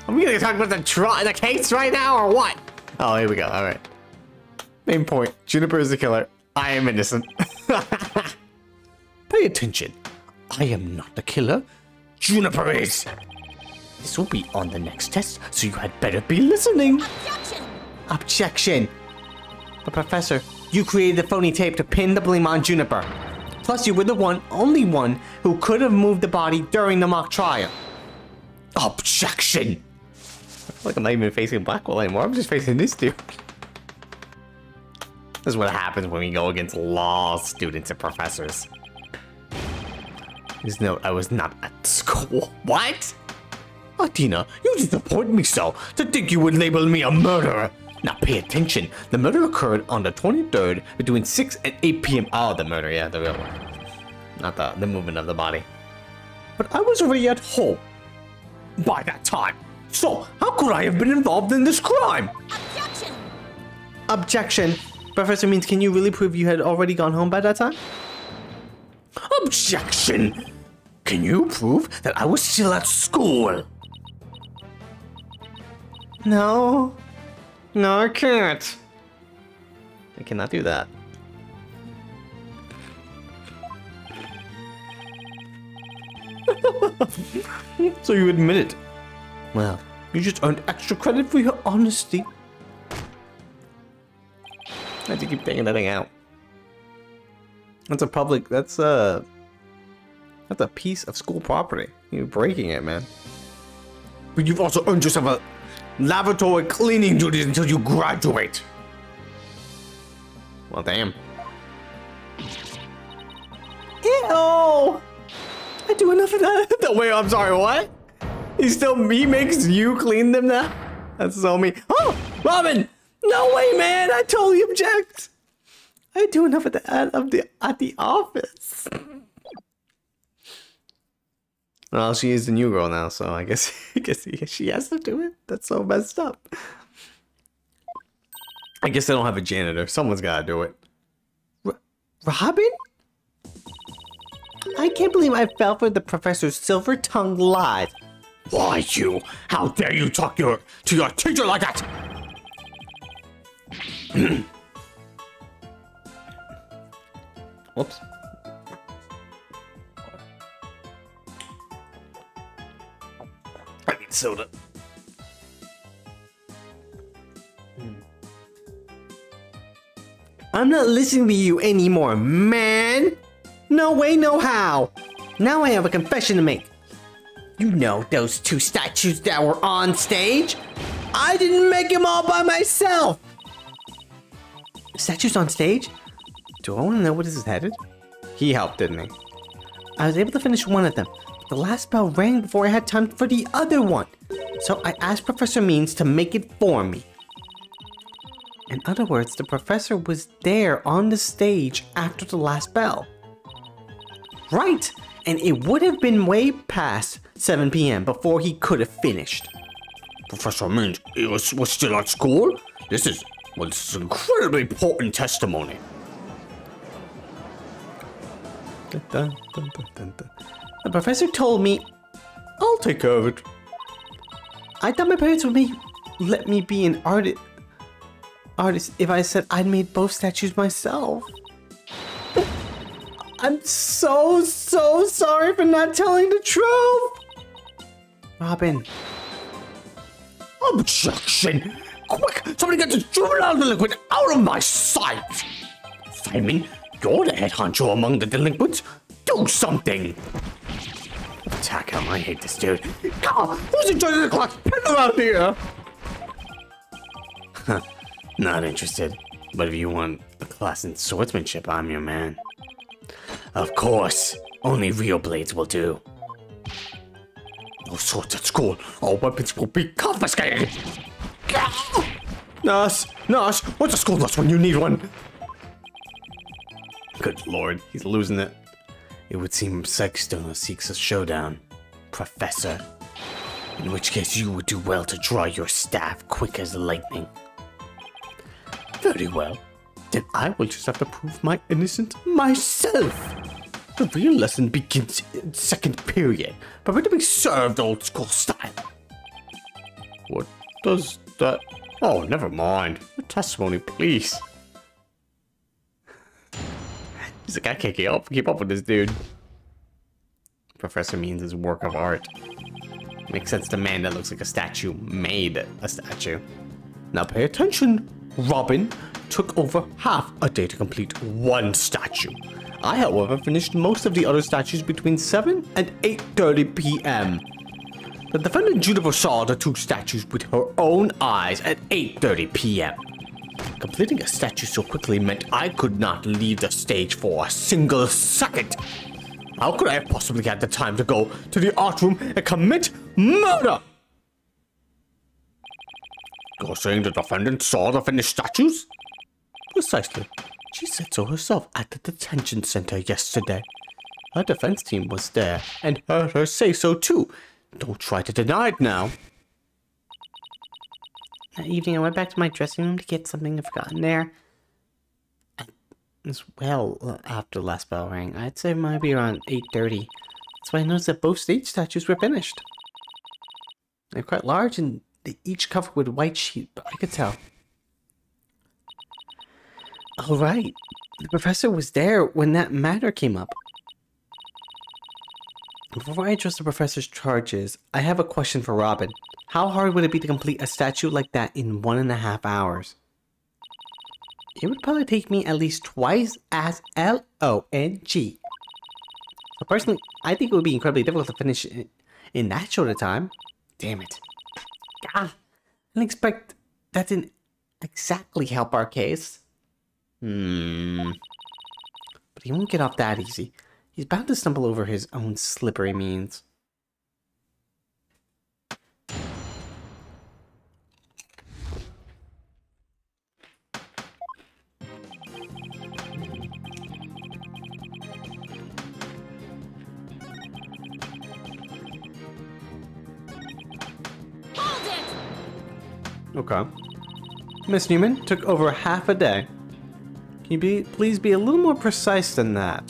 Are we gonna talk about the case right now or what? Oh, here we go. All right. Main point: Juniper is the killer. I am innocent. Pay attention. I am not the killer. Juniper is. This will be on the next test, so you had better Be listening. Objection! But Professor, you created the phony tape to pin the blame on Juniper. Plus, you were the only one who could have moved the body during the mock trial. Objection. I feel like I'm not even facing Blackwell anymore. I'm just facing this dude. This is what happens when we go against law students and professors. Please note, I was not at school. What? Athena, you disappoint me so to think you would label me a murderer. Now pay attention. The murder occurred on the 23rd between 6 and 8 p.m. Oh, the murder, yeah, the real one. Not the movement of the body. But I was already at home by that time. So how could I have been involved in this crime? Objection! Objection! Professor Means, can you really prove you had already gone home by that time? Objection! Can you prove that I was still at school? No. No, I can't. I cannot do that. So you admit it. Well, you just earned extra credit for your honesty. I have to keep taking that thing out. That's a public, that's a piece of school property. You're breaking it, man. But you've also earned yourself a laboratory cleaning duties until you graduate. Well, damn. Ew! I do enough of that. No, wait, I'm sorry, what? He makes you clean them now? That's so mean. Oh, Robin! No way, man! I totally object. I do enough of that at the office. Well, she is the new girl now, so I guess she has to do it. That's so messed up. I guess they don't have a janitor. Someone's gotta do it. Robin? I can't believe I fell for the professor's silver-tongued lies. Why, you? How dare you talk to your teacher like that? Whoops. I need soda. I'm not listening to you anymore, man! No way, no how! Now I have a confession to make. You know those 2 statues that were on stage? I didn't make them all by myself! Statues on stage? Do I want to know where this is headed? He helped, didn't he? I was able to finish one of them. The last bell rang before I had time for the other one. So I asked Professor Means to make it for me. In other words, the professor was there on the stage after the last bell. Right! And it would have been way past 7 p.m. before he could have finished. Professor Means was still at school? This is incredibly important testimony. Dun, dun, dun, dun, dun. The professor told me I'll take care of it. I thought my parents would let me be an artist if I said I'd made both statues myself. I'm so sorry for not telling the truth. Robin. Objection! Quick! Somebody get this juvenile delinquent out of my sight! Simon, you're the head honcho among the delinquents. Do something! Attack him, I hate this dude. God, who's in charge of the class? Pin around here! Not interested. But if you want a class in swordsmanship, I'm your man. Of course, only real blades will do. No swords at school. All weapons will be confiscated. Nurse, What's a school nurse when you need one? good lord, he's losing it. It would seem Sextona seeks a showdown, Professor. In which case you would do well to draw your staff quick as lightning. Very well. Then I will just have to prove my innocence myself. The real lesson begins in second period. Prepare to be served old school style. What does that... Oh, never mind. A testimony, please. He's like, I can't keep up with this dude. Professor Means' work of art. Makes sense to man that looks like a statue made a statue. Now pay attention. Robin took over half a day to complete one statue. I, however, finished most of the other statues between 7 and 8:30 p.m. The defendant Juniper saw the 2 statues with her own eyes at 8:30 p.m. Completing a statue so quickly meant I could not leave the stage for a single second. How could I have possibly had the time to go to the art room and commit murder? You're saying the defendant saw the finished statues? Precisely. She said so herself at the detention center yesterday. Her defense team was there and heard her say so too. Don't try to deny it now. That evening, I went back to my dressing room to get something I'd forgotten there. As well, after the last bell rang, I'd say it might be around 8:30. That's why I noticed that both stage statues were finished. They're quite large and they each covered with a white sheet, but I could tell. All right, the professor was there when that matter came up. Before I address the professor's charges, I have a question for Robin. How hard would it be to complete a statue like that in 1.5 hours? It would probably take me at least twice as long. So personally, I think it would be incredibly difficult to finish in that short a time. Damn it. I didn't expect that didn't exactly help our case. But he won't get off that easy. He's bound to stumble over his own slippery means. Okay. Miss Newman, took over half a day. Can you please be a little more precise than that?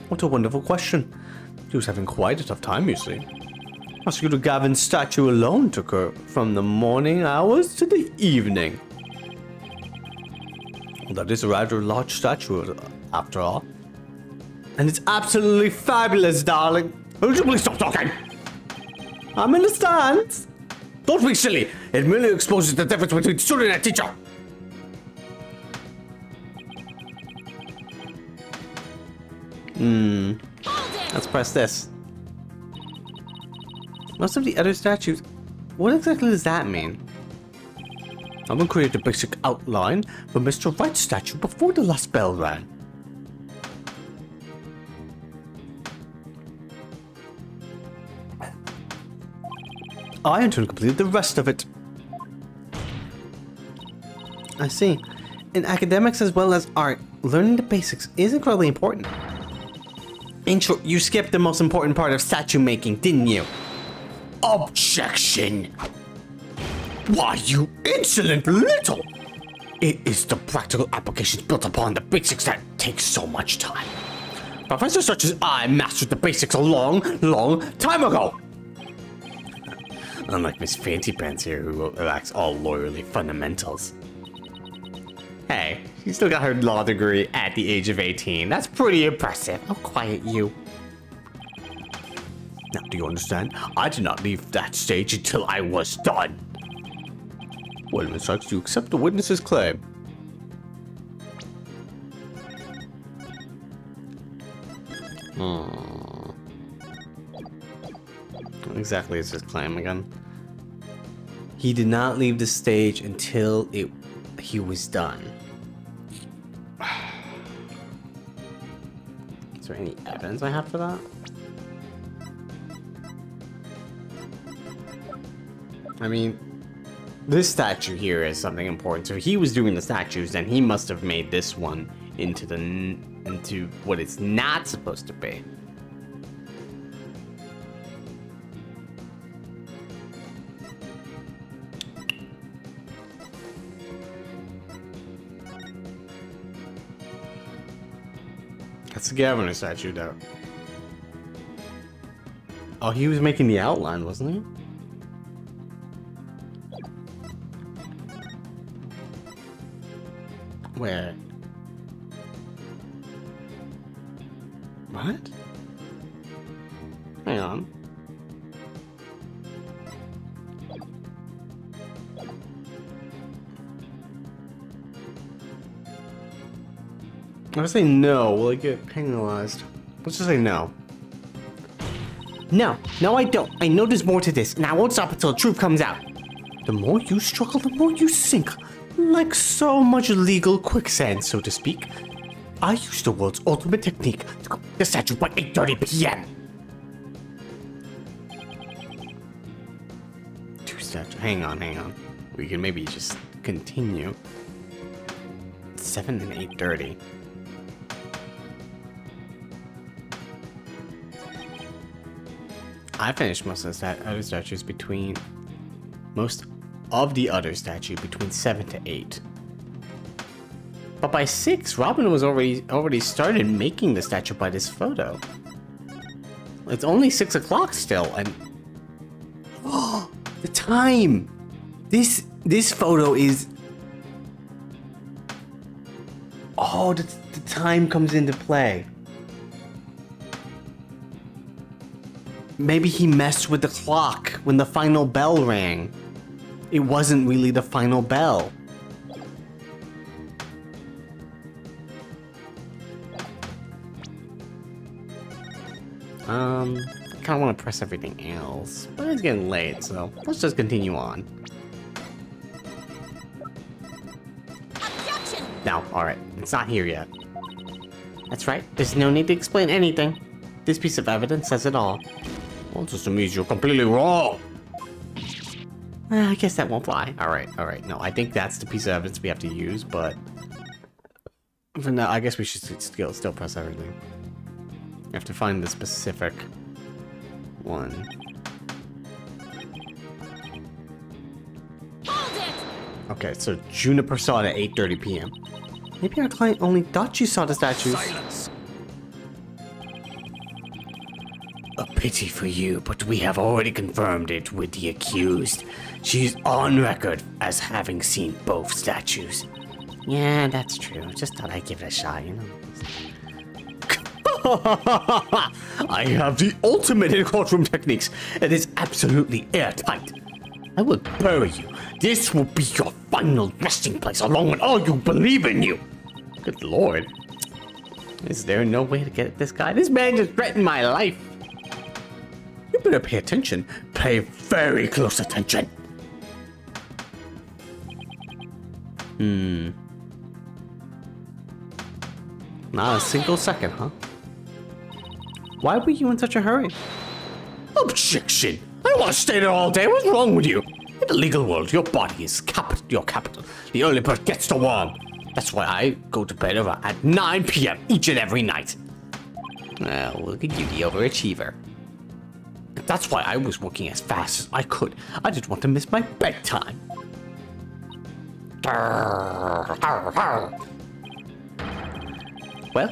What a wonderful question. He was having quite a tough time, you see. Oscar Gavin's statue alone took her from the morning hours to the evening. Well, that is a rather large statue, after all. And it's absolutely fabulous, darling. Would you please stop talking? I'm in the stands. Don't be silly. It merely exposes the difference between student and teacher. Let's press this. Most of the other statues... What exactly does that mean? I'm gonna create a basic outline for Mr. Wright's statue before the last bell rang. I intend to complete the rest of it. I see. In academics as well as art, learning the basics is incredibly important. In short, you skipped the most important part of statue making, didn't you? Objection! Why, you insolent little! It is the practical applications built upon the basics that take so much time. Professors such as I mastered the basics a long time ago! Unlike Miss Fancy Pants here, who lacks all lawyerly fundamentals. Hey, she still got her law degree at the age of 18. That's pretty impressive. I'll quiet you. Now, do you understand? I did not leave that stage until I was done. Well, Miss Sykes, do you accept the witness's claim? What exactly is his claim again? He did not leave the stage until he was done. Is there any evidence I have for that? I mean, this statue here is something important. So if he was doing the statues, then he must have made this one into what it's not supposed to be. That's the governor statue, though. Oh, he was making the outline, wasn't he? Where? What? Hang on. I would say no. Will I get penalized? Let's just say no. No, I don't. I know there's more to this, and I won't stop until the truth comes out. The more you struggle, the more you sink. Like so much legal quicksand, so to speak. I used the world's ultimate technique to complete the statue by 8:30 p.m. Two statues. Hang on. We can maybe just continue. 7 and 8:30. I finished most of the other statues between... Most of the other statue between 7 to 8. But by 6, Robin was already started making the statue by this photo. It's only 6 o'clock still, and... Oh, the time! This photo is... Oh, the time comes into play. Maybe he messed with the clock when the final bell rang. It wasn't really the final bell. I kind of want to press everything else, but it's getting late, so let's just continue on. Alright, it's not here yet. That's right, there's no need to explain anything. This piece of evidence says it all. Well, just means you're completely wrong. I guess that won't fly. Alright. No, I think that's the piece of evidence we have to use, but... For now, I guess we should still press everything. You have to find the specific one. Okay, so Juniper saw it at 8:30 p.m. Maybe our client only thought she saw the statues. Silence. A pity for you, but we have already confirmed it with the accused. She's on record as having seen both statues. Yeah, that's true. Just thought I'd give it a shot, you know. I have the ultimate in courtroom techniques. It is absolutely airtight. I will bury you. This will be your final resting place along with all you believe in you. Good lord. Is there no way to get at this guy? This man just threatened my life. You better pay attention. Pay very close attention. Not a single second, huh? Why were you in such a hurry? Objection! I want to stay there all day. What's wrong with you? In the legal world, your body is your capital. The early bird gets the worm. That's why I go to bed around at 9 p.m. each and every night. Well, look at you, the overachiever. That's why I was working as fast as I could. I didn't want to miss my bedtime. Well,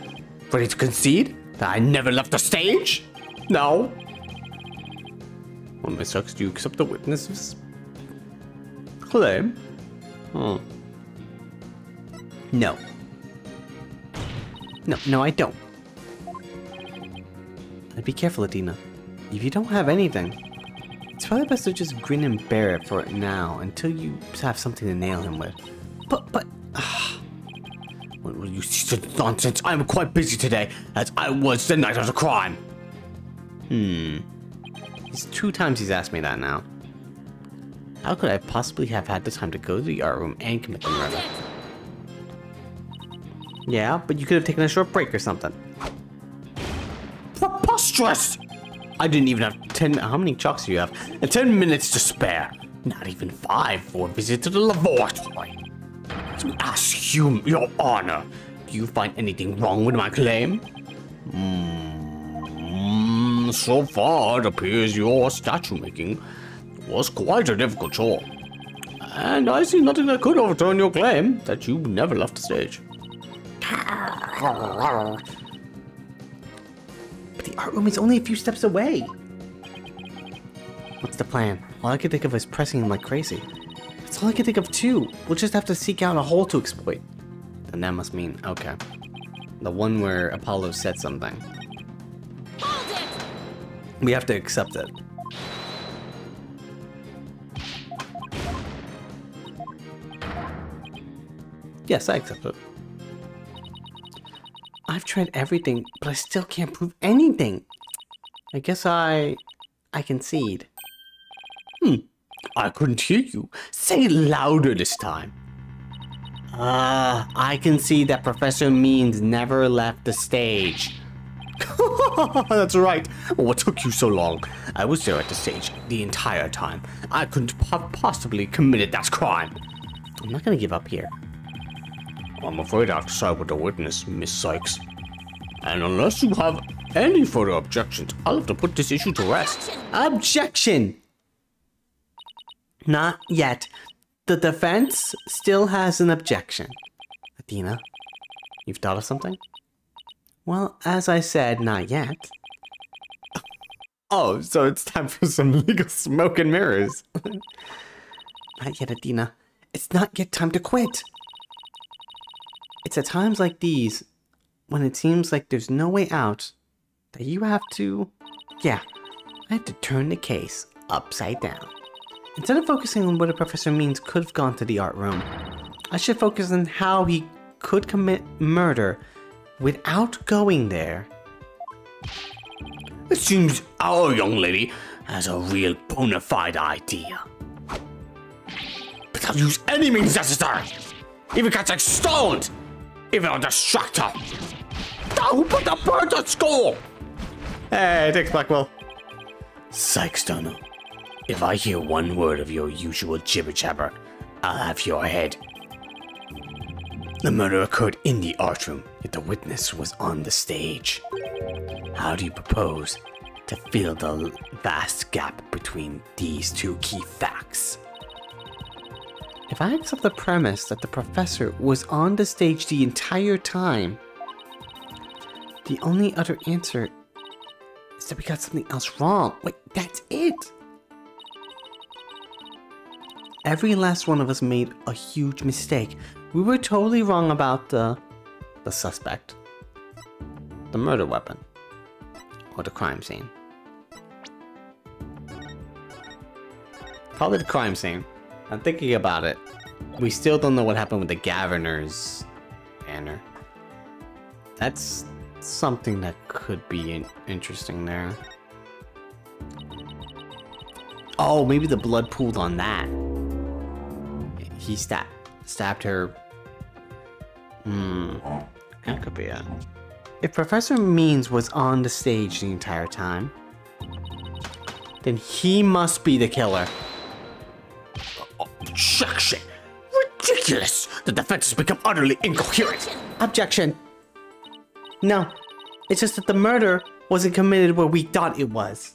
ready to concede that I never left the stage? No. Well, Miss Hooks, do you accept the witness's claim? No. No, I don't. Be careful, Adina. If you don't have anything, it's probably best to just grin and bear it for it now until you have something to nail him with. But, Will you cease the nonsense? I'm quite busy today, as I was the night of the crime. It's 2 times he's asked me that now. How could I possibly have had the time to go to the art room and commit the murder? Yeah, but you could have taken a short break or something. Preposterous! I didn't even have 10... How many chalks do you have? 10 minutes to spare. Not even 5 for a visit to the laboratory. To ask you, Your Honor, do you find anything wrong with my claim? So far, it appears your statue making was quite a difficult chore. And I see nothing that could overturn your claim that you never left the stage. But the art room is only a few steps away. What's the plan? All I can think of is pressing him like crazy. That's all I can think of too. We'll just have to seek out a hole to exploit. Then that must mean, okay. The one where Apollo said something. We have to accept it. Yes, I accept it. I've tried everything, but I still can't prove anything. I guess I concede. I couldn't hear you. Say it louder this time. I concede that Professor Means never left the stage. That's right. What took you so long? I was there at the stage the entire time. I couldn't have possibly committed that crime. I'm not gonna give up here. I'm afraid I have to side with the witness, Miss Sykes. And unless you have any further objections, I'll have to put this issue to rest. Objection! Not yet. The defense still has an objection. Athena, you've thought of something? Well, as I said, not yet. Oh, so it's time for some legal smoke and mirrors. Not yet, Athena. It's not yet time to quit. It's at times like these, when it seems like there's no way out, that you have to... Yeah, I have to turn the case upside down. Instead of focusing on whether Professor Means could have gone to the art room, I should focus on how he could commit murder without going there. It seems our young lady has a real bona fide idea. But I'll use any means necessary. Even catch like stoned. evil distractor! Who put the bird at school? Hey, thanks, Blackwell. Sykes, Donald. If I hear one word of your usual jibber-jabber, I'll have your head. The murder occurred in the art room, yet the witness was on the stage. How do you propose to fill the vast gap between these two key facts? If I accept the premise that the professor was on the stage the entire time, the only other answer is that we got something else wrong. Wait, that's it! Every last one of us made a huge mistake. We were totally wrong about the suspect, the murder weapon, or the crime scene. Probably the crime scene. I'm thinking about it. We still don't know what happened with the governor's banner. That's something that could be interesting there. Oh, maybe the blood pooled on that. He stabbed her. That could be it. If Professor Means was on the stage the entire time, then he must be the killer. Objection! Ridiculous! The defense has become utterly incoherent. Objection. No, it's just that the murder wasn't committed where we thought it was.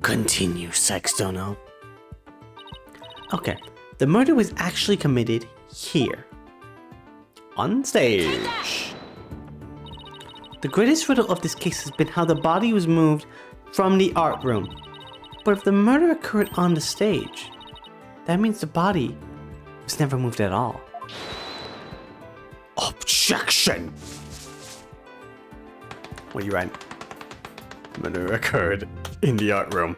Continue, Sykes, Donald. Okay, the murder was actually committed here. On stage. The greatest riddle of this case has been how the body was moved from the art room. But if the murder occurred on the stage, that means the body was never moved at all. Objection! Well, you're right. Murder occurred in the art room.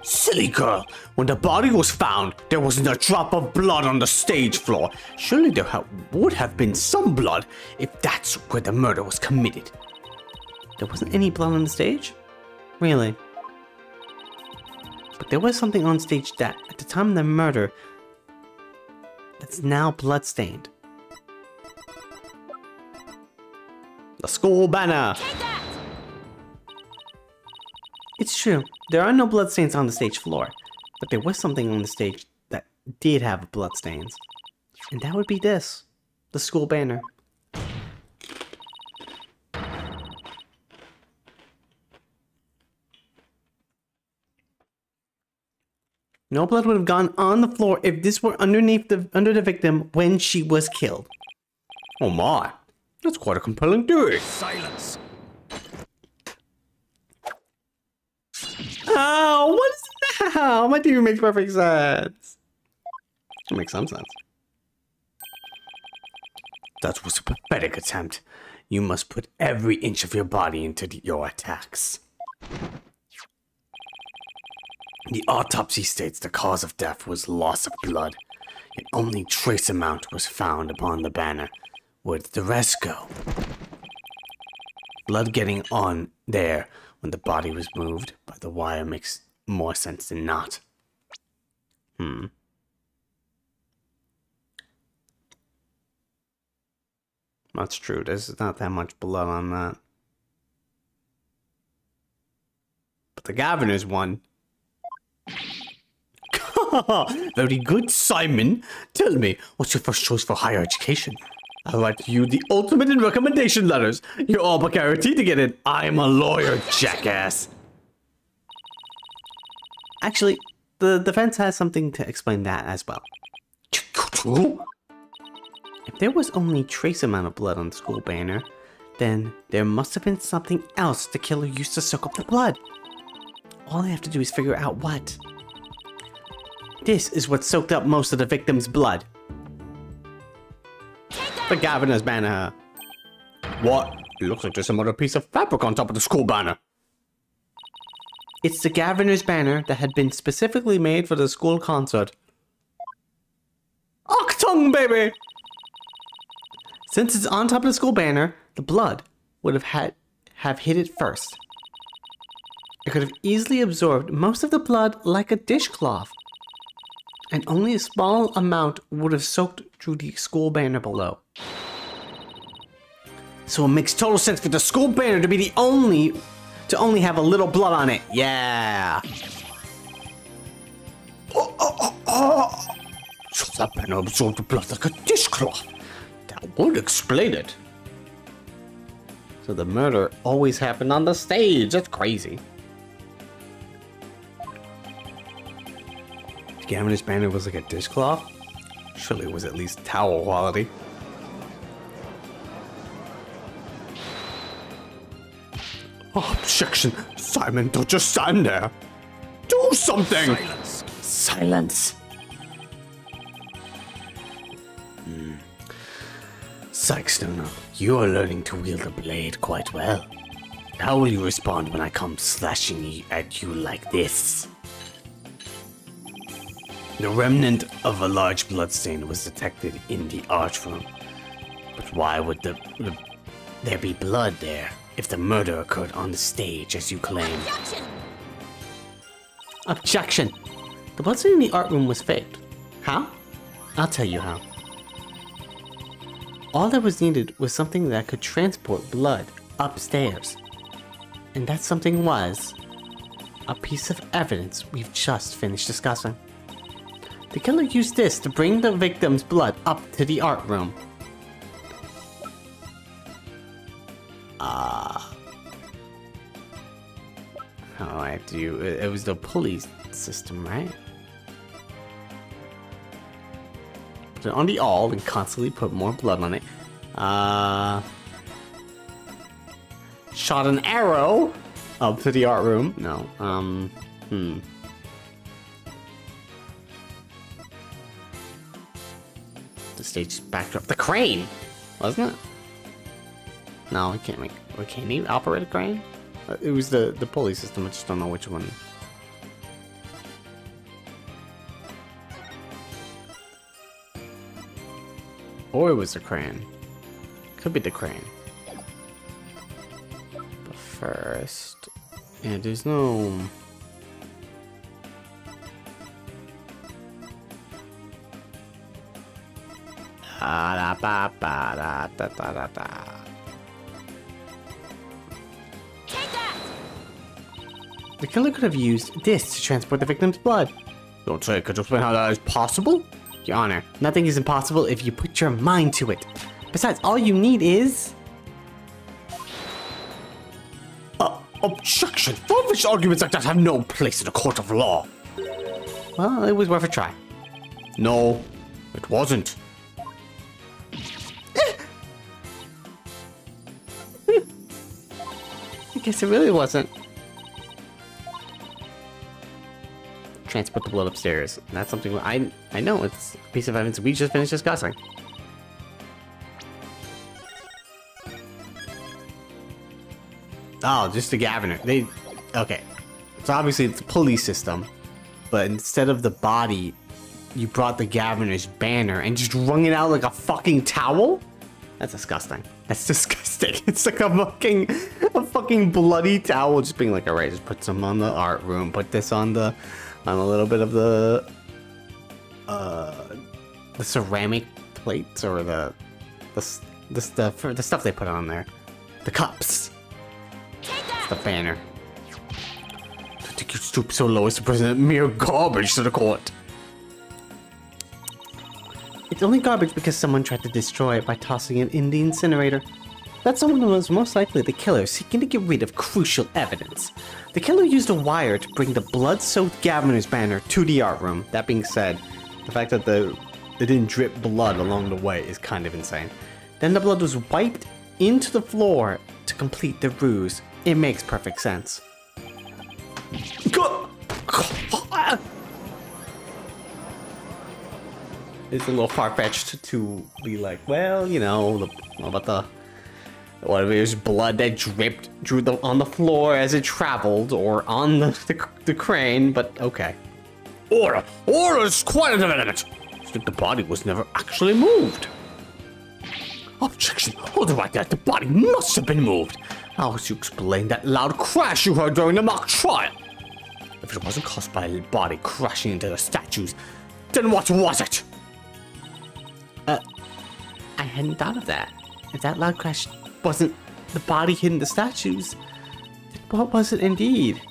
Silly girl, when the body was found, there wasn't a drop of blood on the stage floor. Surely there would have been some blood if that's where the murder was committed. There wasn't any blood on the stage? Really? But there was something on stage that, at the time of the murder, that's now bloodstained. The school banner! It's true, there are no bloodstains on the stage floor, but there was something on the stage that did have bloodstains. And that would be this, the school banner. No blood would have gone on the floor if this were under the victim when she was killed. Oh my, that's quite a compelling theory. Silence. Oh, what is that? My theory makes perfect sense. It makes some sense. That was a pathetic attempt. You must put every inch of your body into your attacks. The autopsy states the cause of death was loss of blood, and only trace amount was found upon the banner. Where did the rest go? Blood getting on there when the body was moved by the wire makes more sense than not. That's true. There's not that much blood on that. But the governor's one. Very good, Simon. Tell me, what's your first choice for higher education? I'll write you the ultimate in recommendation letters. You're all but guaranteed to get in. I'm a lawyer, jackass. Actually, the defense has something to explain that as well. If there was only trace amount of blood on the school banner, then there must have been something else the killer used to soak up the blood. All I have to do is figure out what. This is what soaked up most of the victim's blood. The governor's banner. What? It looks like there's some other piece of fabric on top of the school banner. It's the governor's banner that had been specifically made for the school concert. Achtung, baby! Since it's on top of the school banner, the blood would have hit it first. It could have easily absorbed most of the blood like a dishcloth. and only a small amount would have soaked through the school banner below. So it makes total sense for the school banner to be the only have a little blood on it. Yeah. So that banner absorbed the blood like a dishcloth. That would explain it. So the murder always happened on the stage. That's crazy. The Gavinus banner was like a dishcloth? Surely it was at least towel quality. Objection! Simon, don't just stand there! Do something! Silence. Sykes-Stoner. You are learning to wield a blade quite well. How will you respond when I come slashing at you like this? The remnant of a large bloodstain was detected in the art room. But why would there be blood there if the murder occurred on the stage as you claim? Objection! The bloodstain in the art room was faked. How? I'll tell you how. All that was needed was something that could transport blood upstairs. And that something was a piece of evidence we've just finished discussing. The killer used this to bring the victim's blood up to the art room. Oh, I have to. It was the pulley system, right? Put it on the awl and constantly put more blood on it. Shot an arrow up to the art room. No. The stage backdrop. The crane, wasn't it? No, we can't make. We can't even operate a crane. It was the pulley system. I just don't know which one. Or it was the crane. Could be the crane. But first, yeah, there's no. The killer could have used this to transport the victim's blood. Don't say, could you explain how that is possible? Your Honor, nothing is impossible if you put your mind to it. Besides, all you need is... Objection! Selfish arguments like that have no place in a court of law. Well, it was worth a try. No, it wasn't. I guess it really wasn't. Transport the blood upstairs. That's something I know. It's a piece of evidence we just finished discussing. Oh, just the Governor. Okay. So obviously it's a police system, but instead of the body, you brought the Governor's banner and just wrung it out like a fucking towel? That's disgusting. That's disgusting. It's like a fucking bloody towel just being like, alright, just put some on the art room, put this on a little bit of the ceramic plates or the stuff they put on there. The cups. It's the banner. I think you stoop so low as to present mere garbage to the court. It's only garbage because someone tried to destroy it by tossing it in the incinerator. That someone was most likely the killer seeking to get rid of crucial evidence. The killer used a wire to bring the blood-soaked Governor's banner to the art room. That being said, the fact that it didn't drip blood along the way is kind of insane. Then the blood was wiped into the floor to complete the ruse. It makes perfect sense. It's a little far-fetched to be like, well, you know, what if it was blood that dripped on the floor as it traveled, or on the crane, but okay. Order! Order is quite a minute! I think the body was never actually moved. Objection! Hold it right there, the body must have been moved! How would you explain that loud crash you heard during the mock trial? If it wasn't caused by a body crashing into the statues, Then what was it? I hadn't thought of that. If that loud crash wasn't the body hitting the statues, then what was it indeed?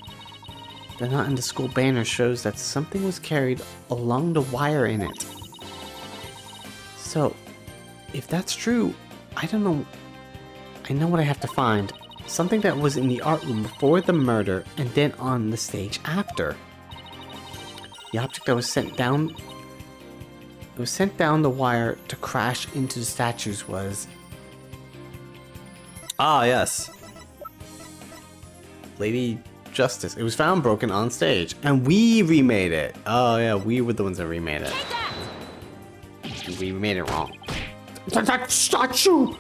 The knot in the school banner shows that something was carried along the wire in it. So, if that's true, I don't know. I know what I have to find. Something that was in the art room before the murder and then on the stage after. The object that was sent down the wire to crash into the statues was... Ah, yes. Lady Justice. It was found broken on stage, and we remade it. Oh yeah, we were the ones that remade it. We made it wrong. That statue!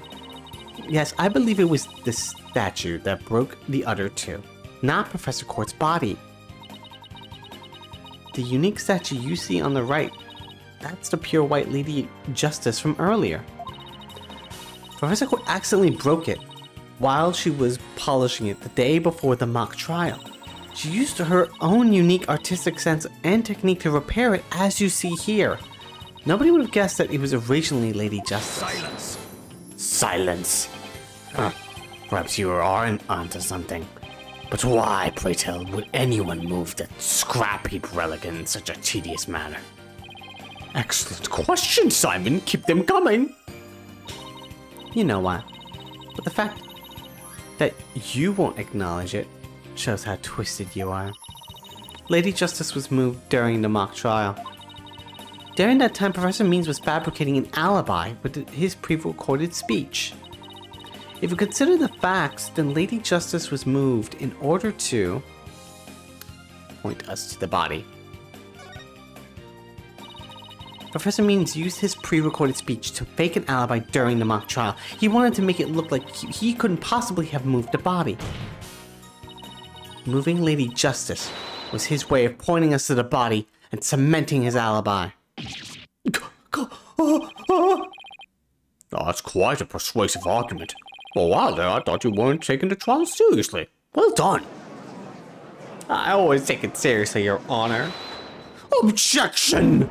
Yes, I believe it was the statue that broke the other two, not Professor Court's body. The unique statue you see on the right, that's the pure white Lady Justice from earlier. Professor Court accidentally broke it while she was polishing it the day before the mock trial. She used her own unique artistic sense and technique to repair it, as you see here. Nobody would have guessed that it was originally Lady Justice. Silence! Silence! Perhaps you are onto something. But why, pray tell, would anyone move that scrap heap relic in such a tedious manner? Excellent question, Simon. Keep them coming. You know why. But the fact that you won't acknowledge it shows how twisted you are. Lady Justice was moved during the mock trial. During that time, Professor Means was fabricating an alibi with his pre-recorded speech. If you consider the facts, then Lady Justice was moved in order to point us to the body. Professor Means used his pre-recorded speech to fake an alibi during the mock trial. He wanted to make it look like he couldn't possibly have moved the body. Moving Lady Justice was his way of pointing us to the body and cementing his alibi. That's quite a persuasive argument. For a while there, I thought you weren't taking the trial seriously. Well done. I always take it seriously, Your Honor. Objection!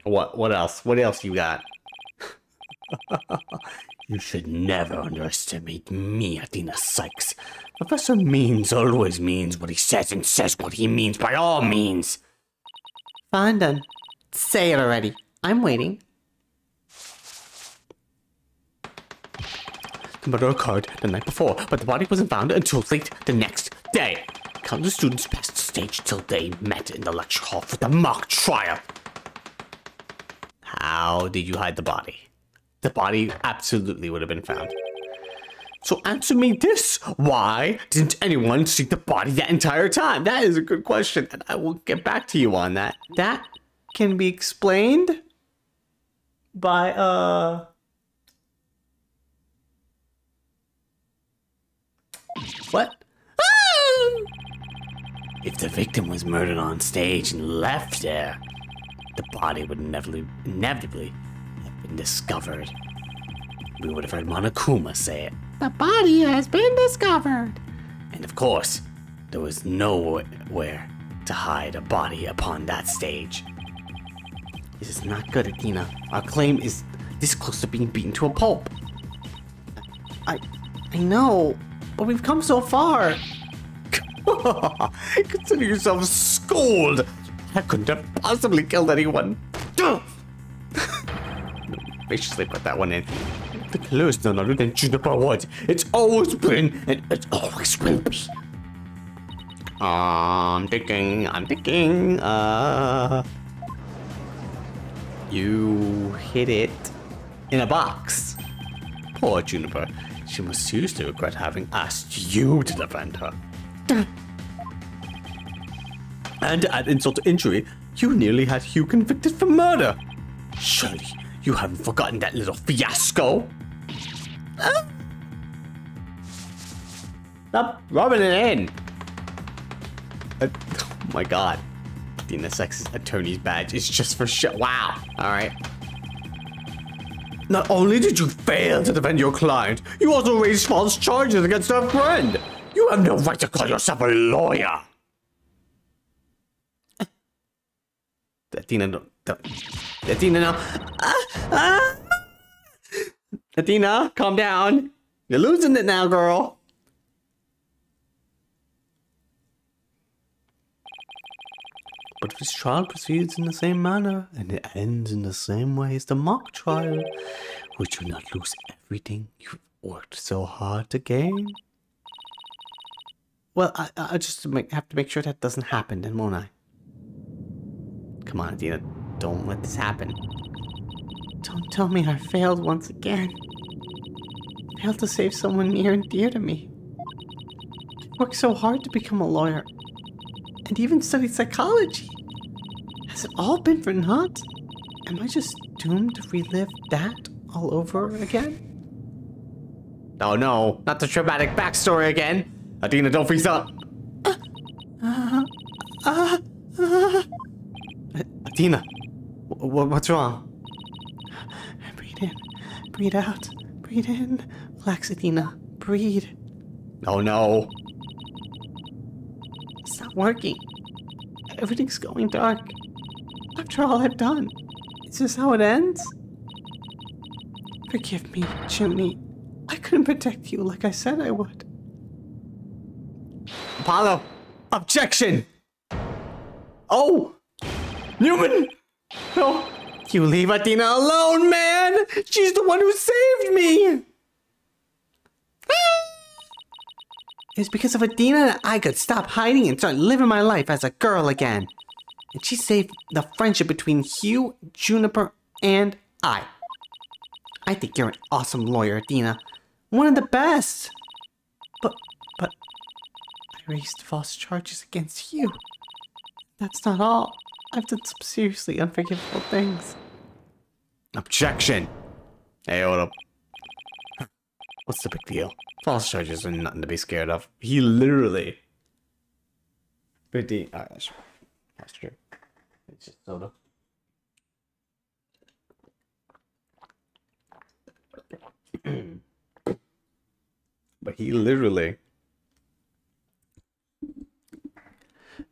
What else? What else you got? You should never underestimate me, Athena Sykes. Professor Means always means what he says and says what he means by all means. Fine then. Say it already. I'm waiting. The murder occurred the night before, but the body wasn't found until late the next day. Countless students passed the stage till they met in the lecture hall for the mock trial. How did you hide the body? The body absolutely would have been found. So answer me this. Why didn't anyone see the body that entire time? That is a good question, and I will get back to you on that. That can be explained by, What? If the victim was murdered on stage and left there, the body would inevitably have been discovered. We would have heard Monokuma say it. The body has been discovered. And of course, there was nowhere to hide a body upon that stage. This is not good, Athena. Our claim is this close to being beaten to a pulp. I know, but we've come so far. Consider yourself schooled. I couldn't have possibly killed anyone. Viciously put that one in. The killer is none other than Juniper Wood. It's always been, and it always will be. I'm thinking. You hid it in a box. Poor Juniper. She must seriously regret having asked you to defend her. And to add insult to injury, you nearly had Hugh convicted for murder. Surely you haven't forgotten that little fiasco. Stop rubbing it in. Oh my god. Athena Sykes' attorney's badge is just for shit. Wow. Alright. Not only did you fail to defend your client, you also raised false charges against her friend. You have no right to call yourself a lawyer. Athena, don't. Athena, no. Athena, calm down. You're losing it now, girl. But if this trial proceeds in the same manner, and it ends in the same way as the mock trial, would you not lose everything you've worked so hard to gain? Well, I just have to make sure that doesn't happen, then won't I? Come on, Athena, don't let this happen. Don't tell me I failed once again. Failed to save someone near and dear to me. I worked so hard to become a lawyer, and even studied psychology. Has it all been for naught? Am I just doomed to relive that all over again? Oh no, not the traumatic backstory again! Athena, don't freeze up! Athena, what's wrong? Breathe in, breathe out, breathe in. Relax, Athena, breathe. Oh no. It's not working. Everything's going dark. After all I've done, is this how it ends? Forgive me, Junie. I couldn't protect you like I said I would. Apollo! Objection! Oh! Newman! No! You leave Athena alone, man! She's the one who saved me! It's because of Athena that I could stop hiding and start living my life as a girl again. And she saved the friendship between Hugh, Juniper, and I. I think you're an awesome lawyer, Athena. One of the best! But I raised false charges against you. That's not all. I've done some seriously unforgivable things. Objection! Hey, hold up. What's the big deal? False charges are nothing to be scared of. He literally... Pretty... that's true. It's just soda. But he literally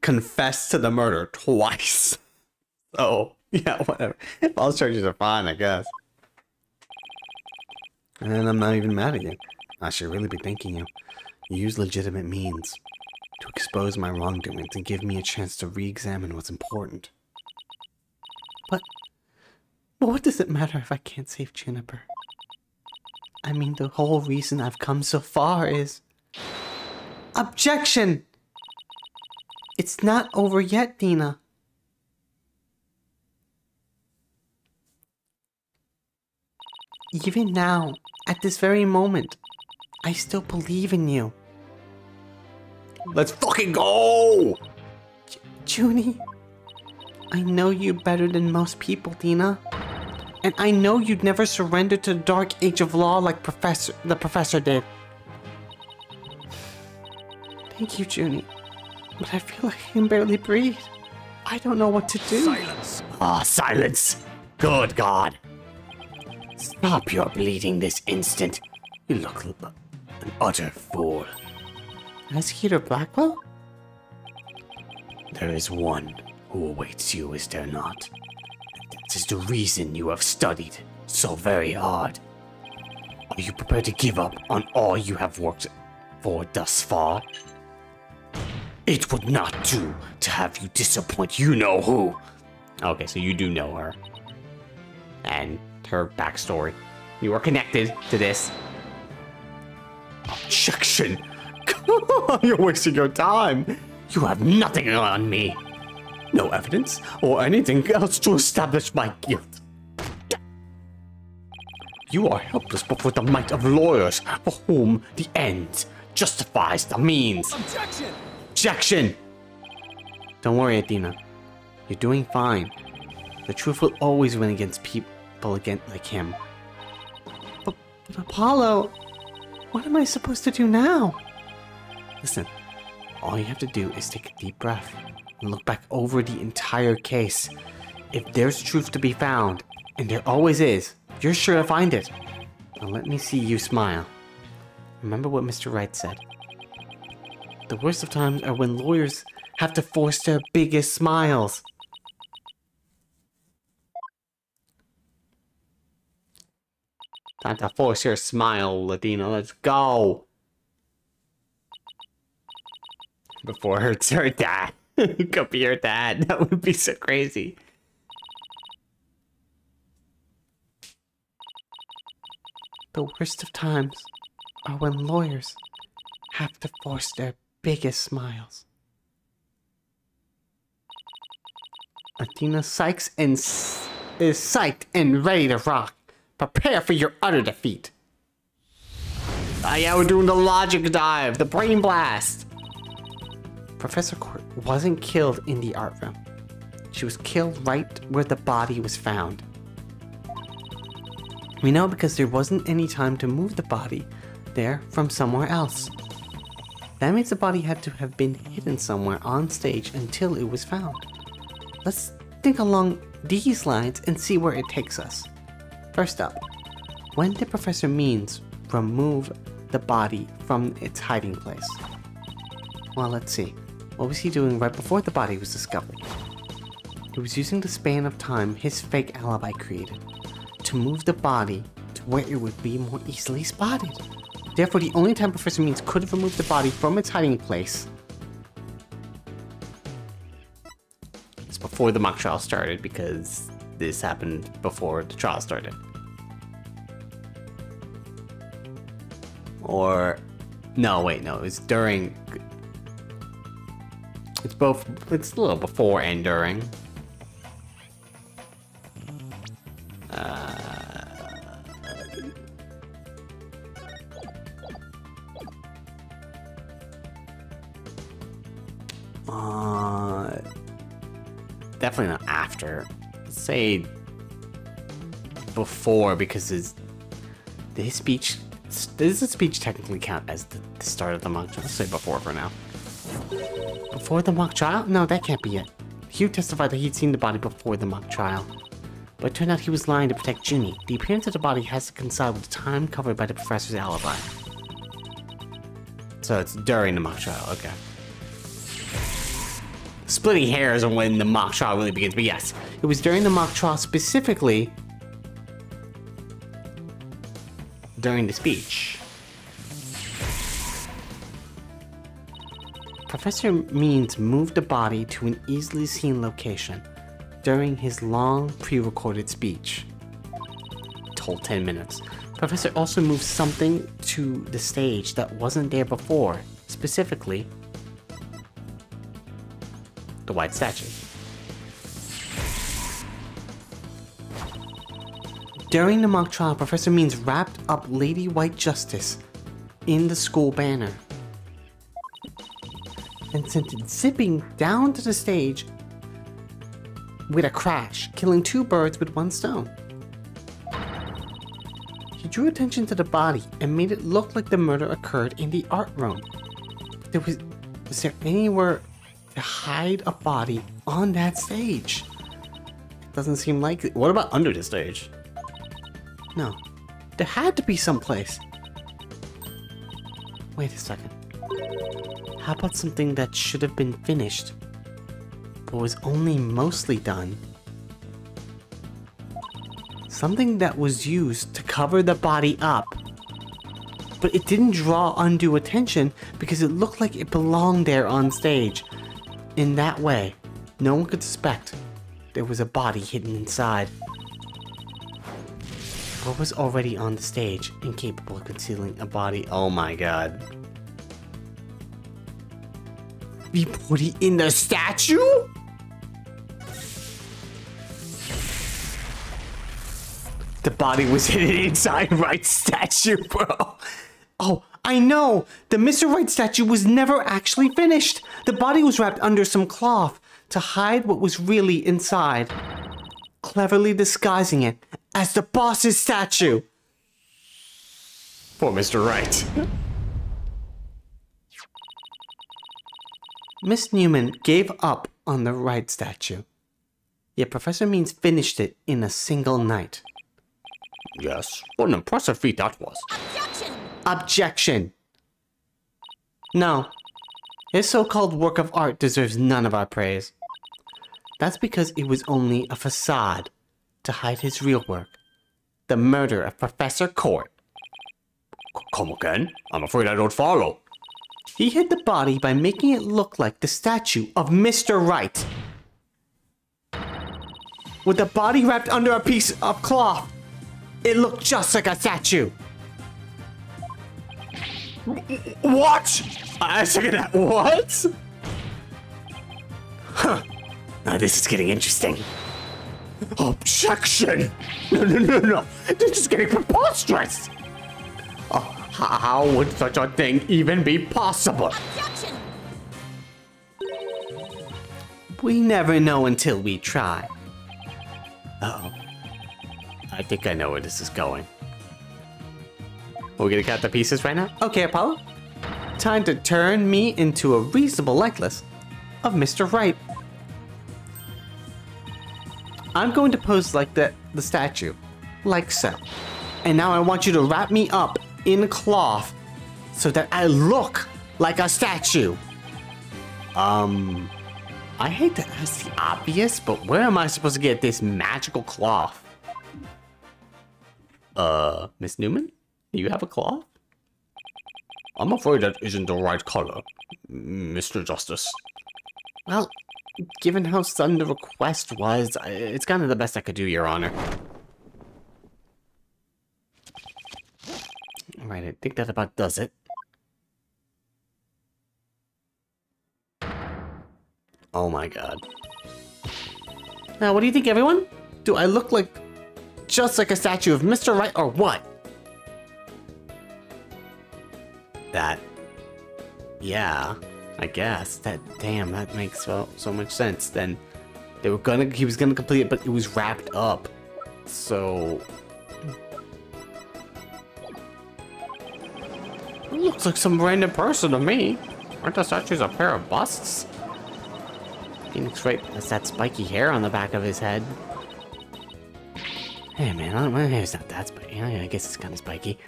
confessed to the murder twice. So, yeah, whatever. False charges are fine, I guess. And I'm not even mad at you. I should really be thanking you. You used legitimate means to expose my wrongdoings and give me a chance to re-examine what's important. But what does it matter if I can't save Juniper? I mean, the whole reason I've come so far is... Objection! It's not over yet, Dina. Even now, at this very moment, I still believe in you. Let's fucking go! Junie, I know you better than most people, Dina. And I know you'd never surrender to the dark age of law like the professor did. Thank you, Junie. But I feel like I can barely breathe. I don't know what to do. Silence! Ah, silence! Good God! Stop your bleeding this instant. You look like an utter fool. Investigator Blackwell? There is one who awaits you, is there not? That is the reason you have studied so very hard. Are you prepared to give up on all you have worked for thus far? It would not do to have you disappoint you-know-who. Okay, so you do know her. And her backstory. You are connected to this. Objection! You're wasting your time. You have nothing on me. No evidence or anything else to establish my guilt. You are helpless before the might of lawyers for whom the end justifies the means. Objection! Objection! Don't worry, Athena. You're doing fine. The truth will always win against people like him. But Apollo, what am I supposed to do now? Listen, all you have to do is take a deep breath and look back over the entire case. If there's truth to be found, and there always is, you're sure to find it. Now let me see you smile. Remember what Mr. Wright said. The worst of times are when lawyers have to force their biggest smiles. Time to force your smile, Latina. Let's go. Before it's her dad. It could be her dad. That would be so crazy. The worst of times are when lawyers have to force their biggest smiles. Athena is psyched and ready to rock. Prepare for your utter defeat. Yeah, we're doing the logic dive, the brain blast. Professor Court wasn't killed in the art room. She was killed right where the body was found. We know because there wasn't any time to move the body there from somewhere else. That means the body had to have been hidden somewhere on stage until it was found. Let's think along these lines and see where it takes us. First up, when did Professor Means remove the body from its hiding place? Well, let's see. What was he doing right before the body was discovered? He was using the span of time his fake alibi created to move the body to where it would be more easily spotted. Therefore, the only time Professor Means could have removed the body from its hiding place is before the mock trial started, because this happened before the trial started. Or, no, wait, no, it's during. It's both, it's a little before and during. Definitely not after. Let's say before, because his speech. Does the speech technically count as the start of the mock trial? Let's say before for now. Before the mock trial? No, that can't be it. Hugh testified that he'd seen the body before the mock trial. But it turned out he was lying to protect Junie. The appearance of the body has to coincide with the time covered by the professor's alibi. So it's during the mock trial, okay. Splitting hairs on when the mock trial really begins, but yes, it was during the mock trial, specifically during the speech. Professor Means moved the body to an easily seen location during his long pre-recorded speech. Told 10 minutes. Professor also moved something to the stage that wasn't there before, specifically the white statue. During the mock trial, Professor Means wrapped up Lady White Justice in the school banner and sent it zipping down to the stage with a crash, killing 2 birds with 1 stone. He drew attention to the body and made it look like the murder occurred in the art room. Was there anywhere to hide a body on that stage? It doesn't seem likely. What about under the stage? No. There had to be someplace. Wait a second. How about something that should have been finished, but was only mostly done? Something that was used to cover the body up, but it didn't draw undue attention because it looked like it belonged there on stage. In that way, no one could suspect there was a body hidden inside. What was already on the stage, incapable of concealing a body? Oh my god. The body in the statue? The body was hidden inside Wright's statue, bro. Oh, I know! The Mr. Wright statue was never actually finished. The body was wrapped under some cloth to hide what was really inside, cleverly disguising it as the boss's statue. Poor Mr. Wright. Miss Newman gave up on the Wright statue, yet Professor Means finished it in a single night. Yes, what an impressive feat that was. Objection! Objection! No. His so-called work of art deserves none of our praise. That's because it was only a facade to hide his real work. the murder of Professor Court. Come again? I'm afraid I don't follow. He hid the body by making it look like the statue of Mr. Right. With the body wrapped under a piece of cloth, it looked just like a statue. What? I second that. What? Huh. Now this is getting interesting. Objection! No. This is getting preposterous! Oh, how would such a thing even be possible? Objection! We never know until we try. Uh-oh. I think I know where this is going. We're gonna cut the pieces right now? Okay, Apollo. Time to turn me into a reasonable likeness of Mr. Right. I'm going to pose like the statue. Like so. And now I want you to wrap me up in cloth so that I look like a statue. I hate to ask the obvious, but where am I supposed to get this magical cloth? Miss Newman? Do you have a cloth? I'm afraid that isn't the right color, Mr. Justice. Well, given how sudden the request was, it's kind of the best I could do, Your Honor. Alright, I think that about does it. Oh my god. Now, what do you think, everyone? Do I look like just like a statue of Mr. Right or what? That. Yeah, I guess. Damn, that makes so much sense. Then he was gonna complete it, but it was wrapped up. So it looks like some random person to me. Aren't the statues a pair of busts? Phoenix Wright has that spiky hair on the back of his head. Hey man, my hair's not that spiky. I guess it's kind of spiky.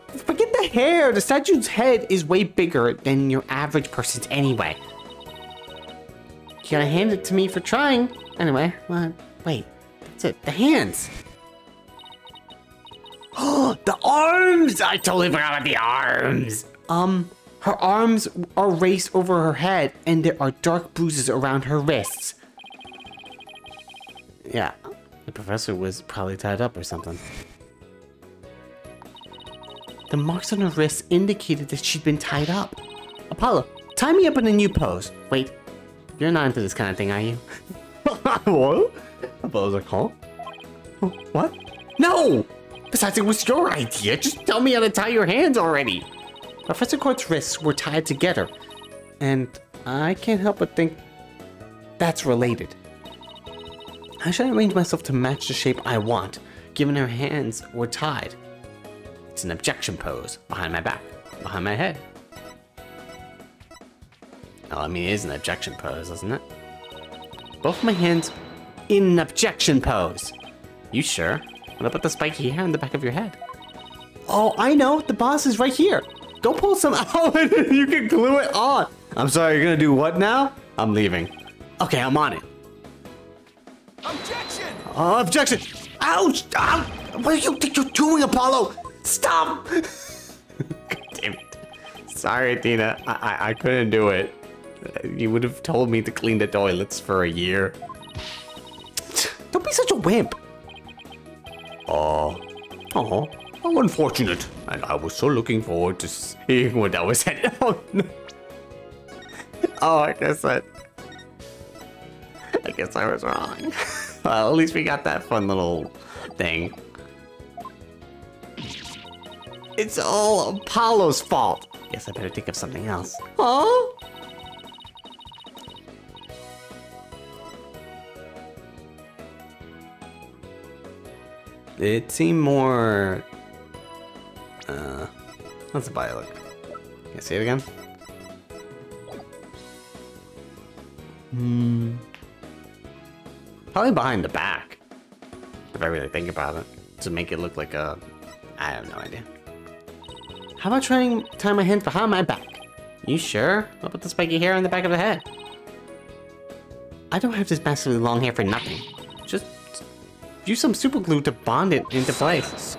Forget the hair! The statue's head is way bigger than your average person's anyway. You gotta hand it to me for trying. Anyway, wait. That's it. The hands! Oh, the arms! I totally forgot about the arms! Her arms are raised over her head, and there are dark bruises around her wrists. Yeah, the professor was probably tied up or something. The marks on her wrists indicated that she'd been tied up. Apollo, tie me up in a new pose. Wait, you're not into this kind of thing, are you? What? Apollo's like, huh? What? No! Besides, it was your idea. Just tell me how to tie your hands already. Professor Court's wrists were tied together, and I can't help but think that's related. How should I arrange myself to match the shape I want, given her hands were tied? It's an objection pose, behind my back, behind my head. Oh, I mean, it is an objection pose, isn't it? Both my hands in an objection pose. You sure? What about the spiky hair on the back of your head? Oh, I know, the boss is right here. Go pull some out and you can glue it on. I'm sorry, you're gonna do what now? I'm leaving. Okay, I'm on it. Objection! Objection! Ouch! Ow! What do you think you're doing, Apollo? Stop! God damn it. Sorry, Athena. I couldn't do it. You would have told me to clean the toilets for a year. Don't be such a wimp. Oh, how unfortunate. And I was so looking forward to seeing what that was. Oh, no. Oh, I guess I was wrong. Well, at least we got that fun little thing. It's all Apollo's fault. Guess I better think of something else. Huh? It seemed more... Let's buy a look. Can I see it again? Probably behind the back. If I really think about it. To make it look like a... I have no idea. How about trying to tie my hands behind my back? You sure? What about the spiky hair on the back of the head? I don't have this massively long hair for nothing. Just use some super glue to bond it into place.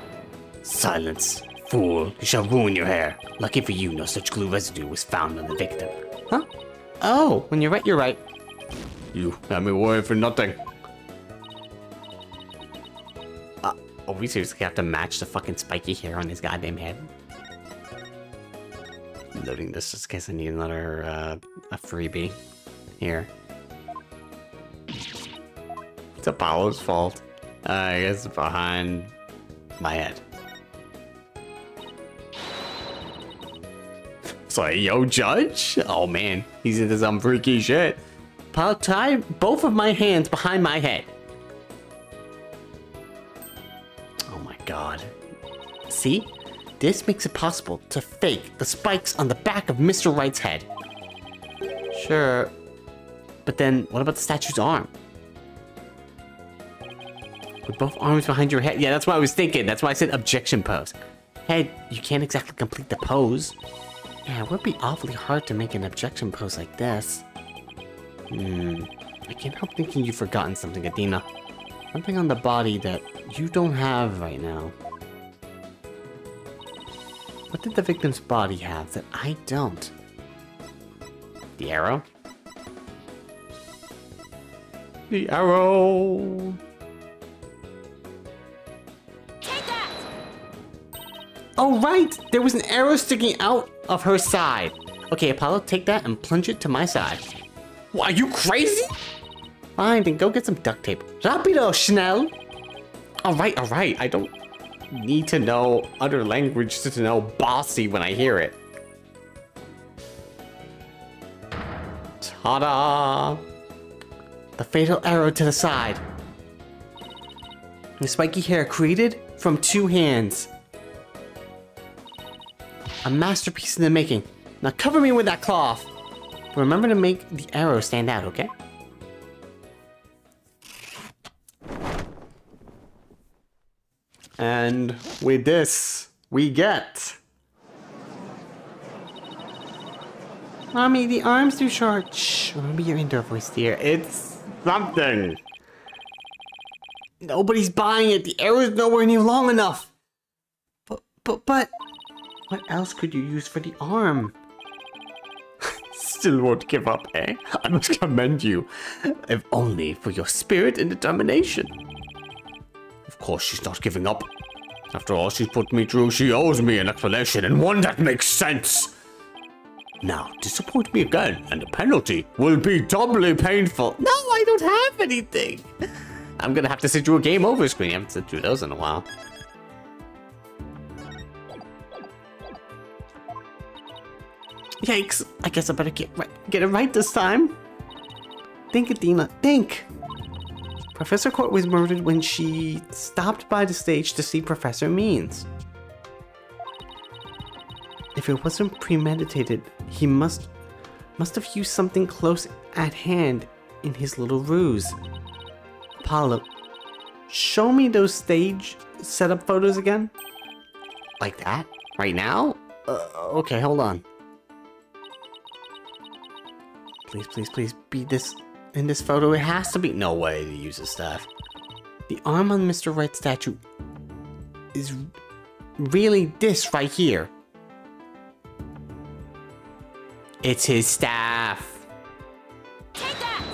Silence, fool. You shall ruin your hair. Lucky for you, no such glue residue was found on the victim. Huh? Oh, when you're right, you're right. You had me worried for nothing. Oh, we seriously have to match the fucking spiky hair on his goddamn head? Loading this just in case I need another, a freebie. Here. It's Apollo's fault. I guess behind my head. It's like, yo, Judge? Oh man, he's into some freaky shit. Apollo, tie both of my hands behind my head. Oh my god. See? This makes it possible to fake the spikes on the back of Mr. Wright's head. Sure. But then, what about the statue's arm? With both arms behind your head? Yeah, that's what I was thinking. That's why I said objection pose. Head, you can't exactly complete the pose. Yeah, it would be awfully hard to make an objection pose like this. I can't help thinking you've forgotten something, Athena. Something on the body that you don't have right now. What did the victim's body have that I don't? The arrow? The arrow. Take that! Oh, right! There was an arrow sticking out of her side. Okay, Apollo, take that and plunge it to my side. What, are you crazy? Fine, then go get some duct tape. Rapido, Schnell! Alright, I don't need to know other language to know bossy when I hear it. Ta-da! The fatal arrow to the side. The spiky hair created from 2 hands. A masterpiece in the making. Now cover me with that cloth. But remember to make the arrow stand out, okay? And with this, we get... Mommy, the arm's too short. Shh, remember your indoor voice, dear. It's something. Nobody's buying it. The arrow's nowhere near long enough. But... What else could you use for the arm? Still won't give up, eh? I must commend you. If only for your spirit and determination. Of course she's not giving up. After all she's put me through, she owes me an explanation, and one that makes sense. Now, disappoint me again, and the penalty will be doubly painful. No, I don't have anything. I'm gonna have to sit through a game over screen. I haven't sit through those in a while. Yikes, I guess I better get it right this time. Think, Athena, think. Professor Court was murdered when she stopped by the stage to see Professor Means. If it wasn't premeditated, he must have used something close at hand in his little ruse. Apollo, show me those stage setup photos again. Like that? Right now? Okay, hold on. Please, be this in this photo. It has to be. No way to use this stuff. The arm on Mr. Wright's statue is really this right here. It's his staff. Take that!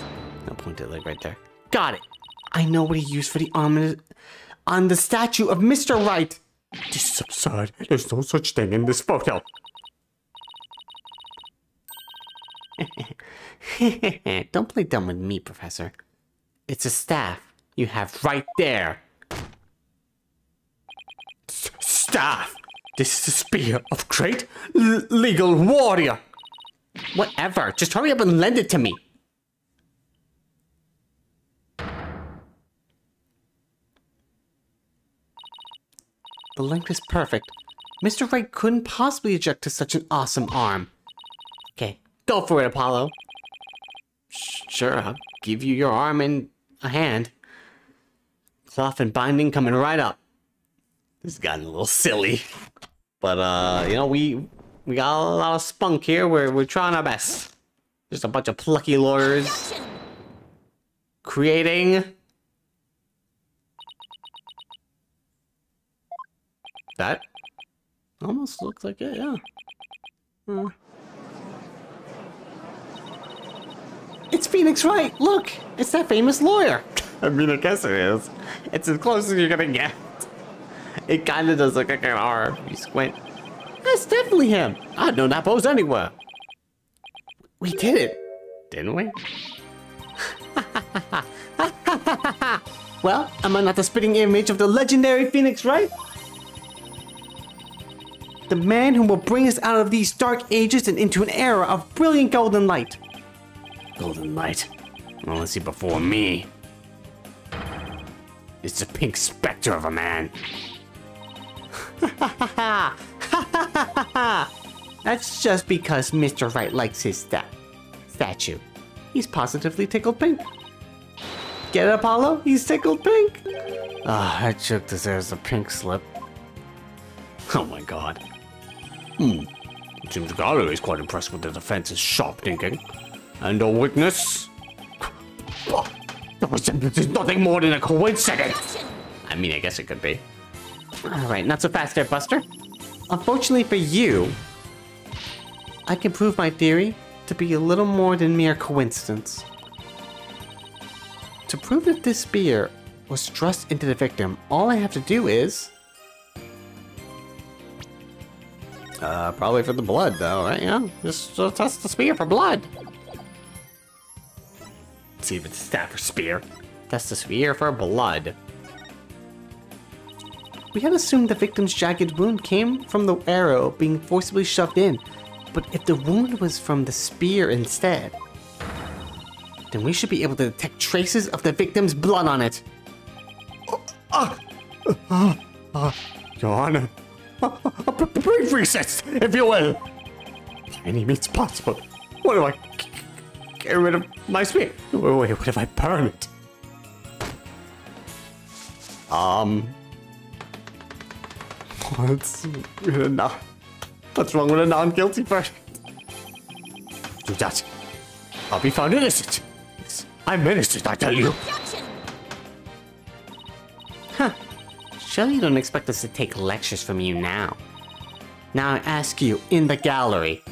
I'll point it like right there. Got it. I know what he used for the arm on the statue of Mr. Wright. This is absurd. There's no such thing in this photo. Don't play dumb with me, Professor. It's a staff you have right there. Staff! This is a spear of great legal warrior. Whatever. Just hurry up and lend it to me. The length is perfect. Mr. Wright couldn't possibly object to such an awesome arm. Okay, go for it, Apollo. Sure, I'll give you your arm and a hand. Cloth and binding coming right up. This has gotten a little silly. But, you know, we got a lot of spunk here. We're trying our best. Just a bunch of plucky lawyers creating That almost looks like it, yeah. It's Phoenix Wright! Look! It's that famous lawyer! I mean, I guess it is. It's as close as you're gonna get. It kind of does look like an R if you squint. That's definitely him! I'd known that pose anywhere. We did it! Didn't we? Well, am I not the spitting image of the legendary Phoenix Wright? The man who will bring us out of these dark ages and into an era of brilliant golden light. Golden light. Well, let's see, before me. It's a pink specter of a man. That's just because Mr. Wright likes his statue. He's positively tickled pink. Get it, Apollo? He's tickled pink. Ah, that joke deserves a pink slip. Oh my god. It seems the gallery is quite impressed with the defense's sharp thinking. And a witness? There's nothing more than a coincidence! I mean, I guess it could be. Alright, not so fast there, Buster. Unfortunately for you, I can prove my theory to be a little more than mere coincidence. To prove that this spear was thrust into the victim, all I have to do is... Probably for the blood, though, right? Yeah, just test the spear for blood. See if it's staff or spear. Test the spear for blood. We had assumed the victim's jagged wound came from the arrow being forcibly shoved in, but if the wound was from the spear instead, then we should be able to detect traces of the victim's blood on it. Your Honor. Brief recess, if you will. By any means possible. What do I get rid of my spear? Wait, what if I burn it? What's wrong with a non-guilty verdict? Do that. I'll be found innocent. Yes, I'm innocent, I tell you. Huh. Surely you don't expect us to take lectures from you now. Now I ask you, in the gallery,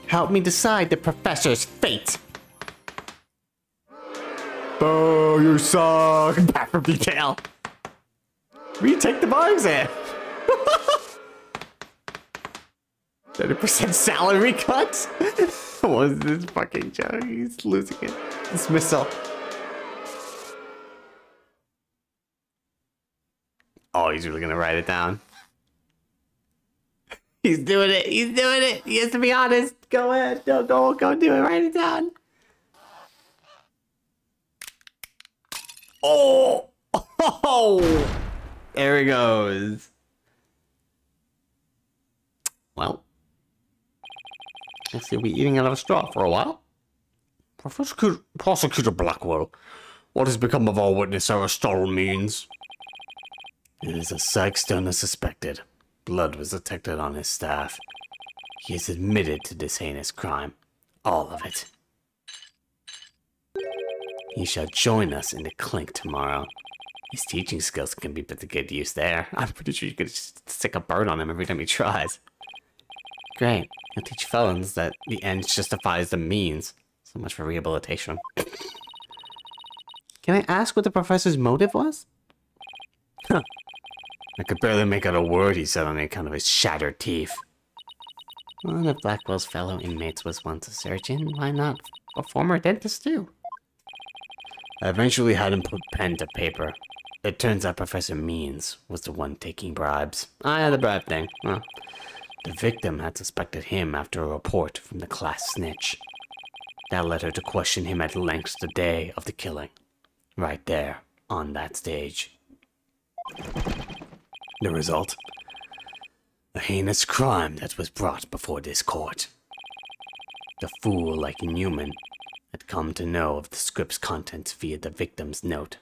help me decide the professor's fate. Oh, you suck. Back from detail. Retake the bar exam. 30% salary cuts? What is this fucking joke? He's losing it. Dismissal. Oh, he's really gonna write it down. He's doing it. He's doing it. He has to be honest. Go ahead. Go do it. Write it down. Oh! Oh! There he goes. Well, I see we eating out of a straw for a while. Prosecutor Blackwell, what has become of our witness Aristotle Means? It is as Sykestone as suspected. Blood was detected on his staff. He has admitted to this heinous crime. All of it. He shall join us in the clink tomorrow. His teaching skills can be put to good use there. I'm pretty sure you could just stick a bird on him every time he tries. Great. He'll teach felons that the end justifies the means. So much for rehabilitation. Can I ask what the professor's motive was? Huh. I could barely make out a word he said on account of his shattered teeth. One of Blackwell's fellow inmates was once a surgeon. Why not a former dentist too? I eventually had him put pen to paper. It turns out Professor Means was the one taking bribes. Ah, yeah, the bribe thing. Huh. The victim had suspected him after a report from the class snitch. That led her to question him at length the day of the killing. Right there, on that stage. The result? A heinous crime that was brought before this court. The fool, like Newman, had come to know of the script's contents via the victim's note.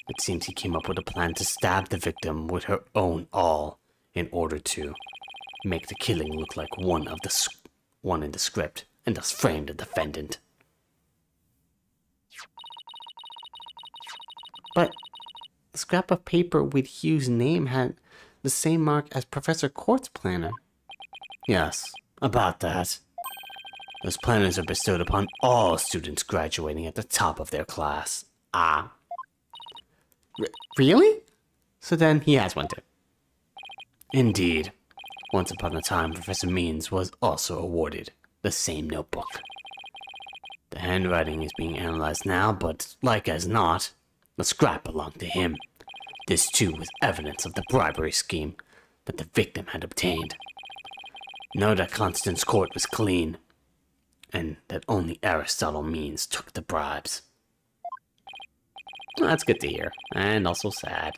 It seems he came up with a plan to stab the victim with her own awl in order to make the killing look like one in the script, and thus frame the defendant. But the scrap of paper with Hugh's name had the same mark as Professor Court's planner. Yes, about that. Those planners are bestowed upon all students graduating at the top of their class. Ah. Really? So then he has one too. Indeed. Once upon a time, Professor Means was also awarded the same notebook. The handwriting is being analyzed now, but like as not, the scrap belonged to him. This too was evidence of the bribery scheme that the victim had obtained. Know that Constance Court was clean, and that only Aristotle Means took the bribes. That's good to hear, and also sad.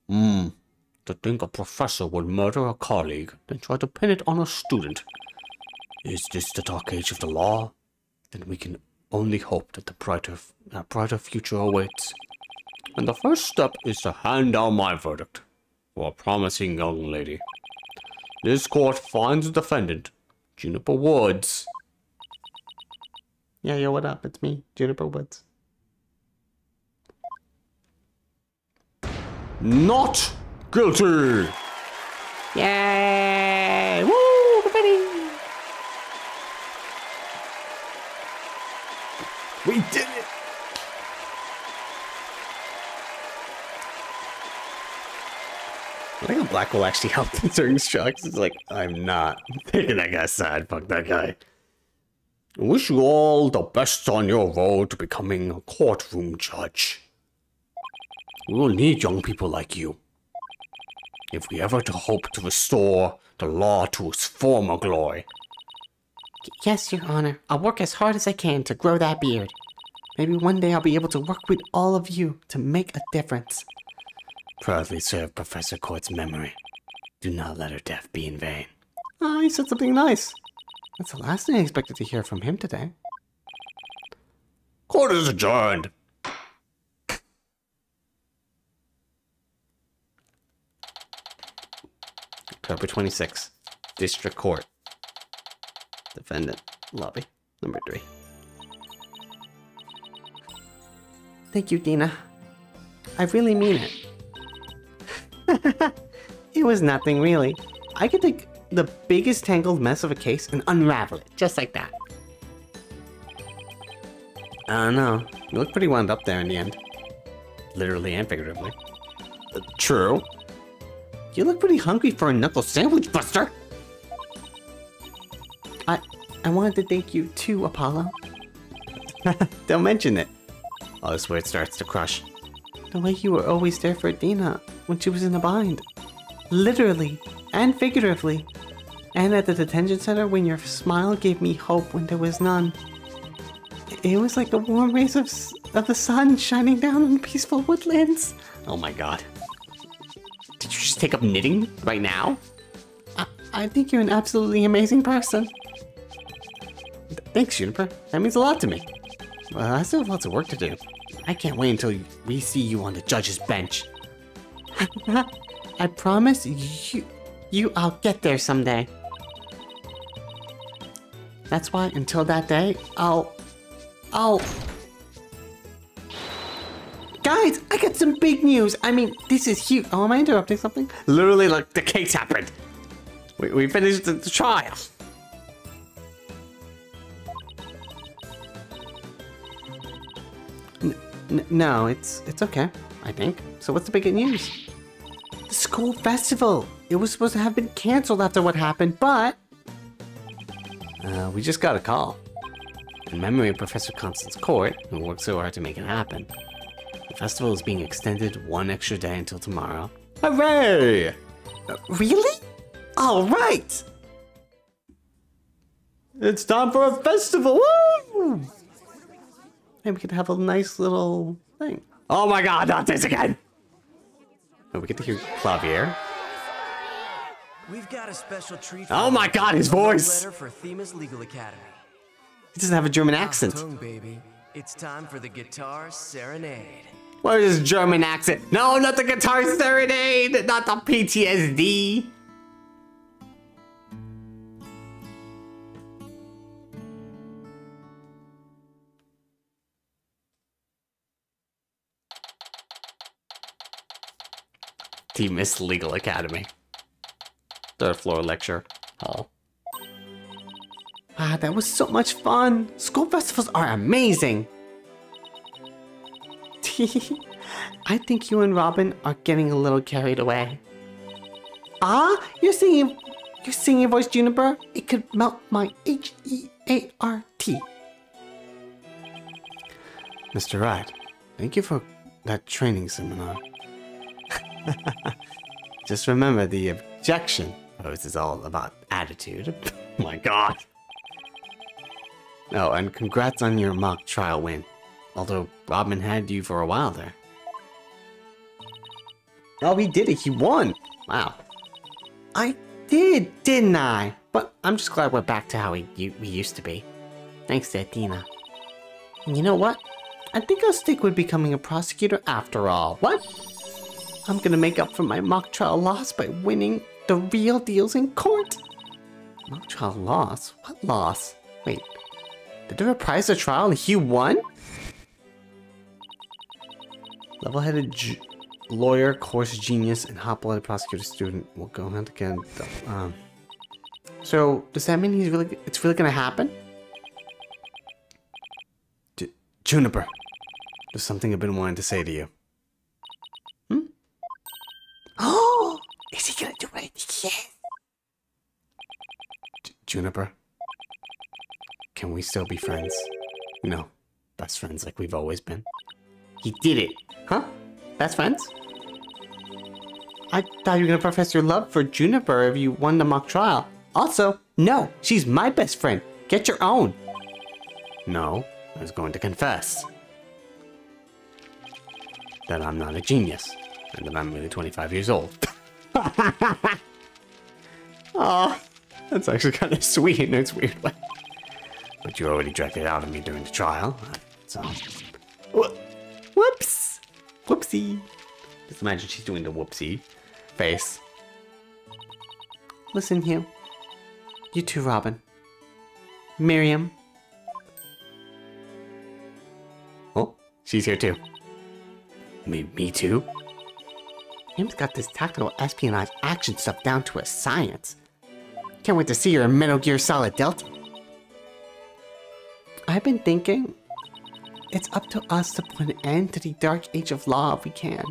To think a professor would murder a colleague, then try to pin it on a student. Is this the dark age of the law? Then we can only hope that a brighter future awaits. And the first step is to hand down my verdict for a promising young lady. This court finds the defendant, Juniper Woods. Yeah, yo, what up? It's me, Juniper Woods. Not guilty! Yay! Woo! Confetti! We did it! I think a black will actually help in certain strokes. It's like, I'm not taking that guy's side. Fuck that guy. I wish you all the best on your road to becoming a courtroom judge. We will need young people like you if we ever to hope to restore the law to its former glory. Yes, Your Honor. I'll work as hard as I can to grow that beard. Maybe one day I'll be able to work with all of you to make a difference. Proudly serve Professor Court's memory. Do not let her death be in vain. Oh, he said something nice. That's the last thing I expected to hear from him today. Court is adjourned. October 26th. District Court. Defendant. Lobby. Number 3. Thank you, Dina. I really mean it. It was nothing, really. I could take the biggest tangled mess of a case and unravel it, just like that. I don't know. You look pretty wound up there in the end. Literally and figuratively. True. You look pretty hungry for a knuckle sandwich, Buster! I wanted to thank you too, Apollo. Don't mention it. Oh, this is where it starts to crush. The way you were always there for Dina when she was in a bind. Literally and figuratively. And at the detention center when your smile gave me hope when there was none. It was like the warm rays of the sun shining down on peaceful woodlands. Oh my god. Did you just take up knitting right now? I think you're an absolutely amazing person. Thanks, Juniper. That means a lot to me. Well, I still have lots of work to do. I can't wait until we see you on the judge's bench. I promise I'll get there someday. That's why until that day, I'll... Guys, I got some big news. I mean, this is huge. Oh, am I interrupting something? Literally, like, the case happened. We finished the trial. No, it's okay, I think. So what's the big news? The school festival. It was supposed to have been canceled after what happened, but... we just got a call. In memory of Professor Constance Court, who worked so hard to make it happen. The festival is being extended one extra day until tomorrow. Hooray! Really? All right! It's time for a festival! Woo! And we could have a nice little thing. Oh my god, not this again! Oh, we get to hear Clavier. We've got a special treat. Oh my god, his voice! Letter for Themis Legal Academy. He doesn't have a German accent. Achtung, baby. It's time for the guitar serenade. What is his German accent? No, not the guitar serenade! Not the PTSD! Miss Legal Academy. Third floor lecture hall. Ah, that was so much fun. School festivals are amazing. I think you and Robin are getting a little carried away. Ah, you're singing your voice, Juniper. It could melt my H-E-A-R-T. Mr. Wright, thank you for that training seminar. Just remember the objection pose is all about attitude. Oh my god. Oh, and congrats on your mock trial win. Although Robin had you for a while there. Oh, he did it. He won. Wow. I did, didn't I? But I'm just glad we're back to how we used to be. Thanks to Athena. And you know what? I think I'll stick with becoming a prosecutor after all. What? I'm gonna make up for my mock trial loss by winning the real deals in court. Mock trial loss? What loss? Wait. Did they reprise the trial and he won? Level-headed lawyer, course genius, and hot-blooded prosecutor student will go hand again. So does that mean it's really gonna happen? Juniper, there's something I've been wanting to say to you. Hmm? Oh, is he gonna do it? Yes. Juniper, can we still be friends? You know, best friends like we've always been. He did it. Huh? Best friends? I thought you were gonna profess your love for Juniper if you won the mock trial. Also, no, she's my best friend. Get your own. No, I was going to confess that I'm not a genius and that I'm really 25 years old. Aw, that's actually kind of sweet in its weird way. But you already dragged it out of me during the trial, so... Whoops! Whoopsie! Just imagine she's doing the whoopsie face. Listen, Hugh. You too, Robin. Miriam. Oh, she's here too. Me too? Miriam's got this tactical espionage action stuff down to a science. Can't wait to see her in Metal Gear Solid Delta. I've been thinking, it's up to us to put an end to the dark age of law if we can.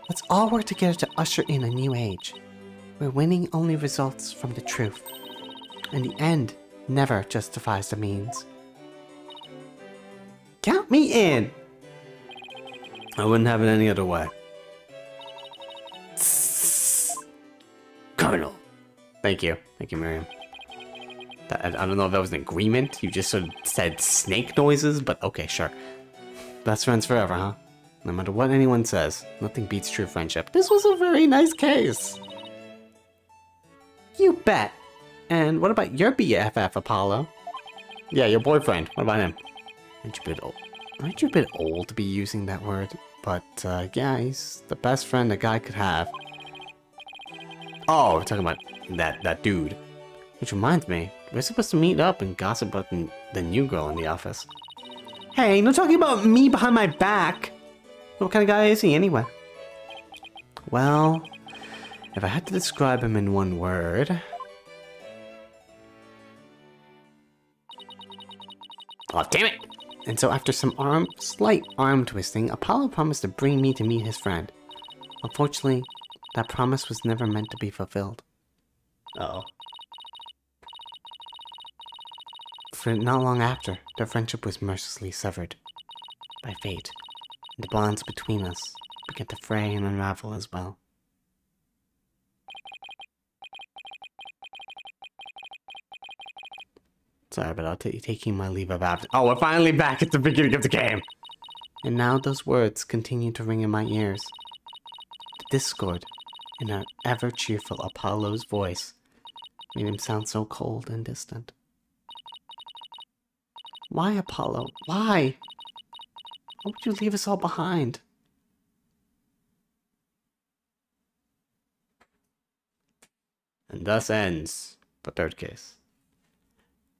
Let's all work together to usher in a new age, where winning only results from the truth, and the end never justifies the means. Count me in! I wouldn't have it any other way. Colonel. Thank you, Miriam. I don't know if that was an agreement. You just sort of said snake noises, but okay, sure. Best friends forever, huh? No matter what anyone says, nothing beats true friendship. This was a very nice case. You bet. And what about your BFF, Apollo? Yeah, your boyfriend. What about him? Aren't you a bit old to be using that word? But, yeah, he's the best friend a guy could have. Oh, we're talking about that dude. Which reminds me, we're supposed to meet up and gossip about the new girl in the office. Hey, no talking about me behind my back. What kind of guy is he anyway? Well, if I had to describe him in one word... Oh, damn it! And so after some slight arm twisting, Apollo promised to bring me to meet his friend. Unfortunately, that promise was never meant to be fulfilled. Uh-oh. For not long after, their friendship was mercilessly severed by fate, and the bonds between us began to fray and unravel as well. Sorry, but I'll taking my leave of absence. Oh, we're finally back at the beginning of the game! And now those words continue to ring in my ears. The discord in our ever-cheerful Apollo's voice made him sound so cold and distant. Why, Apollo? Why? Why would you leave us all behind? And thus ends the third case.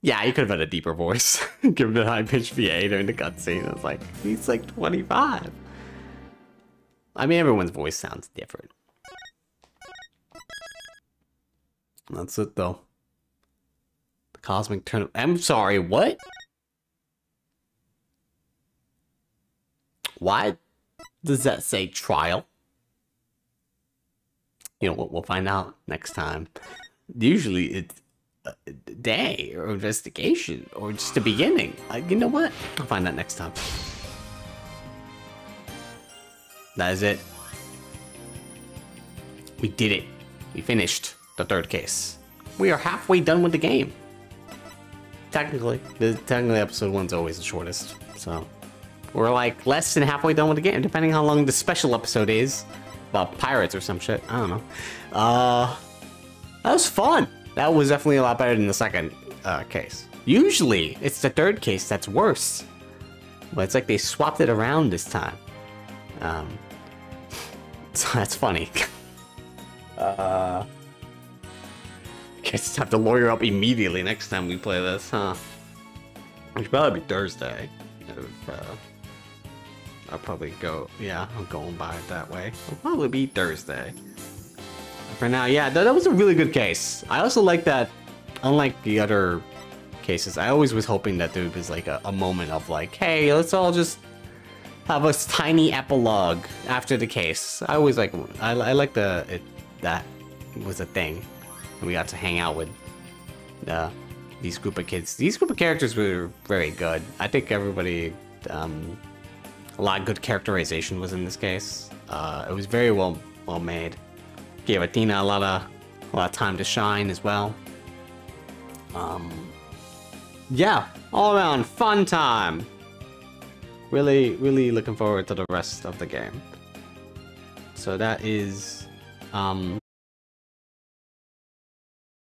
Yeah, you could have had a deeper voice. Give him a high-pitched VA during the cutscene. It's like, he's like 25. I mean, everyone's voice sounds different. That's it, though. The Cosmic Tournament. I'm sorry, what? Why does that say trial? You know what? We'll find out next time. Usually it's a day or investigation or just a beginning. You know what? I'll find out next time. That is it. We did it. We finished the third case. We are halfway done with the game. Technically episode 1's always the shortest, so we're like less than halfway done with the game, depending how long the special episode is about pirates or some shit. I don't know. That was fun. That was definitely a lot better than the second case. Usually it's the third case that's worse, but it's like they swapped it around this time. So that's funny. Guess have to lawyer up immediately next time we play this, huh? It should probably be Thursday. I'll probably go, yeah, I'm going by it that way. It'll probably be Thursday. For now, yeah, that was a really good case. I also like that, unlike the other cases, I always was hoping that there was like a moment of like, hey, let's all just have a tiny epilogue after the case. I always like, I like that was a thing. We got to hang out with these group of kids. These group of characters were very good. I think everybody, a lot of good characterization was in this case. It was very well made. Gave Athena a lot of time to shine as well. Yeah, all around fun time. Really looking forward to the rest of the game. So that is